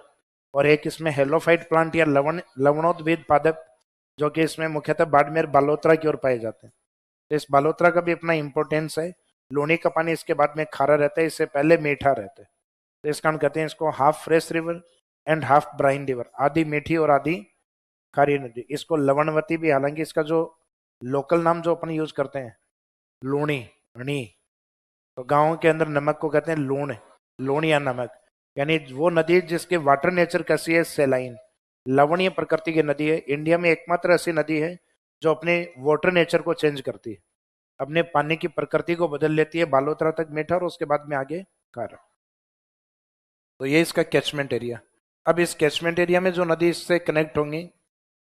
और एक इसमें हेलोफाइट प्लांट या लवणोद्भिद पादप जो कि इसमें मुख्यतः बाड़मेर बालोतरा की ओर पाए जाते हैं। तो इस बालोतरा का भी अपना इंपॉर्टेंस है। लूनी का पानी इसके बाद में खारा रहता है, इससे पहले मीठा रहता है। तो इस कारण कहते हैं इसको half fresh river and half brine river, आधी मीठी और आधी खारी नदी। इसको लवणवती भी, हालांकि इसका जो लोकल नाम जो अपन यूज करते हैं लूणी, णी, तो गाँव के अंदर नमक को कहते हैं लूण, लूण या नमक। यानी वो नदी जिसके वाटर नेचर कैसी है, सेलाइन, लवणीय प्रकृति की नदी है। इंडिया में एकमात्र ऐसी नदी है जो अपने वाटर नेचर को चेंज करती है, अपने पानी की प्रकृति को बदल लेती है। बालोतरा तक मीठा और उसके बाद में आगे खारा। तो ये इसका कैचमेंट एरिया। अब इस कैचमेंट एरिया में जो नदी इससे कनेक्ट होंगी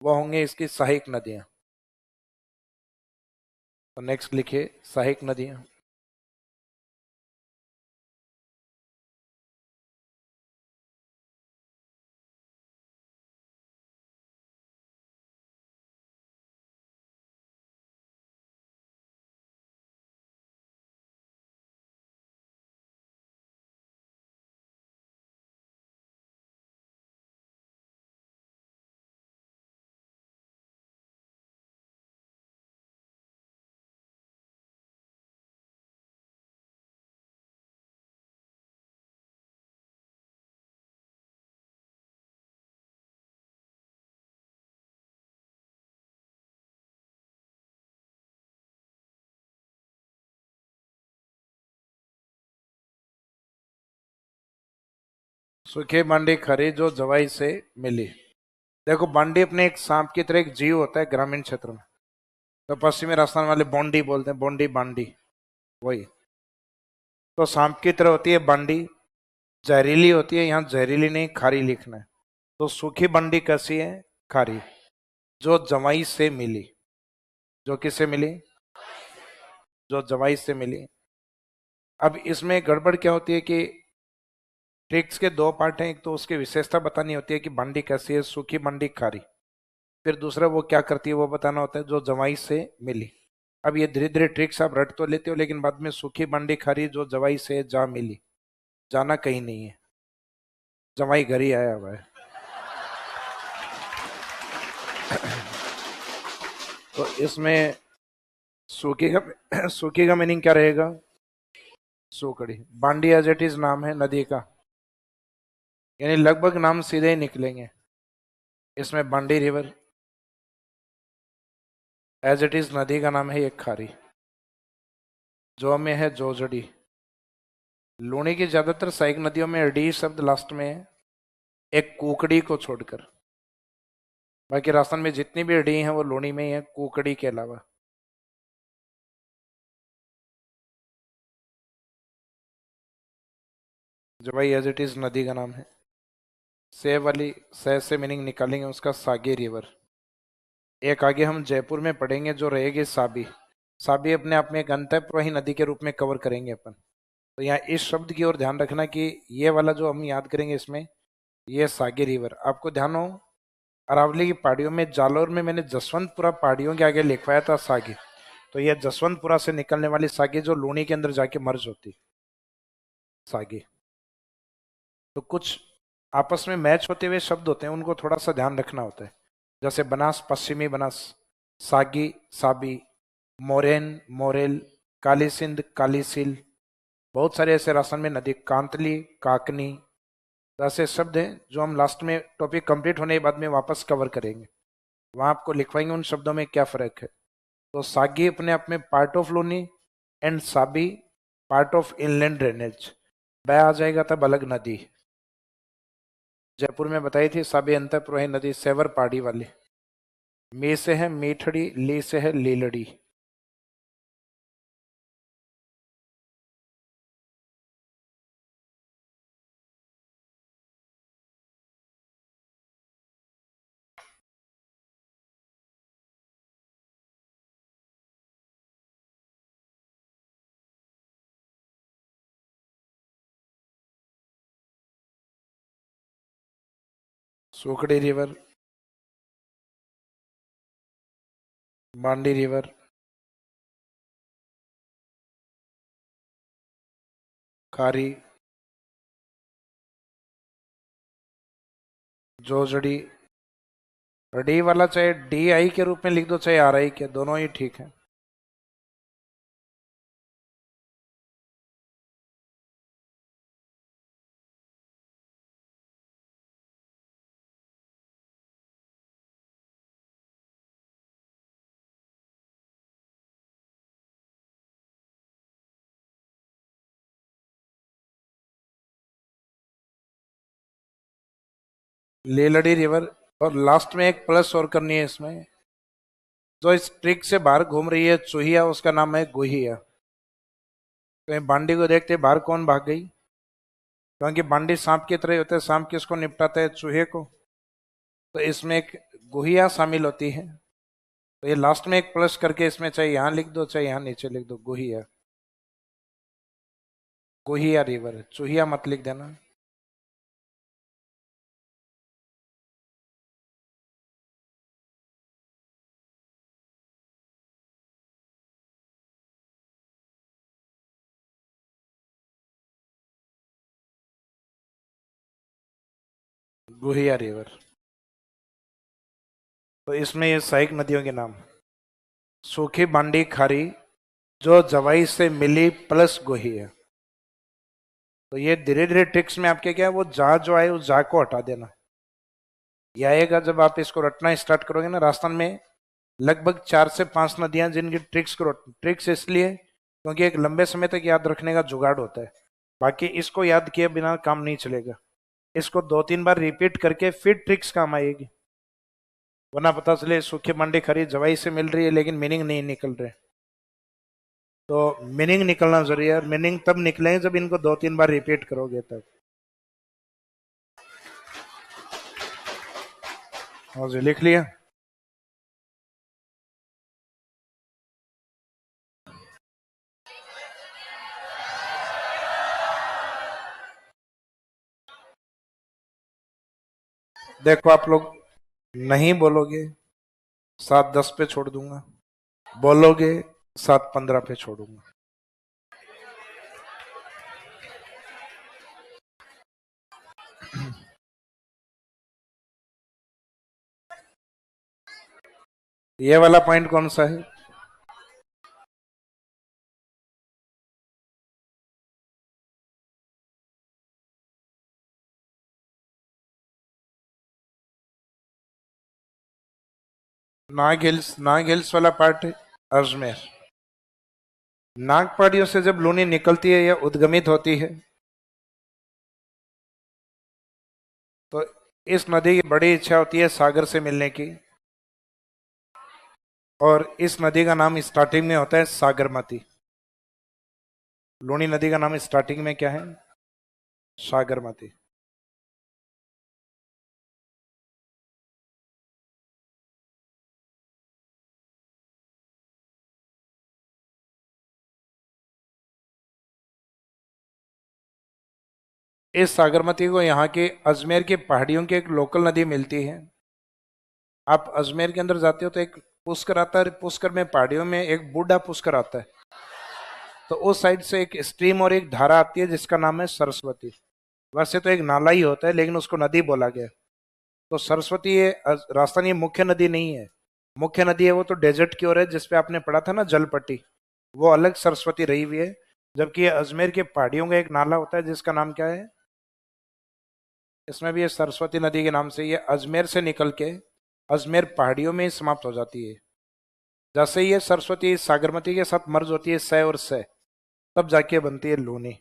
वो होंगे इसकी सहायक नदियां। तो नेक्स्ट लिखिए सहायक नदियां। सूखे बांडी खरी जो जवाई से मिली। देखो बांडी अपने एक सांप की तरह एक जीव होता है ग्रामीण क्षेत्र में, तो पश्चिमी राजस्थान वाले बोंडी बोलते हैं, बोंडी बांडी वही। तो सांप की तरह होती है बांडी, जहरीली होती है, यहाँ जहरीली नहीं खारी लिखना है। तो सूखी बांडी कैसी है, खारी, जो जवाई से मिली। जो किससे मिली, जो जवाई से मिली। अब इसमें गड़बड़ क्या होती है कि ट्रिक्स के दो पार्ट हैं, एक तो उसकी विशेषता बतानी होती है कि बांडी कैसी है, सूखी बांडी खारी, फिर दूसरा वो क्या करती है वो बताना होता है, जो जवाई से मिली। अब ये धीरे धीरे ट्रिक्स आप रट तो लेते हो, लेकिन बाद में सूखी बांडी खारी जो जवाई से जा मिली, जाना कहीं नहीं है, जवाई घर ही आया हुआ है। तो इसमें सूखी का सूखी का मीनिंग क्या रहेगा, सूखड़ी। बांडी एज इट इज नाम है नदी का, यानी लगभग नाम सीधे ही निकलेंगे। इसमें बांडी रिवर एज इट इज नदी का नाम है एक खारी। जो में है जोजड़ी। लूणी की ज्यादातर सहायक नदियों में डी शब्द लास्ट में है, एक कुकड़ी को छोड़कर। बाकी राजस्थान में जितनी भी डी हैं वो लूणी में ही है, कुकड़ी के अलावा। जो भाई एज इट इज नदी का नाम है। से वाली से मीनिंग निकालेंगे उसका, सागी रिवर। एक आगे हम जयपुर में पढ़ेंगे जो रहेगी साबी। साबी अपने आप में एक अंतःप्रवाही नदी के रूप में कवर करेंगे अपन। तो यहाँ इस शब्द की ओर ध्यान रखना कि ये वाला जो हम याद करेंगे इसमें, ये सागी रिवर। आपको ध्यान हो अरावली की पहाड़ियों में, जालोर में मैंने जसवंतपुरा पहाड़ियों के आगे लिखवाया था सागी, तो यह जसवंतपुरा से निकलने वाली सागी जो लूणी के अंदर जाके मर्ज होती, सागी। तो कुछ आपस में मैच होते हुए शब्द होते हैं, उनको थोड़ा सा ध्यान रखना होता है। जैसे बनास, पश्चिमी बनास, सागी, साबी, मोरेन, मोरेल, काली सिंध, काली सील। बहुत सारे ऐसे राजस्थान में नदी, कांतली, काकनी, तो ऐसे शब्द हैं जो हम लास्ट में टॉपिक कंप्लीट होने के बाद में वापस कवर करेंगे। वहां आपको लिखवाएंगे उन शब्दों में क्या फर्क है। तो सागी अपने आप में part of Luni, and Sabi part of inland drainage. बह आ जाएगा तब अलग नदी। जयपुर में बताई थी साबी अंतःप्रवाही नदी, सेवर पहाड़ी वाली। मी से है मीठड़ी, ली से है लीलड़ी। सूखड़ी रिवर, बांडी रिवर, खारी, जोजड़ी। डी वाला चाहे डी आई के रूप में लिख दो, चाहे आर आई के, दोनों ही ठीक है। लीलड़ी रिवर, और लास्ट में एक प्लस और करनी है इसमें। जो इस ट्रिक से बाहर घूम रही है चूहिया, उसका नाम है गुहिया। तो ये बांडी को देखते बाहर कौन भाग गई, क्योंकि बांडी सांप की तरह होते हैं, सांप किसको निपटाता है, चूहे को। तो इसमें एक गुहिया शामिल होती है। तो ये लास्ट में एक प्लस करके इसमें चाहे यहां लिख दो चाहे यहां नीचे लिख दो, गुहिया। गुहिया रिवर, चूहिया मत लिख देना। गुहिया रिवर। तो इसमें ये सहायक नदियों के नाम, सूखी बांडी खारी, जो जवाई से मिली, प्लस गुहिया। तो ये धीरे धीरे ट्रिक्स में आपके क्या है, वो जा जो आए उस जा को हटा देना। ये आएगा जब आप इसको रटना स्टार्ट करोगे ना। राजस्थान में लगभग 4 से 5 नदियां जिनकी ट्रिक्स को, ट्रिक्स इसलिए क्योंकि एक लंबे समय तक याद रखने का जुगाड़ होता है। बाकी इसको याद किए बिना काम नहीं चलेगा। इसको 2-3 बार रिपीट करके फिर ट्रिक्स काम आएगी, वरना पता चले सूखी मंडी खरी जवाई से मिल रही है लेकिन मीनिंग नहीं निकल रहे। तो मीनिंग निकलना जरूरी है, और मीनिंग तब निकलेंगे जब इनको 2-3 बार रिपीट करोगे तब। और जो लिख लिया। देखो आप लोग नहीं बोलोगे 7:10 पे छोड़ दूंगा, बोलोगे 7:15 पे छोड़ूंगा। ये वाला पॉइंट कौन सा है? नाग हिल्स वाला पार्ट है अजमेर। नाग पहाड़ियों से जब लूनी निकलती है या उद्गमित होती है तो इस नदी की बड़ी इच्छा होती है सागर से मिलने की, और इस नदी का नाम स्टार्टिंग में होता है सागरमती। लूनी नदी का नाम स्टार्टिंग में क्या है? सागरमती। इस सागरमती को यहाँ के अजमेर की पहाड़ियों की एक लोकल नदी मिलती है। आप अजमेर के अंदर जाते हो तो एक पुष्कर आता है, पुष्कर में पहाड़ियों में एक बूढ़ा पुष्कर आता है, तो उस साइड से एक स्ट्रीम और एक धारा आती है जिसका नाम है सरस्वती। वैसे तो एक नाला ही होता है लेकिन उसको नदी बोला गया। तो सरस्वती ये राजस्थान की मुख्य नदी नहीं है। मुख्य नदी है वो तो डेजर्ट की ओर है, जिसपे आपने पढ़ा था ना जलपट्टी, वो अलग सरस्वती रही हुई है। जबकि ये अजमेर के पहाड़ियों का एक नाला होता है जिसका नाम क्या है? इसमें भी ये सरस्वती नदी के नाम से ये अजमेर से निकल के अजमेर पहाड़ियों में ही समाप्त हो जाती है। जैसे ये सरस्वती सागरमती के साथ मर्ज होती है सै और सै, तब जाके बनती है लूनी।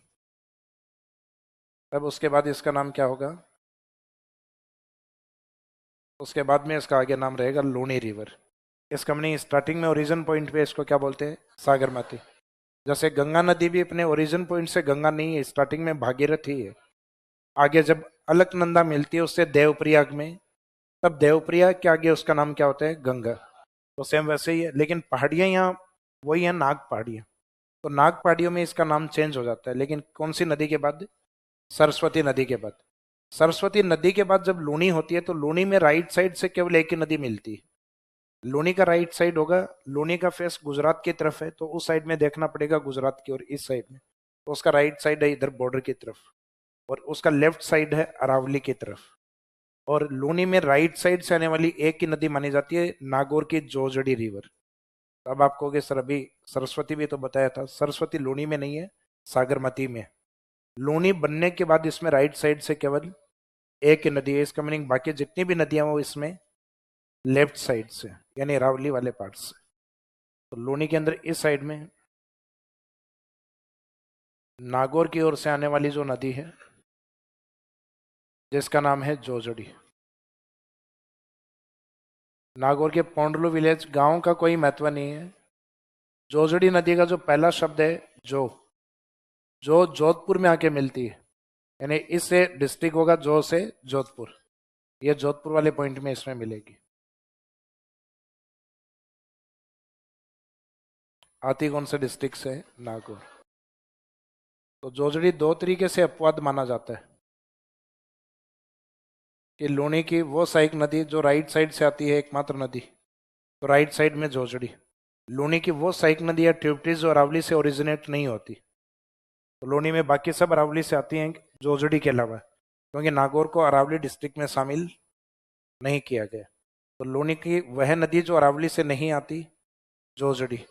तब उसके बाद इसका नाम क्या होगा? उसके बाद में इसका आगे नाम रहेगा लूनी रिवर। इसका मीनिंग स्टार्टिंग में ओरिजिन पॉइंट पे इसको क्या बोलते हैं? सागरमती। जैसे गंगा नदी भी अपने ओरिजिन पॉइंट से गंगा नहीं है, स्टार्टिंग में भागीरथी है। आगे जब अलकनंदा मिलती है उससे देवप्रयाग में, तब देवप्रयाग के आगे उसका नाम क्या होता है? गंगा। तो सेम वैसे ही है, लेकिन पहाड़ियां यहाँ वही है, नाग पहाड़ियां। तो नाग पहाड़ियों में इसका नाम चेंज हो जाता है, लेकिन कौन सी नदी के बाद? सरस्वती नदी के बाद। सरस्वती नदी के बाद जब लूनी होती है तो लूनी में राइट साइड से केवल एक ही नदी मिलती है। लूनी का राइट साइड होगा, लूनी का फेस गुजरात की तरफ है तो उस साइड में देखना पड़ेगा गुजरात की, और इस साइड में तो उसका राइट साइड है इधर बॉर्डर की तरफ, और उसका लेफ्ट साइड है अरावली की तरफ। और लूनी में राइट साइड से आने वाली एक ही नदी मानी जाती है नागौर की जोजड़ी रिवर। तो अब आप कहोगे सर अभी सरस्वती भी तो बताया था, सरस्वती लूनी में नहीं है, सागरमती में। लूनी बनने के बाद इसमें राइट साइड से केवल एक ही नदी है। इसका मीनिंग बाकी जितनी भी नदियां वो इसमें लेफ्ट साइड से, यानी अरावली वाले पार्ट से। तो लूनी के अंदर इस साइड में नागौर की ओर से आने वाली जो नदी है जिसका नाम है जोजड़ी। नागौर के पोंडलू विलेज गांव का कोई महत्व नहीं है। जोजड़ी नदी का जो पहला शब्द है जो जोधपुर में आके मिलती है, यानी इससे डिस्ट्रिक्ट होगा जो से जोधपुर, ये जोधपुर वाले पॉइंट में इसमें मिलेगी। आती कौन से डिस्ट्रिक्ट से? नागौर। तो जोजड़ी दो तरीके से अपवाद माना जाता है कि लूनी की वो सहायक नदी जो राइट साइड से आती है, एकमात्र नदी, तो राइट साइड में जोजड़ी। लूनी की वो सहायक नदी या ट्यूबटीज जो अरावली से ओरिजिनेट नहीं होती, तो लूनी में बाकी सब अरावली से आती हैं जोजड़ी के अलावा, क्योंकि नागौर को अरावली डिस्ट्रिक्ट में शामिल नहीं किया गया। तो लूनी की वह नदी जो अरावली से नहीं आती, जोजड़ी,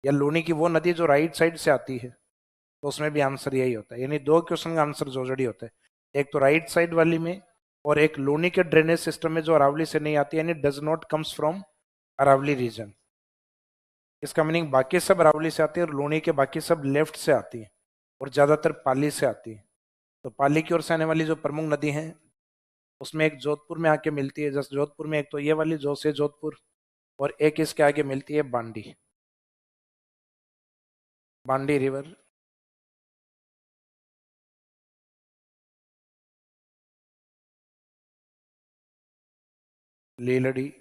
या लूनी की वो नदी जो राइट साइड से आती है, तो उसमें भी आंसर यही होता है। यानी दो क्वेश्चन का आंसर जोजड़ी होता है, एक तो राइट साइड वाली में, और एक लूनी के ड्रेनेज सिस्टम में जो अरावली से नहीं आती, यानी does not comes from Aravalli region. इसका मीनिंग बाकी सब अरावली से आती है और लूनी के बाकी सब लेफ्ट से आती है, और ज्यादातर पाली से आती है। तो पाली की ओर से आने वाली जो प्रमुख नदी है उसमें एक जोधपुर में आके मिलती है, जैसे जोधपुर में एक तो ये वाली जो से जोधपुर, और एक इसके आगे मिलती है बांडी, बांडी रिवर। लीलड़ी,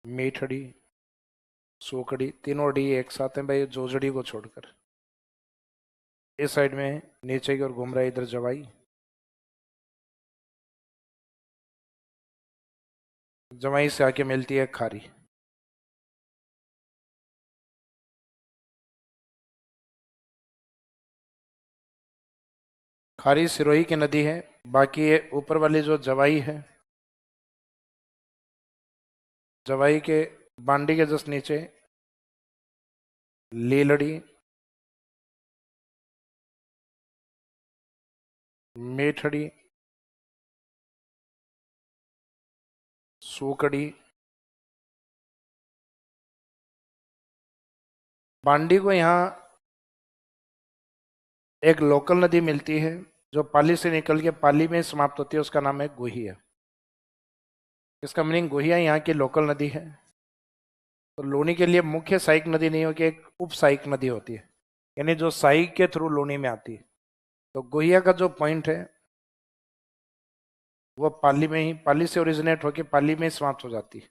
मीठड़ी, सोकड़ी, तीनों डी एक साथ हैं भाई जोजड़ी को छोड़कर। इस साइड में नीचे की ओर घूम रहा है इधर जवाई, जवाई से आके मिलती है खारी। खारी सिरोही की नदी है। बाकी ये ऊपर वाली जो जवाई है, जवाई के बांडी के जस्ट नीचे लीलड़ी, मेठड़ी, सूकड़ी। बांडी को यहाँ एक लोकल नदी मिलती है जो पाली से निकल के पाली में समाप्त होती है, उसका नाम है गोहिया। इसका मीनिंग गोहिया यहाँ की लोकल नदी है। तो लूनी के लिए मुख्य सहायक नदी नहीं होगी, एक उप सहायक नदी होती है, यानी जो सहायक के थ्रू लूनी में आती है। तो गोहिया का जो पॉइंट है वो पाली में ही, पाली से ओरिजिनेट होकर पाली में समाप्त हो जाती है।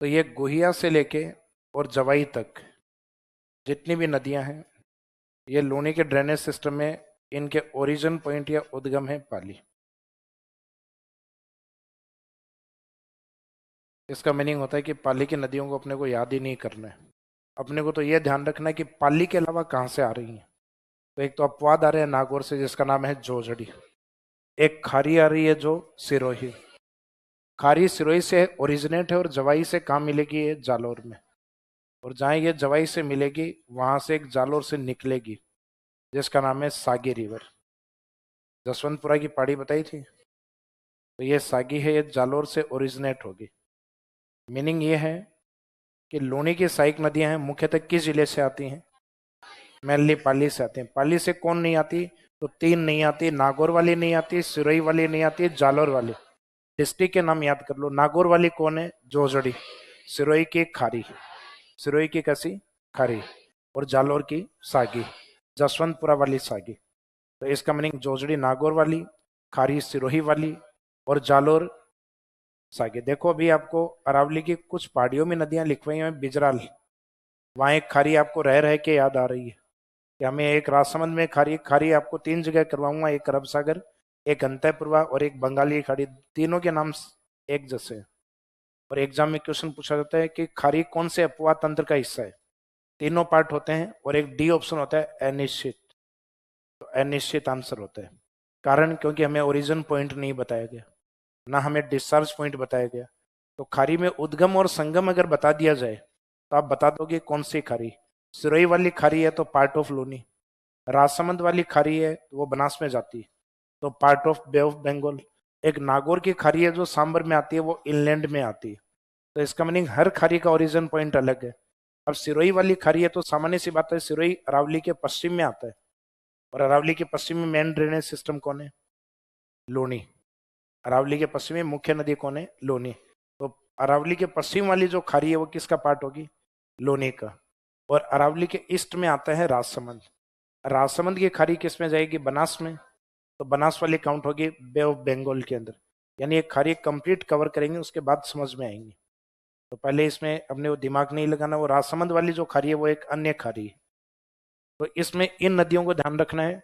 तो ये गोहिया से लेके और जवाई तक जितनी भी नदियां हैं, ये लूनी के ड्रेनेज सिस्टम में इनके ओरिजिन पॉइंट या उद्गम है पाली। इसका मीनिंग होता है कि पाली की नदियों को अपने को याद ही नहीं करना है, अपने को तो यह ध्यान रखना है कि पाली के अलावा कहाँ से आ रही हैं। तो एक तो अपवाद आ रहे हैं नागौर से जिसका नाम है जोजड़ी, एक खारी आ रही है जो सिरोही। खारी सिरोही से ओरिजिनेट है और जवाई से कहाँ मिलेगी, ये जालोर में। और जहाँ ये जवाई से मिलेगी वहां से एक जालोर से निकलेगी जिसका नाम है सागी रिवर। जसवंतपुरा की पहाड़ी बताई थी, तो ये सागी है, ये जालोर से ओरिजिनेट होगी। मीनिंग ये है कि लूनी की सहायक नदियां हैं मुख्यतः किस जिले से आती हैं, मेनली पाली से आती हैं। पाली से कौन नहीं आती, तो तीन नहीं आती, नागौर वाली नहीं आती, सिरोही वाली नहीं आती, जालोर वाली। डिस्ट्रिक्ट के नाम याद कर लो। नागौर वाली कौन है, जोजड़ी। सिरोही की खारी, सिरोही की कैसी, खारी। और जालोर की सागी, जसवंतपुरा वाली सागी। तो इसका मीनिंग जोजड़ी नागौर वाली, खारी सिरोही वाली, और जालोर सागी। देखो अभी आपको अरावली की कुछ पहाड़ियों में नदियां लिखवाई हैं, बिजराल, वहां एक खारी आपको रह रह के याद आ रही है कि हमें एक राजसमंद में खारी। खारी आपको तीन जगह करवाऊंगा, एक अरब सागर, एक अंतःपुरवा और एक बंगाली खाड़ी। तीनों के नाम एक जैसे हैं। और एग्जाम में क्वेश्चन पूछा जाता है कि खारी कौन से अपवाद तंत्र का हिस्सा है। तीनों पार्ट होते हैं और एक डी ऑप्शन होता है अनिश्चित। तो अनिश्चित आंसर होता है। कारण क्योंकि हमें ओरिजिन पॉइंट नहीं बताया गया, ना हमें डिस्चार्ज पॉइंट बताया गया। तो खारी में उद्गम और संगम अगर बता दिया जाए तो आप बता दोगे कौन सी खारी। सिरोही वाली खारी है तो पार्ट ऑफ लूनी, राजसमंद वाली खारी है तो वो बनास में जाती है, तो part of bay of Bengal. एक नागौर की खारी है जो सांबर में आती है, वो इनलैंड में आती है। तो इसका मीनिंग हर खारी का ओरिजिन पॉइंट अलग है। अब सिरोही वाली खारी है तो सामान्य सी बात है, सिरोही अरावली के पश्चिम में आता है, और अरावली के पश्चिम में मेन ड्रेनेज सिस्टम कौन है, लूनी। अरावली के पश्चिम में मुख्य नदी कौन है, लोनी। तो अरावली के पश्चिम वाली जो खारी है वो किसका पार्ट होगी, लोनी का। और अरावली के ईस्ट में आता है राजसमंद। राजसमंद की खारी किस में जाएगी, बनास में। तो बनास वाली काउंट होगी बे ऑफ बंगाल के अंदर। यानी एक खारी कंप्लीट कवर करेंगे उसके बाद समझ में आएंगे। तो पहले इसमें अपने वो दिमाग नहीं लगाना। वो राजसमंद वाली जो खारी है वो एक अन्य खारी है। तो इसमें इन नदियों को ध्यान रखना है।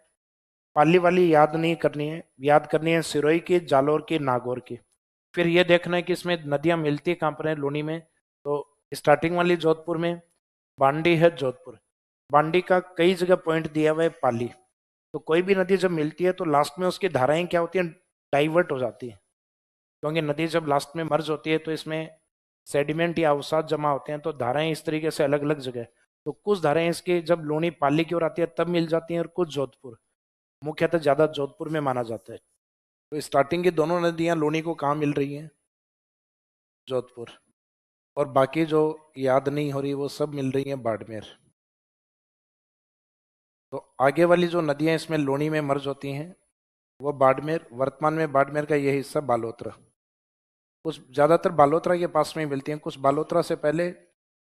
पाली वाली याद नहीं करनी है, याद करनी है सिरोही की, जालोर की, नागौर की। फिर ये देखना है कि इसमें नदियां मिलती कहाँ पर है लूनी में। तो स्टार्टिंग वाली जोधपुर में, बांडी है जोधपुर, बांडी का कई जगह पॉइंट दिया हुआ है पाली। तो कोई भी नदी जब मिलती है तो लास्ट में उसकी धाराएं क्या होती हैं, डाइवर्ट हो जाती है। क्योंकि नदी जब लास्ट में मर्ज होती है तो इसमें सेडिमेंट या अवसाद जमा होते हैं, तो धाराएं इस तरीके से अलग अलग जगह। तो कुछ धाराएं इसकी जब लूनी पाली की ओर आती है तब मिल जाती हैं, और कुछ जोधपुर, मुख्यतः ज्यादा जोधपुर में माना जाता है। तो स्टार्टिंग की दोनों नदियां लूनी को कहाँ मिल रही हैं, जोधपुर। और बाकी जो याद नहीं हो रही वो सब मिल रही हैं बाड़मेर। तो आगे वाली जो नदियां इसमें लूनी में मर्ज होती हैं वो बाड़मेर, वर्तमान में बाड़मेर का ये हिस्सा बालोतरा। कुछ ज्यादातर बालोतरा के पास में ही मिलती हैं, कुछ बालोतरा से पहले,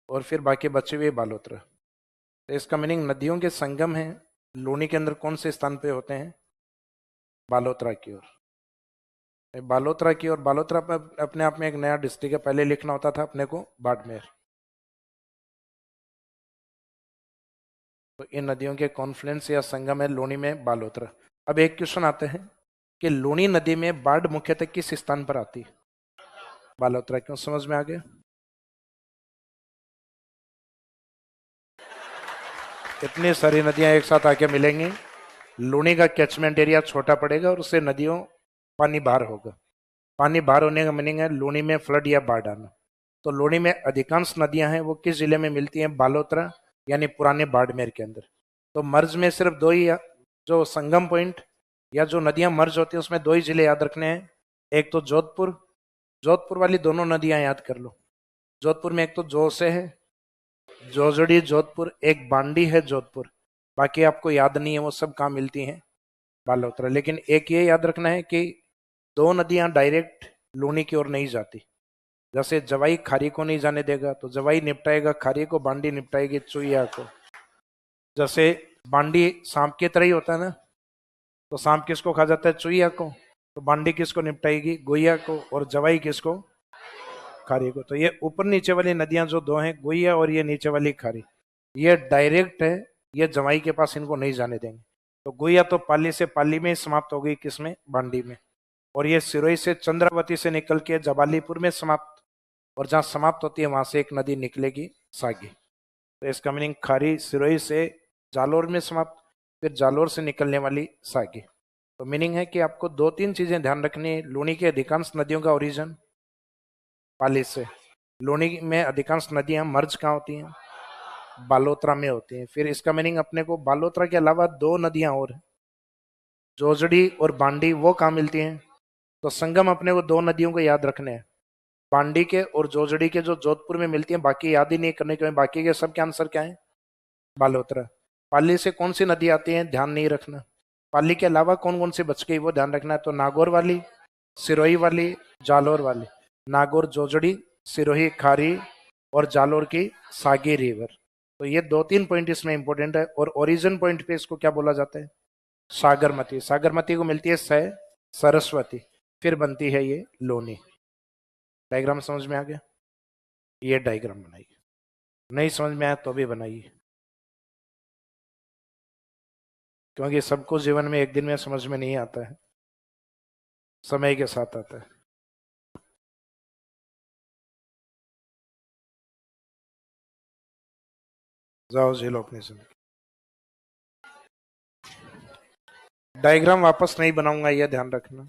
और फिर बाकी बचे हुए बालोतरा। तो इसका मीनिंग नदियों के संगम है लूनी के अंदर कौन से स्थान पे होते हैं, बालोतरा की ओर। बालोतरा की ओर, बालोतरा पर अपने आप में एक नया डिस्ट्रिक्ट है, पहले लिखना होता था अपने को बाड़मेर। तो इन नदियों के कॉन्फ्लुएंस या संगम है लूनी में बालोतरा। अब एक क्वेश्चन आते हैं कि लूनी नदी में बाढ़ मुख्यतः किस स्थान पर आती है। बालोतरा। क्यों, समझ में आ गया? इतनी सारी नदियां एक साथ आके मिलेंगी, लूनी का कैचमेंट एरिया छोटा पड़ेगा और उससे नदियों पानी बाहर होगा। पानी बाहर होने का मीनिंग है लूनी में फ्लड या बाढ़ आना। तो लूनी में अधिकांश नदियां हैं वो किस जिले में मिलती हैं? बालोतरा यानी पुराने बाड़मेर के अंदर। तो मर्ज में सिर्फ दो ही जो संगम पॉइंट या जो नदियां मर्ज होती हैं उसमें दो ही जिले याद रखने हैं। एक तो जोधपुर, जोधपुर वाली दोनों नदियां याद कर लो। जोधपुर में एक तो जो से है, जोजड़ी जोधपुर, एक बांडी है जोधपुर। बाकी आपको याद नहीं है वो सब कहाँ मिलती हैं? बालोतरा। लेकिन एक ये याद रखना है कि दो नदियां डायरेक्ट लूनी की ओर नहीं जाती। जैसे जवाई खारी को नहीं जाने देगा तो जवाई निपटाएगा खारी को, बांडी निपटाएगी चुईया को। जैसे बांडी सांप की तरह ही होता है ना, तो सांप किसको खा जाता है? चुईया को। तो बांडी किसको निपटाएगी? गोइया को। और जवाई किसको? खारी को। तो ये ऊपर नीचे वाली नदियां जो दो हैं, गोइया और ये नीचे वाली खारी, ये डायरेक्ट है, ये जवाई के पास इनको नहीं जाने देंगे। तो गोइया तो पाली से, पाली में ही समाप्त हो गई, किसमें? बांडी में। और ये सिरोही से चंद्रावती से निकल के जबालीपुर में समाप्त, और जहां समाप्त होती है वहां से एक नदी निकलेगी, सागी। तो इसका मीनिंग खारी सिरोही से जालोर में समाप्त, फिर जालोर से निकलने वाली सागी। तो मीनिंग है कि आपको दो तीन चीजें ध्यान रखनी है। लूनी की अधिकांश नदियों का ओरिजिन पाली से। लूनी में अधिकांश नदियां मर्ज कहाँ होती हैं? बालोतरा में होती हैं। फिर इसका मीनिंग अपने को बालोतरा के अलावा दो नदियां और हैं, जोजड़ी और बांडी, वो कहाँ मिलती हैं? तो संगम अपने को दो नदियों को याद रखने हैं, बांडी के और जोजड़ी के, जो जोधपुर में मिलती हैं। बाकी याद ही नहीं करने के, बाकी के सब के आंसर क्या है? बालोतरा। पाली से कौन सी नदी आती है? ध्यान नहीं रखना। पाली के अलावा कौन कौन सी बच गई वो ध्यान रखना है। तो नागौर वाली, सिरोही वाली, जालोर वाली। नागौर जोजड़ी, सिरोही खारी, और जालोर की सागी रिवर। तो ये दो तीन पॉइंट इसमें इंपॉर्टेंट है। और ओरिजिन पॉइंट पे इसको क्या बोला जाता है? सागरमती। सागरमती को मिलती है सरस्वती, फिर बनती है ये लोनी। डायग्राम समझ में आ गया? ये डायग्राम बनाइए, नहीं समझ में आया तो भी बनाइए, क्योंकि सबको जीवन में एक दिन में समझ में नहीं आता है, समय के साथ आता है। जाओ जी लो अपनी जिंदगी। डायग्राम वापस नहीं बनाऊंगा, ये ध्यान रखना।